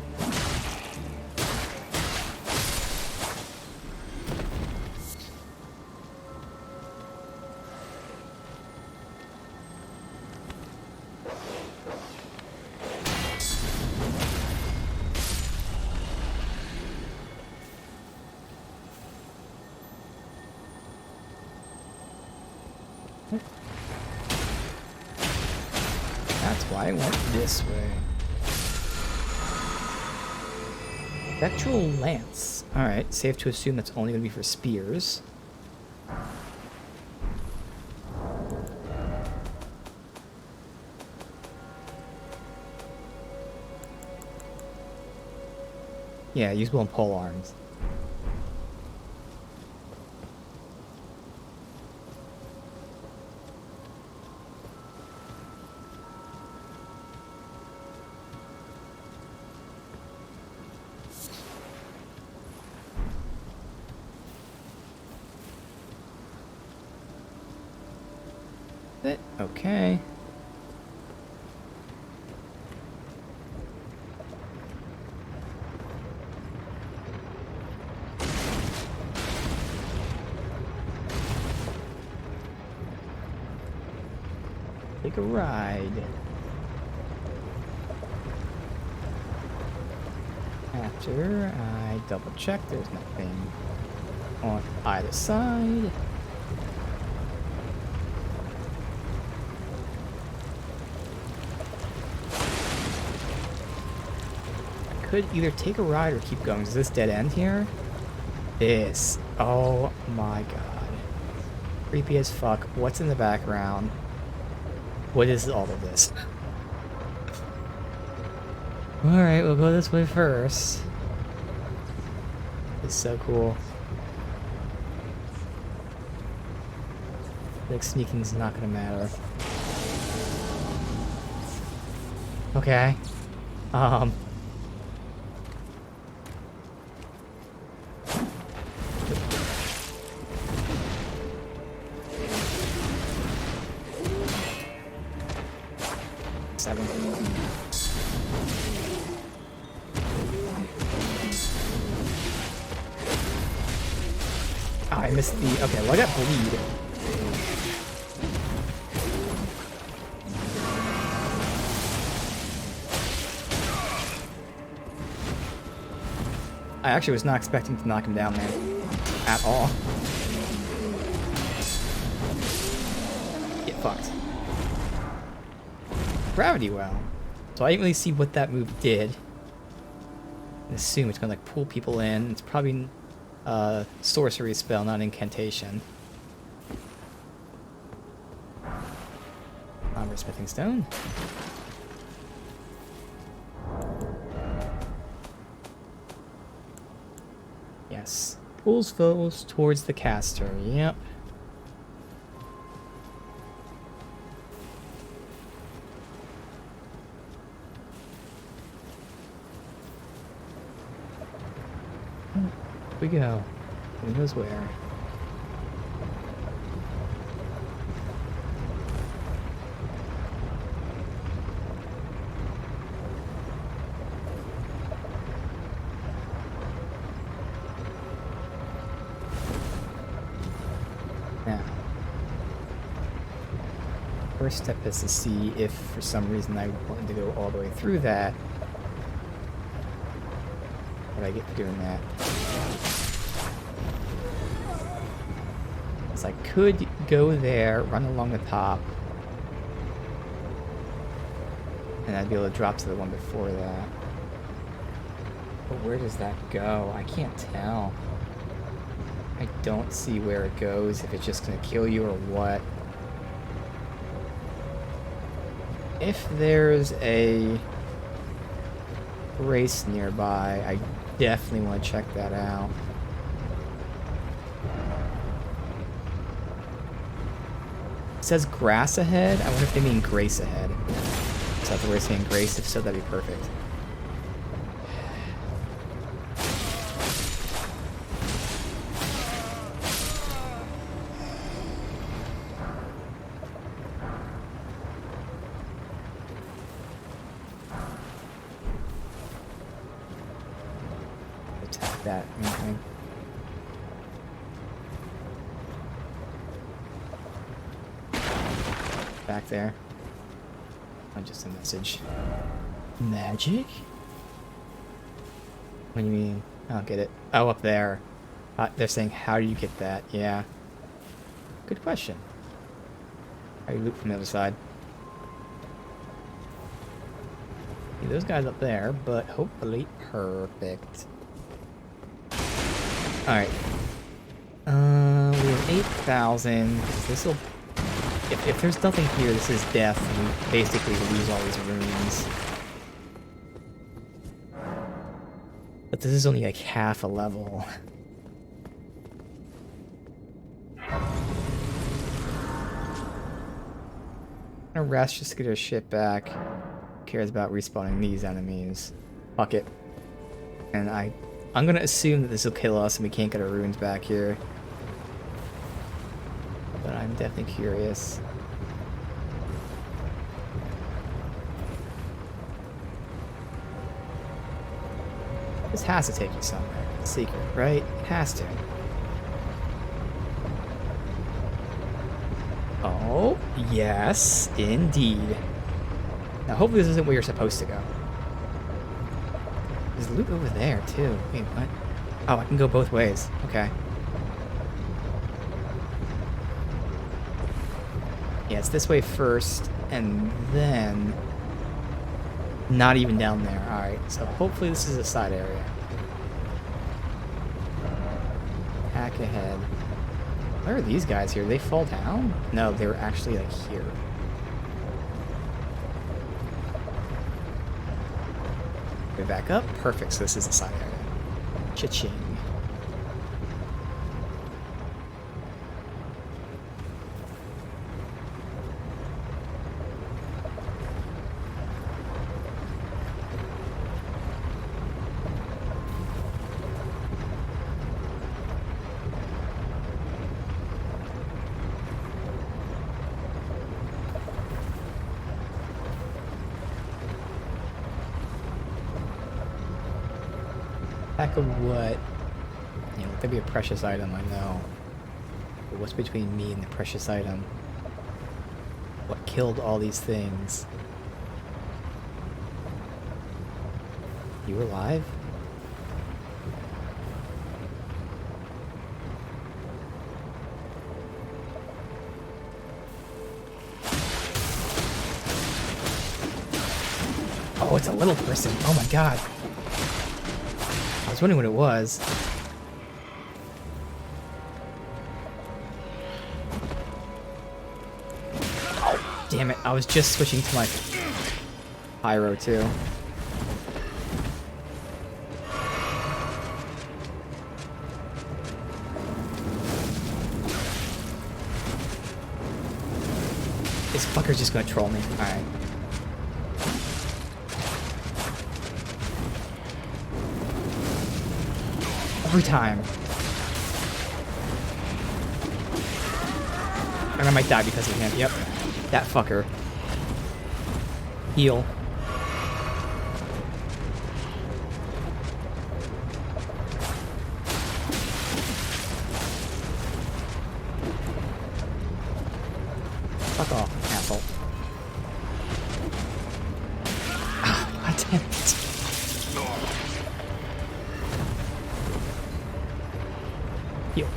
That's why I went this way. Spectral Lance. Alright, safe to assume that's only going to be for spears. Yeah, usable in pole arms. Okay. Take a ride. After I double check, there's nothing on either side. Could either take a ride or keep going. Is this dead end here? This. Oh my god. Creepy as fuck. What's in the background? What is all of this? Alright, we'll go this way first. It's so cool. Like sneaking's not gonna matter. Okay. 7. Oh, I missed the... Okay, well I got bleed. I actually was not expecting to knock him down, man. At all. Get fucked. Gravity well. So I didn't really see what that move did. I assume it's gonna like pull people in. It's probably a sorcery spell, not incantation. Armor smithing stone. Yes. Pulls foes towards the caster. Yep. We go. Who knows where? Now, first step is to see if for some reason I wanted to go all the way through that. What I get for doing that? I could go there, run along the top, and I'd be able to drop to the one before that. But where does that go? I can't tell. I don't see where it goes, if it's just gonna kill you or what. If there's a race nearby, I definitely want to check that out. It says grass ahead. I wonder if they mean grace ahead. Is that the way saying grace? If so, that'd be perfect. Attack that. Okay. Back there. Oh, just a message. Magic? What do you mean? I don't get it. Oh, up there. They're saying, how do you get that? Yeah. Good question. How do you loot from the other side? See those guys up there, but hopefully perfect. Alright. We have 8,000. This'll... If there's nothing here, this is death, and we basically lose all these runes. But this is only like half a level. I'm gonna rest just to get our shit back. Who cares about respawning these enemies? Fuck it. And I'm gonna assume that this will kill us and we can't get our runes back here. But I'm definitely curious. This has to take you somewhere. It's secret, right? It has to. Oh, yes, indeed. Now, hopefully this isn't where you're supposed to go. There's loot over there, too. Wait, what? Oh, I can go both ways. Okay. Yeah, it's this way first, and then... Not even down there. Alright, so hopefully this is a side area. Hack ahead. Where are these guys here? They fall down? No, they were actually like here. Way back up. Perfect, so this is the side area. Cha-ching. Pack of what? You know, that'd be a precious item, I know. But what's between me and the precious item? What killed all these things? You alive? Oh, it's a little person. Oh my god. I was wondering what it was. Oh, damn it. I was just switching to my pyro too. This fucker's just gonna troll me. Alright. Every time. And I might die because of him. Yep. That fucker. Heal. Fuck off, asshole. Ah, god damn it. Heal.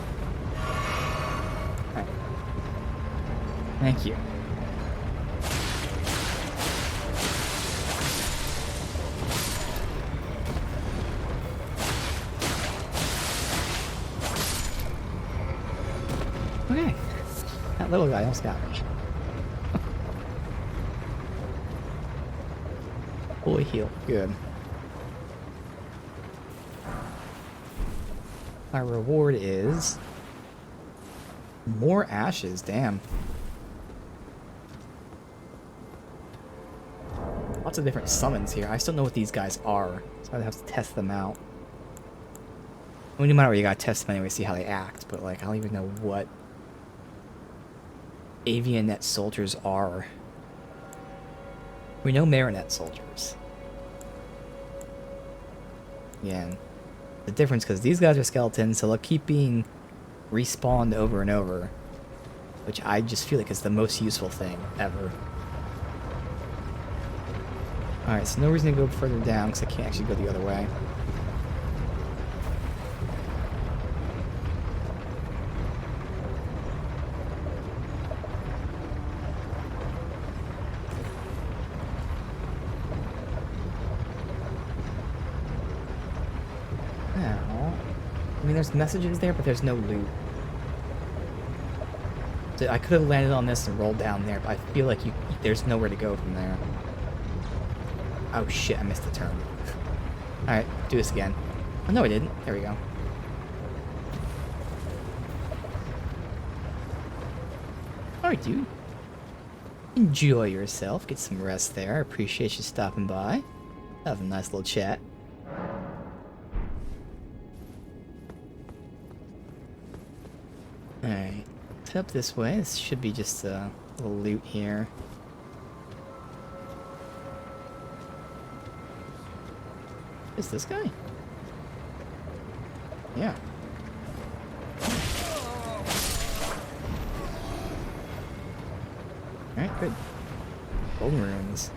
Alright. Thank you. Okay. That little guy almost got me. Fully heal. Good. Our reward is more ashes. Damn. Lots of different summons here. I still don't know what these guys are, so I'd have to test them out. I mean, no matter what, you gotta test them anyway, see how they act, but like, I don't even know what Avianet soldiers are. We know Marionette soldiers. Again, the difference, because these guys are skeletons, so they'll keep being respawned over and over, which I just feel like is the most useful thing ever. Alright, so no reason to go further down, because I can't actually go the other way. I mean, there's messages there, but there's no loot. So I could have landed on this and rolled down there, but I feel like there's nowhere to go from there. Oh shit, I missed the turn. Alright, do this again. Oh, no I didn't. There we go. Alright, dude. Enjoy yourself. Get some rest there. I appreciate you stopping by. Have a nice little chat. Alright, head up this way. This should be just a little loot here. Is this guy? Yeah. Alright, good. Golden runes.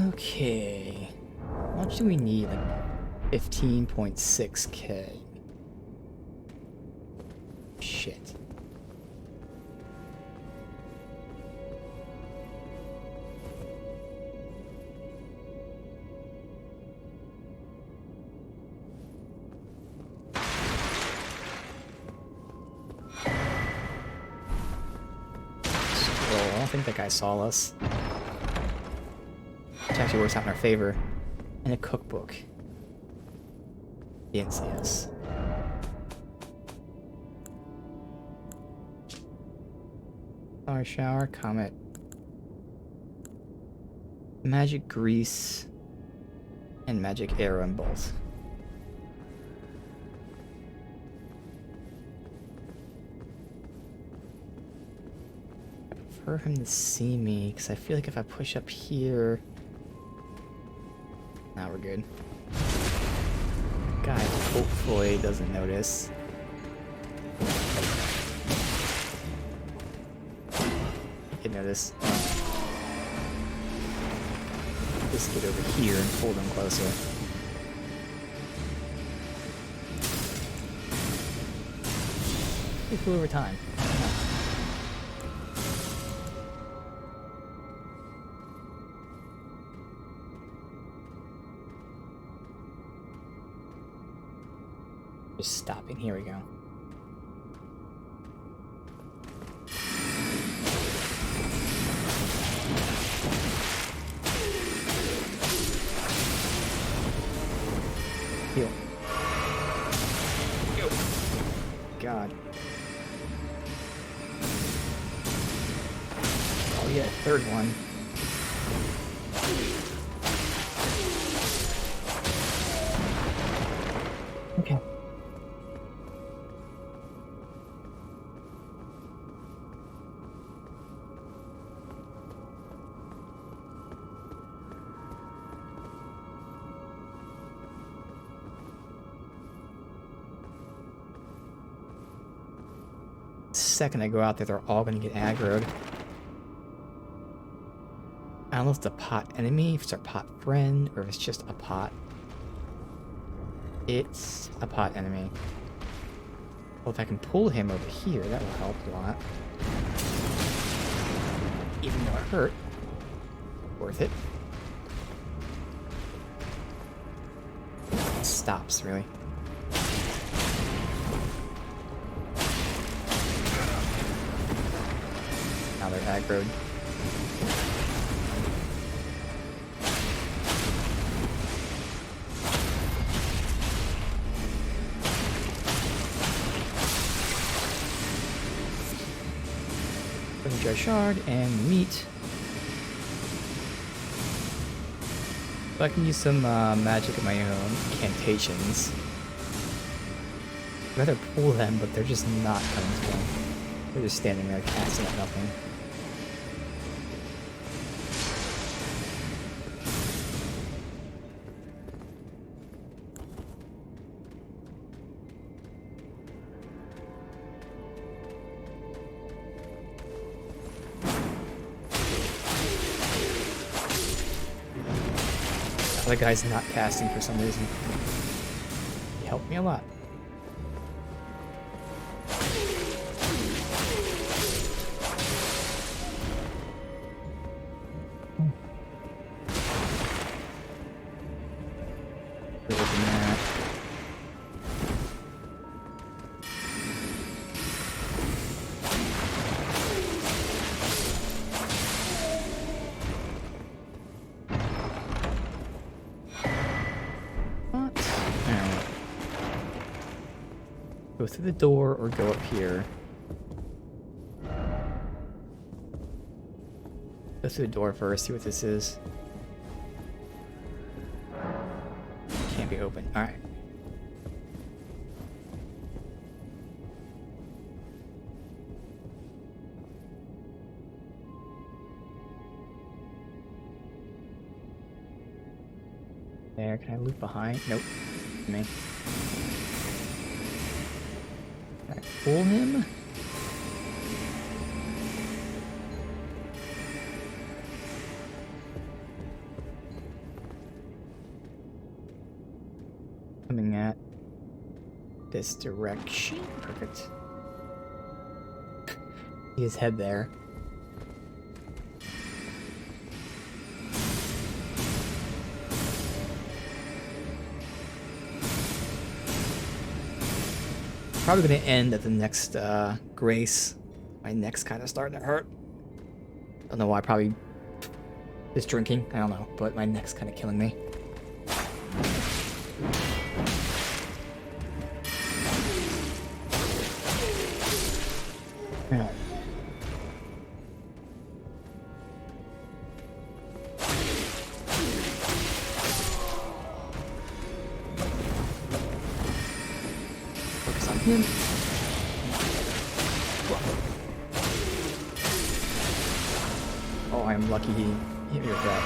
Okay. How much do we need? Like 15.6k. Shit. Scroll. I don't think that guy saw us. Which actually works out in our favor. And a cookbook. He didn't see us. Flower shower, comet. Magic grease. And magic arrow and bolt. I prefer him to see me, because I feel like if I push up here... Now we're good. Guy hopefully doesn't notice. He can notice. Just get over here and pull them closer. We flew over time. Just stopping. Here we go. Heal. Go. God. Oh yeah, third one. Okay. Second I go out there, they're all gonna get aggroed. I don't know if it's a pot enemy, if it's our pot friend, or if it's just a pot. It's a pot enemy. Well, if I can pull him over here, that will help a lot. Even though it hurt. Worth it. It stops, really. Now they're aggroed. Dry shard and meat. So I can use some magic of my own, incantations. I'd rather pull them, but they're just not coming to me. They're just standing there casting at nothing. The guy's not casting for some reason. He helped me a lot. Open that. Go through the door or go up here. Go through the door first, see what this is. Can't be open. Alright. There, can I loop behind? Nope. Me. Can I pull him? Coming at this direction. Perfect. See his head there. Probably gonna end at the next grace. My neck's kind of starting to hurt. Don't know why. Probably just drinking. I don't know, but my neck's kind of killing me. Yeah. Focus on him. Oh, I'm lucky he hit me with that.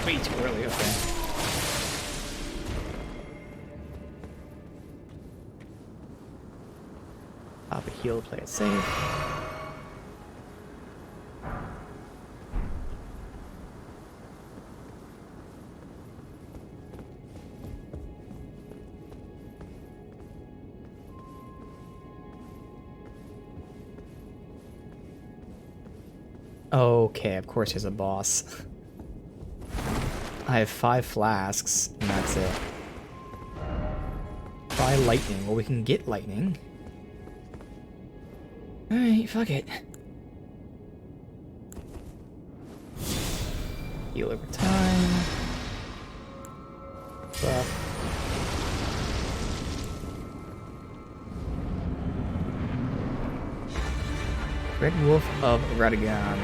Way too early, okay. Pop a heal, play it safe. Okay, of course there's a boss. I have 5 flasks, and that's it. Try lightning. Well, we can get lightning. Alright, fuck it. Heal over time. Buff. Red Wolf of Radagon.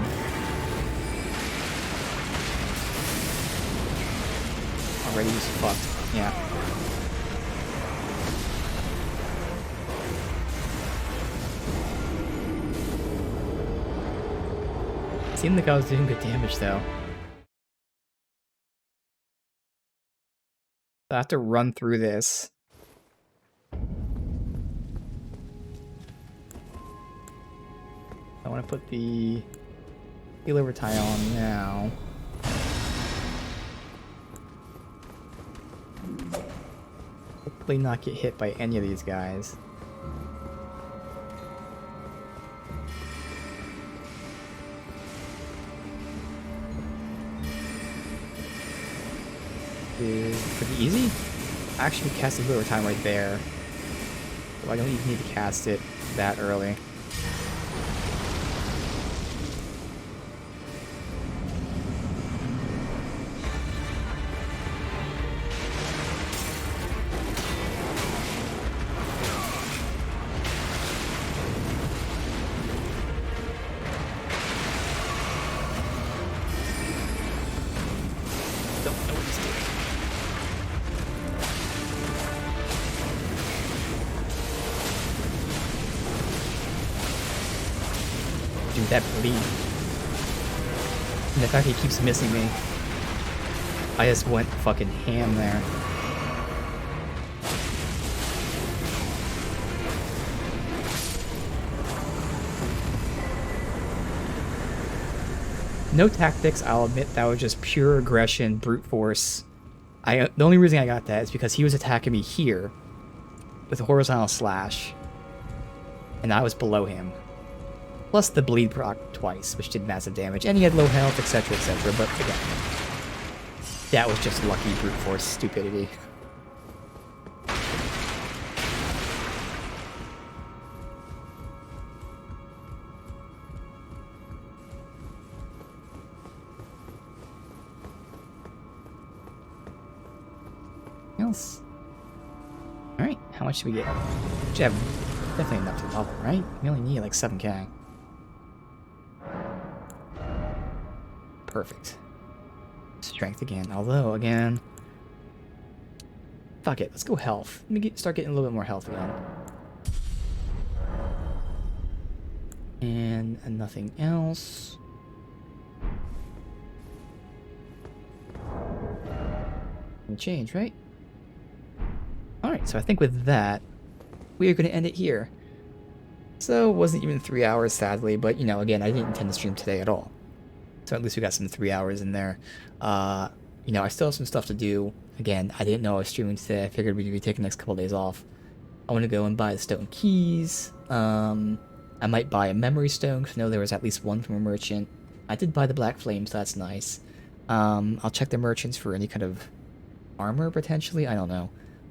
Already he's fucked. Yeah. Seemed like I was doing good damage though. I have to run through this. I want to put the heal over tie on now. Hopefully not get hit by any of these guys. Is pretty easy. I actually cast the heal over time right there. So I don't even need to cast it that early. that bleed. And the fact he keeps missing me. I just went fucking ham there. No tactics, I'll admit that was just pure aggression, brute force. The only reason I got that is because he was attacking me here with a horizontal slash, and I was below him. Plus the bleed proc twice, which did massive damage, and he had low health, etc., etc. But again, that was just lucky brute force stupidity. Else. Alright, how much do we get? Should have definitely enough to level, right? We only need like 7k. Perfect. Strength again, although again... Fuck it, let's go health. Let me start getting a little bit more health again. And nothing else. No change, right? Alright, so I think with that, we are going to end it here. So, it wasn't even 3 hours, sadly, but, you know, again, I didn't intend to stream today at all. So at least we got some 3 hours in there. You know, I still have some stuff to do. Again, I didn't know I was streaming today. I figured we'd be taking the next couple of days off. I want to go and buy the stone keys. I might buy a memory stone, because I know there was at least one from a merchant. I did buy the black flame, so that's nice. I'll check the merchants for any kind of armor, potentially. I don't know.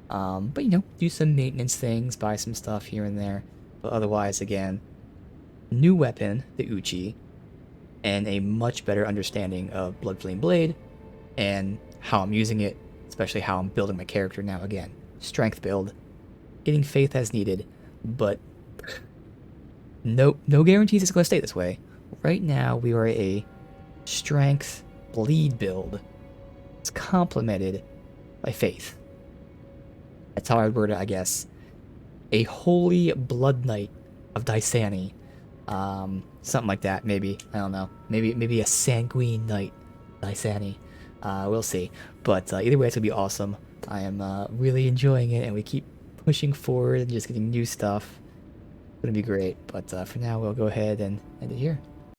But, you know, do some maintenance things, buy some stuff here and there. But otherwise, again, new weapon, the Uchi, and a much better understanding of Blood Flame Blade, and how I'm using it, especially how I'm building my character now. Again, strength build, getting faith as needed, but no guarantees it's going to stay this way. Right now, we are a strength bleed build. It's complemented by faith. That's how I would word it, I guess. A holy blood knight of Daisani. Something like that, maybe. I don't know. Maybe a sanguine knight, Daisani. We'll see. But either way, it's going to be awesome. I am really enjoying it, and we keep pushing forward and just getting new stuff. It's going to be great. But for now, we'll go ahead and end it here.